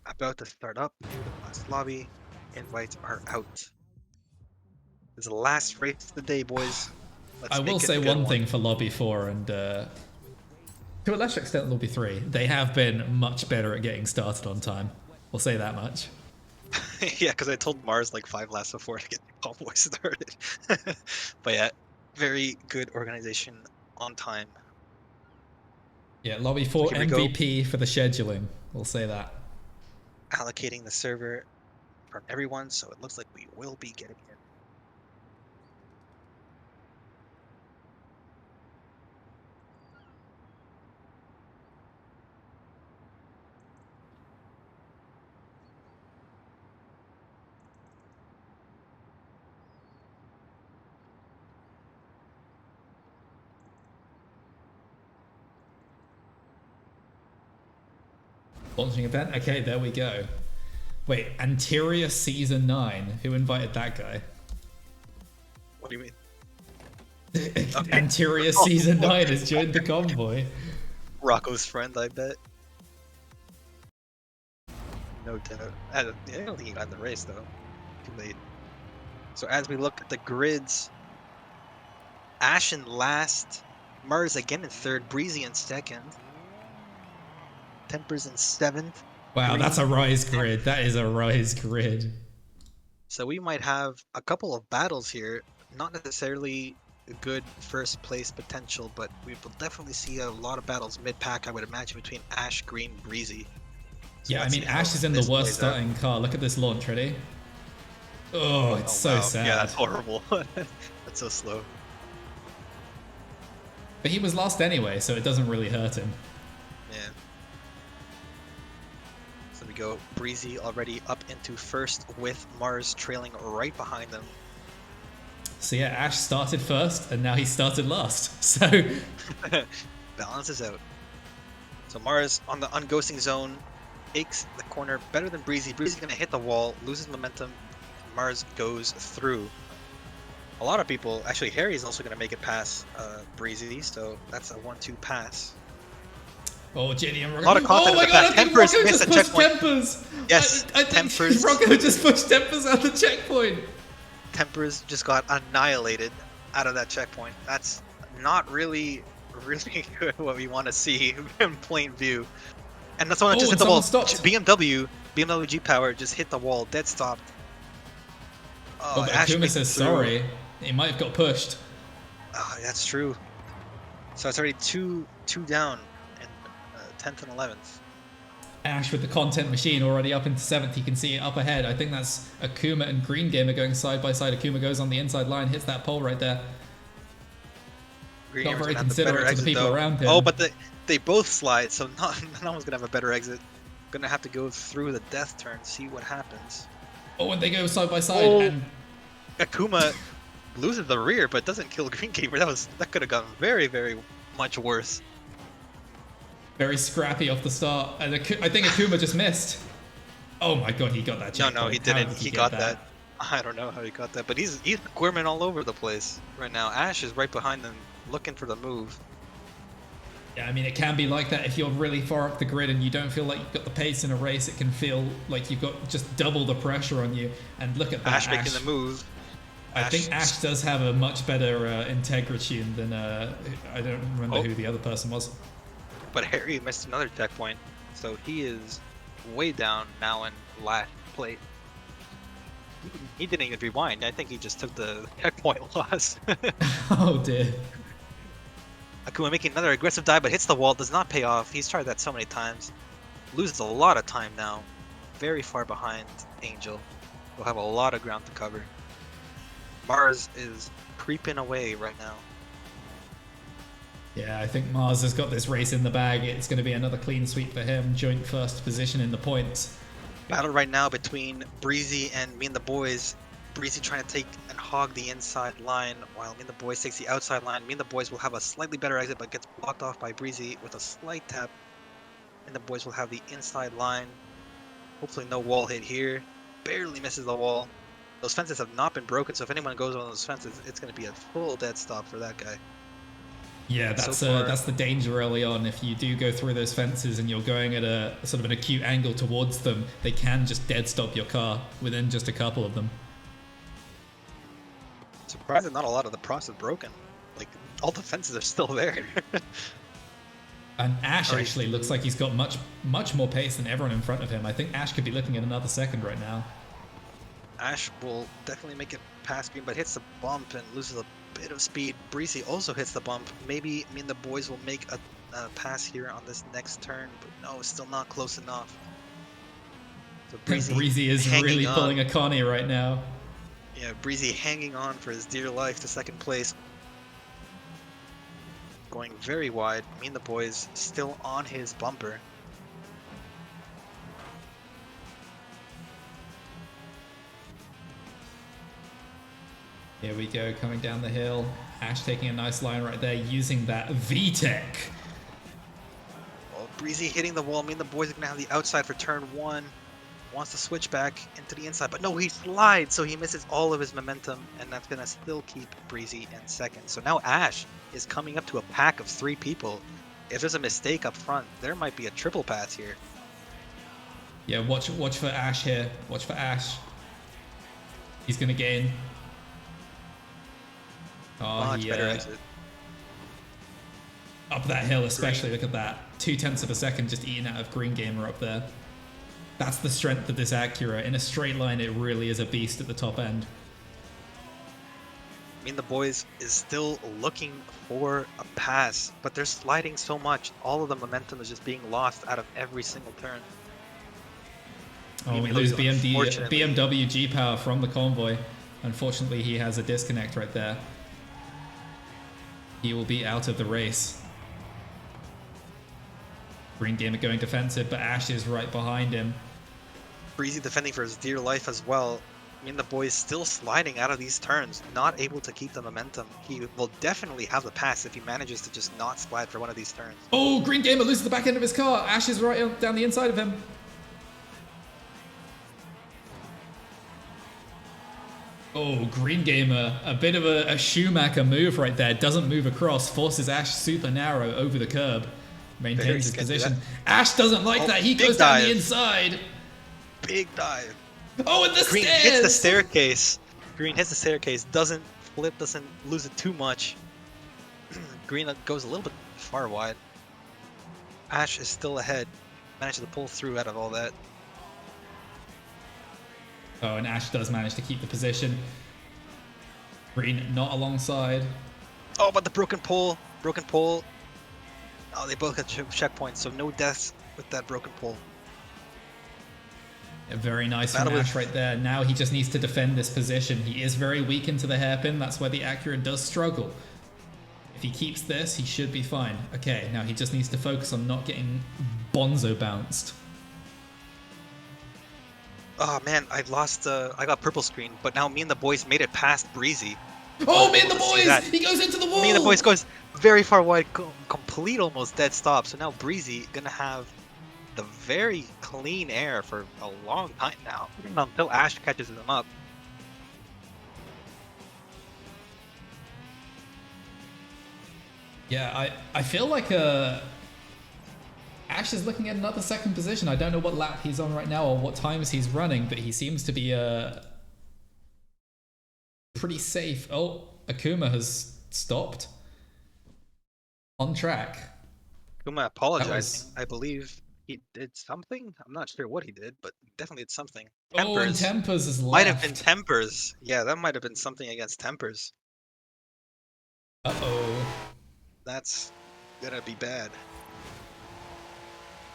B: About to start up. Last lobby. Invites are out. This is the last race of the day, boys.
A: I will say one thing for Lobby 4 and to a lesser extent Lobby 3. They have been much better at getting started on time. We'll say that much.
B: Yeah, because I told Mars like 5 laps before to get the convoy started. But yeah, very good organization on time.
A: Yeah, Lobby 4 MVP for the scheduling. We'll say that.
B: Allocating the server from everyone, so it looks like we will be getting it.
A: Launching event? Okay, there we go. Wait, Anterior Season 9. Who invited that guy?
B: What do you mean?
A: Anterior Season 9 has joined the convoy.
B: Rocco's friend, I bet. No doubt. I don't think he got in the race, though. Too late. So as we look at the grids, Ash in last, Mars again in third, Breezy in second, Tempers in 7th.
A: Wow, that's a rise grid. That is a rise grid.
B: So we might have a couple of battles here. Not necessarily a good first place potential, but we will definitely see a lot of battles mid-pack, I would imagine, between Ash, Green, Breezy. So
A: yeah, I mean, Ash is in the worst starting car. Look at this launch, ready? Oh, it's so sad.
B: Yeah, that's horrible. That's so slow.
A: But he was last anyway, so it doesn't really hurt him.
B: Yeah. So we go Breezy already up into first with Mars trailing right behind them.
A: So yeah, Ash started first and now he started last. So
B: balances out. So Mars on the unghosting zone takes the corner better than Breezy. Breezy's gonna hit the wall, loses momentum. Mars goes through. A lot of people, actually Harry's also gonna make it past Breezy, so that's a 1-2 pass.
A: Oh, Jenny and Rocco.
B: A lot of content
A: oh my
B: in the
A: god,
B: back.
A: I think
B: Tempers
A: Rocco
B: missed
A: just
B: a
A: pushed
B: checkpoint.
A: Tempers.
B: Yes,
A: I think
B: Tempers.
A: Rocco just pushed Tempers out the checkpoint.
B: Tempers just got annihilated out of that checkpoint. That's not really good what we want to see in plain view. And that's the one that just hit the wall. BMW GPOWER just hit the wall, dead stopped.
A: Oh, but Akuma says sorry. He might have got pushed.
B: Oh, that's true. So it's already two down in 10th and 11th.
A: Ash with the content machine already up into 7th. You can see it up ahead. I think that's Akuma and Green Gamer going side by side. Akuma goes on the inside line, hits that pole right there.
B: Green
A: Not
B: Gamer's
A: very
B: gonna have the better
A: considerate to the
B: exit,
A: people
B: though.
A: around him.
B: Oh, but they both slide, so no one's gonna have a better exit. Gonna have to go through the death turn, see what happens.
A: Oh, and they go side by side.
B: Oh.
A: And
B: Akuma loses the rear, but doesn't kill Green Gamer. That could have gotten very, very much worse.
A: very scrappy off the start. And I think Akuma just missed. Oh my god, he got that checkpoint.
B: No, he
A: How
B: didn't.
A: did
B: He
A: get
B: got that. I don't know how he got that, but he's squirming all over the place right now. Ash is right behind them, looking for the move.
A: Yeah, I mean, it can be like that if you're really far up the grid and you don't feel like you've got the pace in a race. It can feel like you've got just double the pressure on you. And look at that,
B: Ash making the move.
A: I think Ash does have a much better integrity than I don't remember who the other person was.
B: But Harry missed another checkpoint, so he is way down now in last place. He didn't even rewind. I think he just took the checkpoint loss.
A: Oh dear.
B: Akuma making another aggressive dive, but hits the wall. Does not pay off. He's tried that so many times. Loses a lot of time now. Very far behind Angel. Will have a lot of ground to cover. Mars is creeping away right now.
A: Yeah, I think Mars has got this race in the bag. It's going to be another clean sweep for him. Joint first position in the points.
B: Battle right now between Breezy and me and the boys. Breezy trying to take and hog the inside line while me and the boys takes the outside line. Me and the boys will have a slightly better exit but gets blocked off by Breezy with a slight tap. And the boys will have the inside line. Hopefully no wall hit here. Barely misses the wall. Those fences have not been broken, so if anyone goes on those fences, it's going to be a full dead stop for that guy.
A: Yeah, that's the danger early on. If you do go through those fences and you're going at a sort of an acute angle towards them, they can just dead stop your car within just a couple of them.
B: Surprising not a lot of the props is broken. Like, all the fences are still there.
A: And Ash actually looks like he's got much more pace than everyone in front of him. I think Ash could be looking at another second right now.
B: Ash will definitely make it past Green, but hits the bump and loses a bit of speed. Breezy also hits the bump. Maybe me and the boys will make a pass here on this next turn, but no, still not close enough. So
A: Breezy is really pulling a Connie right now.
B: Yeah, Breezy hanging on for his dear life to second place. Going very wide. Me and the boys still on his bumper.
A: Here we go, coming down the hill. Ash taking a nice line right there, using that VTEC.
B: Well, Breezy hitting the wall. Me and the boys are going to have the outside for turn 1. Wants to switch back into the inside, but no, he slides, so he misses all of his momentum, and that's going to still keep Breezy in second. So now Ash is coming up to a pack of 3 people. If there's a mistake up front, there might be a triple pass here.
A: Yeah, watch for Ash here. Watch for Ash. He's going to gain. Oh,
B: Much better exit.
A: Up that hill especially, look at that. 0.2 of a second just eating out of Green Gamer up there. That's the strength of this Acura. In a straight line, it really is a beast at the top end.
B: I mean, the boys is still looking for a pass, but they're sliding so much. All of the momentum is just being lost out of every single turn.
A: Oh, we lose BMW GPOWER from the convoy. Unfortunately, he has a disconnect right there. He will be out of the race. Green Gamer going defensive, but Ash is right behind him.
B: Breezy defending for his dear life as well. I mean, the boys still sliding out of these turns, not able to keep the momentum. He will definitely have the pass if he manages to just not slide for one of these turns.
A: Oh, Green Gamer loses the back end of his car. Ash is right down the inside of him. Oh, Green Gamer, a bit of a Schumacher move right there. Doesn't move across, forces Ash super narrow over the curb. Maintains his position. Ash doesn't like that. He goes down the inside.
B: Big dive.
A: Oh, and the
B: Green
A: stairs.
B: hits the staircase. Green hits the staircase. Doesn't flip, doesn't lose it too much. Green goes a little bit far wide. Ash is still ahead. Managed to pull through out of all that.
A: Oh, and Ash does manage to keep the position. Green not alongside.
B: Oh, but the broken pole. Broken pole. Oh, they both got checkpoints, so no deaths with that broken pole.
A: Yeah, very nice from
B: Battle
A: Ash
B: with-
A: right there. Now he just needs to defend this position. He is very weak into the hairpin. That's where the Acura does struggle. If he keeps this, he should be fine. Okay, now he just needs to focus on not getting bonzo bounced.
B: Oh man, I lost. I got purple screen, but now me and the boys made it past Breezy.
A: Oh, me and the
B: See that?
A: boys! He goes into the wall!
B: Me and the boys goes very far wide, complete almost dead stop. So now Breezy gonna have the very clean air for a long time now, until Ash catches him up.
A: Yeah, I feel like Ash is looking at another second position. I don't know what lap he's on right now or what times he's running, but he seems to be pretty safe. Oh, Akuma has stopped. On track.
B: Akuma apologizing. I believe he did something. I'm not sure what he did, but definitely did something.
A: Oh, and Tempers is left.
B: Might have been Tempers. Yeah, that might have been something against Tempers.
A: Uh-oh.
B: That's gonna be bad.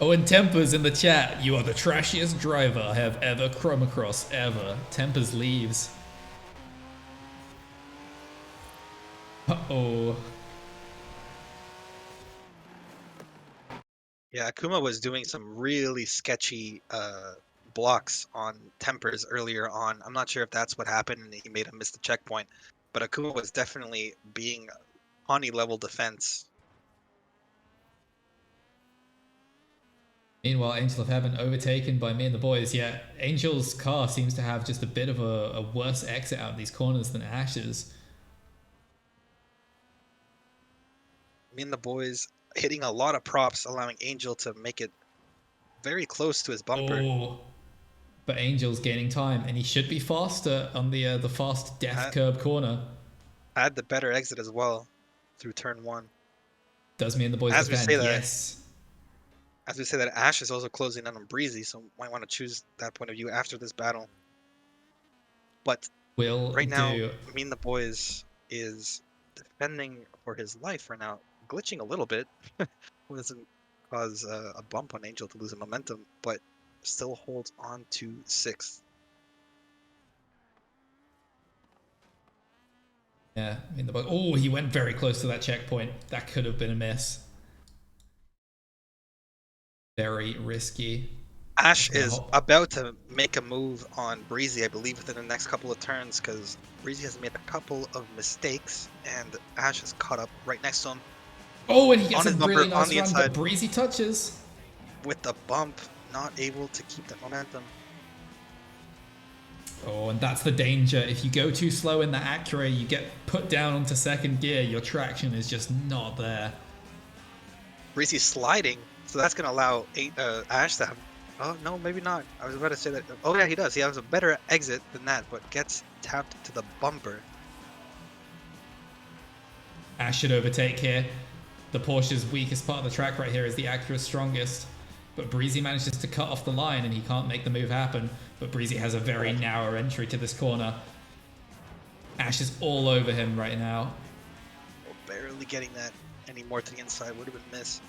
A: Oh, and Tempers in the chat. You are the trashiest driver I have ever come across, ever. Tempers leaves. Uh-oh.
B: Yeah, Akuma was doing some really sketchy blocks on Tempers earlier on. I'm not sure if that's what happened and he made him miss the checkpoint, but Akuma was definitely being Hani level defense.
A: Meanwhile, angelOfHaeven overtaken by me and the boys. Yeah, Angel's car seems to have just a bit of a worse exit out of these corners than Ash's.
B: Me and the boys hitting a lot of props, allowing Angel to make it very close to his bumper.
A: Oh, but Angel's gaining time, and he should be faster on the fast death curb corner.
B: Had the better exit as well through turn 1.
A: Does me and the boys
B: As we
A: defend?
B: say that,
A: Yes.
B: As we say that, Ash is also closing in on Breezy, so might want to choose that point of view after this battle. But right now, me and the boys is defending for his life right now, glitching a little bit. Doesn't cause a bump on Angel to lose a momentum, but still holds on to 6th.
A: Yeah, I mean, oh, he went very close to that checkpoint. That could have been a miss. Very risky.
B: Ash is about to make a move on Breezy, I believe, within the next couple of turns, because Breezy has made a couple of mistakes, and Ash is caught up right next to him.
A: Oh, and he gets
B: on
A: a
B: his
A: really
B: bumper, on
A: nice
B: the
A: run,
B: inside.
A: but Breezy touches.
B: With the bump, not able to keep the momentum.
A: Oh, and that's the danger. If you go too slow in the Acura, you get put down onto second gear. Your traction is just not there.
B: Breezy's sliding, so that's going to allow Ash to have... Oh, no, maybe not. I was about to say that... Oh, yeah, he does. He has a better exit than that, but gets tapped to the bumper.
A: Ash should overtake here. The Porsche's weakest part of the track right here is the Acura's strongest. But Breezy manages to cut off the line and he can't make the move happen. But Breezy has a very narrow entry to this corner. Ash is all over him right now.
B: Oh, barely getting that any more to the inside. Would have been miss.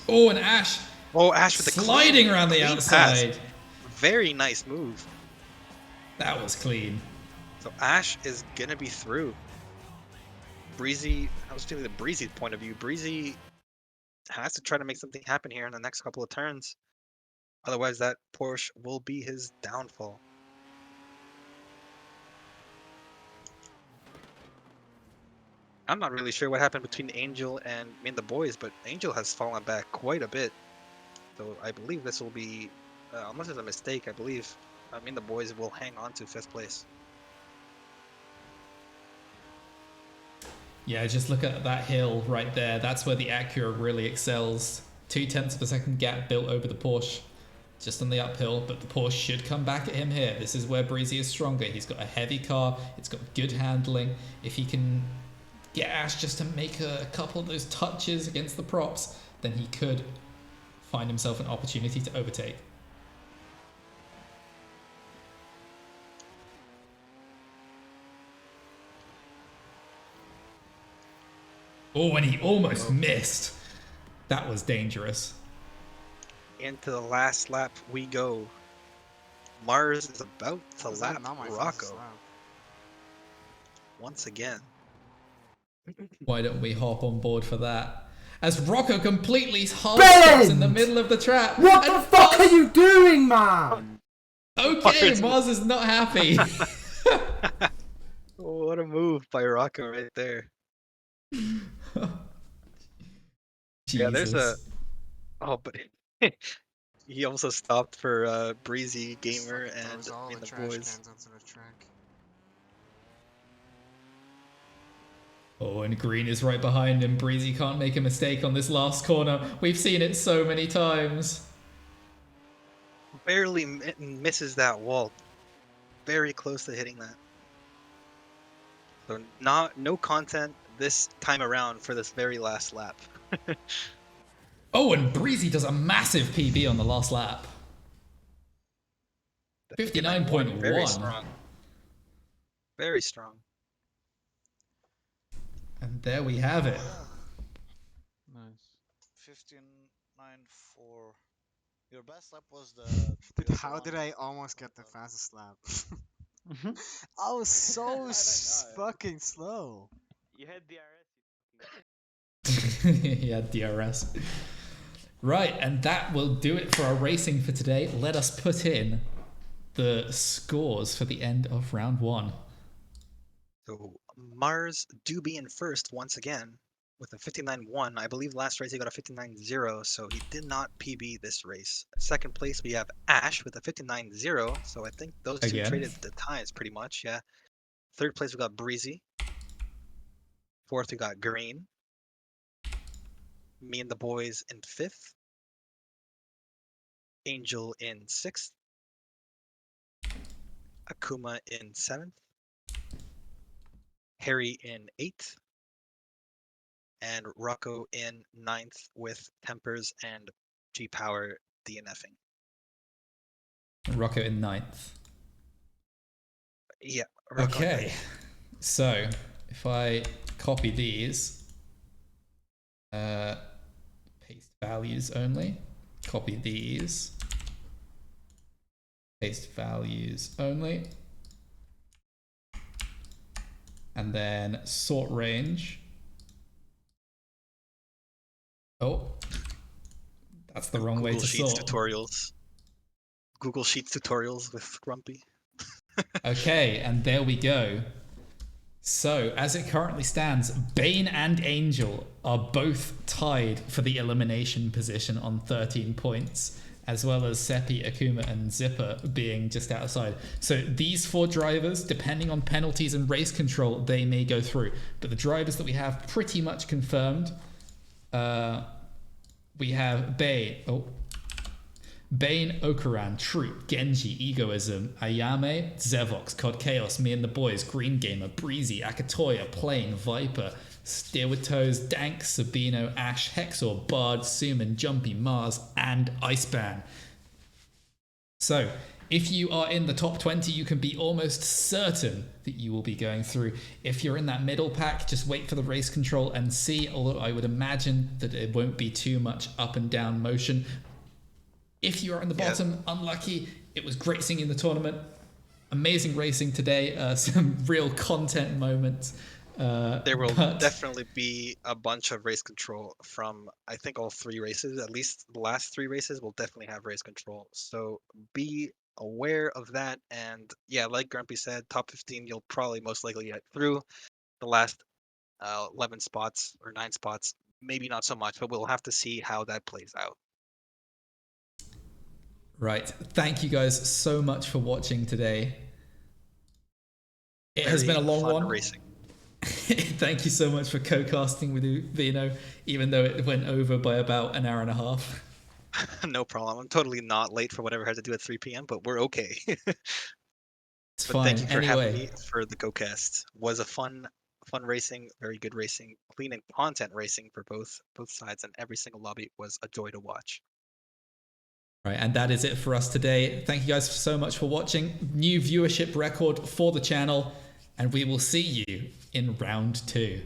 A: Oh, and Ash.
B: Oh, Ash with the
A: sliding around the outside.
B: Pass. Very nice move.
A: That was clean.
B: So Ash is going to be through. Breezy, I was feeling the Breezy point of view. Breezy has to try to make something happen here in the next couple of turns. Otherwise, that Porsche will be his downfall. I'm not really sure what happened between Angel and me and the boys, but Angel has fallen back quite a bit. So I believe this will be, unless it's a mistake, I believe me and the boys will hang on to 5th place.
A: Yeah, just look at that hill right there. That's where the Acura really excels. 0.2 of a second gap built over the Porsche. Just on the uphill, but the Porsche should come back at him here. This is where Breezy is stronger. He's got a heavy car. It's got good handling. If he can get Ash just to make a couple of those touches against the props, then he could find himself an opportunity to overtake. Oh, and he almost missed. That was dangerous.
B: Into the last lap we go. Mars is about to
K: Is that
B: lap
K: not my
B: Rocco
K: fastest lap?
B: once again.
A: Why don't we hop on board for that? As Rocco completely hard stops in the middle of the trap.
L: What the fuck are you doing, man?
A: Okay, Mars is not happy.
B: What a move by Rocco right there. Yeah, there's a... Oh, but he also stopped for Breezy Gamer and the boys.
A: Oh, and Green is right behind him. Breezy can't make a mistake on this last corner. We've seen it so many times.
B: Barely misses that wall. Very close to hitting that. So no content this time around for this very last lap.
A: Oh, and Breezy does a massive PB on the last lap. 59.1.
B: Very strong. Very strong.
A: And there we have it.
D: Nice.
F: 15.94. Your best lap was the...
K: Dude, how did I almost get the fastest lap? I was so fucking slow.
G: You had DRS.
A: He had DRS. Right, and that will do it for our racing for today. Let us put in the scores for the end of round 1.
B: So Mars do be in first once again with a 59.1. I believe last race he got a 59.0, so he did not PB this race. Second place we have Ash with a 59.0, so I think those two traded the times pretty much, yeah. Third place we got Breezy. Fourth we got Green. Me and the boys in 5th. Angel in 6th. Akuma in 7th. Harry in 8th. And Rocco in 9th with Tempers and G-Power DNFing.
A: Rocco in 9th.
B: Yeah. Rocco
A: okay. So if I copy these, paste values only, copy these, paste values only, and then sort range. Oh, that's the wrong way to sort.
B: Tutorials. Google Sheets tutorials with Grumpy.
A: Okay, and there we go. So, as it currently stands, Bane and Angel are both tied for the elimination position on 13 points, as well as Seppi, Akuma, and Zipper being just outside. So these 4 drivers, depending on penalties and race control, they may go through. But the drivers that we have pretty much confirmed, we have Bane, Oakaran, Troot, Genji, Egoism, Ayame, ZyeVOX, CODCAOS, Me and the Boys, Green Gamer, Breezy, Akatoyaa, Plane, Viper, Steer with Toes, Dank, Sabino, Ash, Hexor, Bard, Suimin, Jumpy, Mars, and ICEBAN. So, if you are in the top 20, you can be almost certain that you will be going through. If you're in that middle pack, just wait for the race control and see, although I would imagine that it won't be too much up and down motion. If you are in the bottom, unlucky. It was great seeing you in the tournament. Amazing racing today. Some real content moments.
B: There will definitely be a bunch of race control from, I think, all 3 races. At least the last 3 races will definitely have race control. So be aware of that. And yeah, like Grumpy said, top 15, you'll probably most likely get through. The last 11 spots or 9 spots, maybe not so much, but we'll have to see how that plays out.
A: Right. Thank you guys so much for watching today. It has been a long one.
B: Racing.
A: Thank you so much for co-casting with Vino, even though it went over by about an hour and a half.
B: No problem. I'm totally not late for whatever I had to do at 3 p.m., but we're okay.
A: It's fine.
B: Thank you for having me for the GoCast. Was a fun racing, very good racing, clean and content racing for both sides, and every single lobby was a joy to watch.
A: Right, and that is it for us today. Thank you guys so much for watching. New viewership record for the channel, and we will see you in round 2.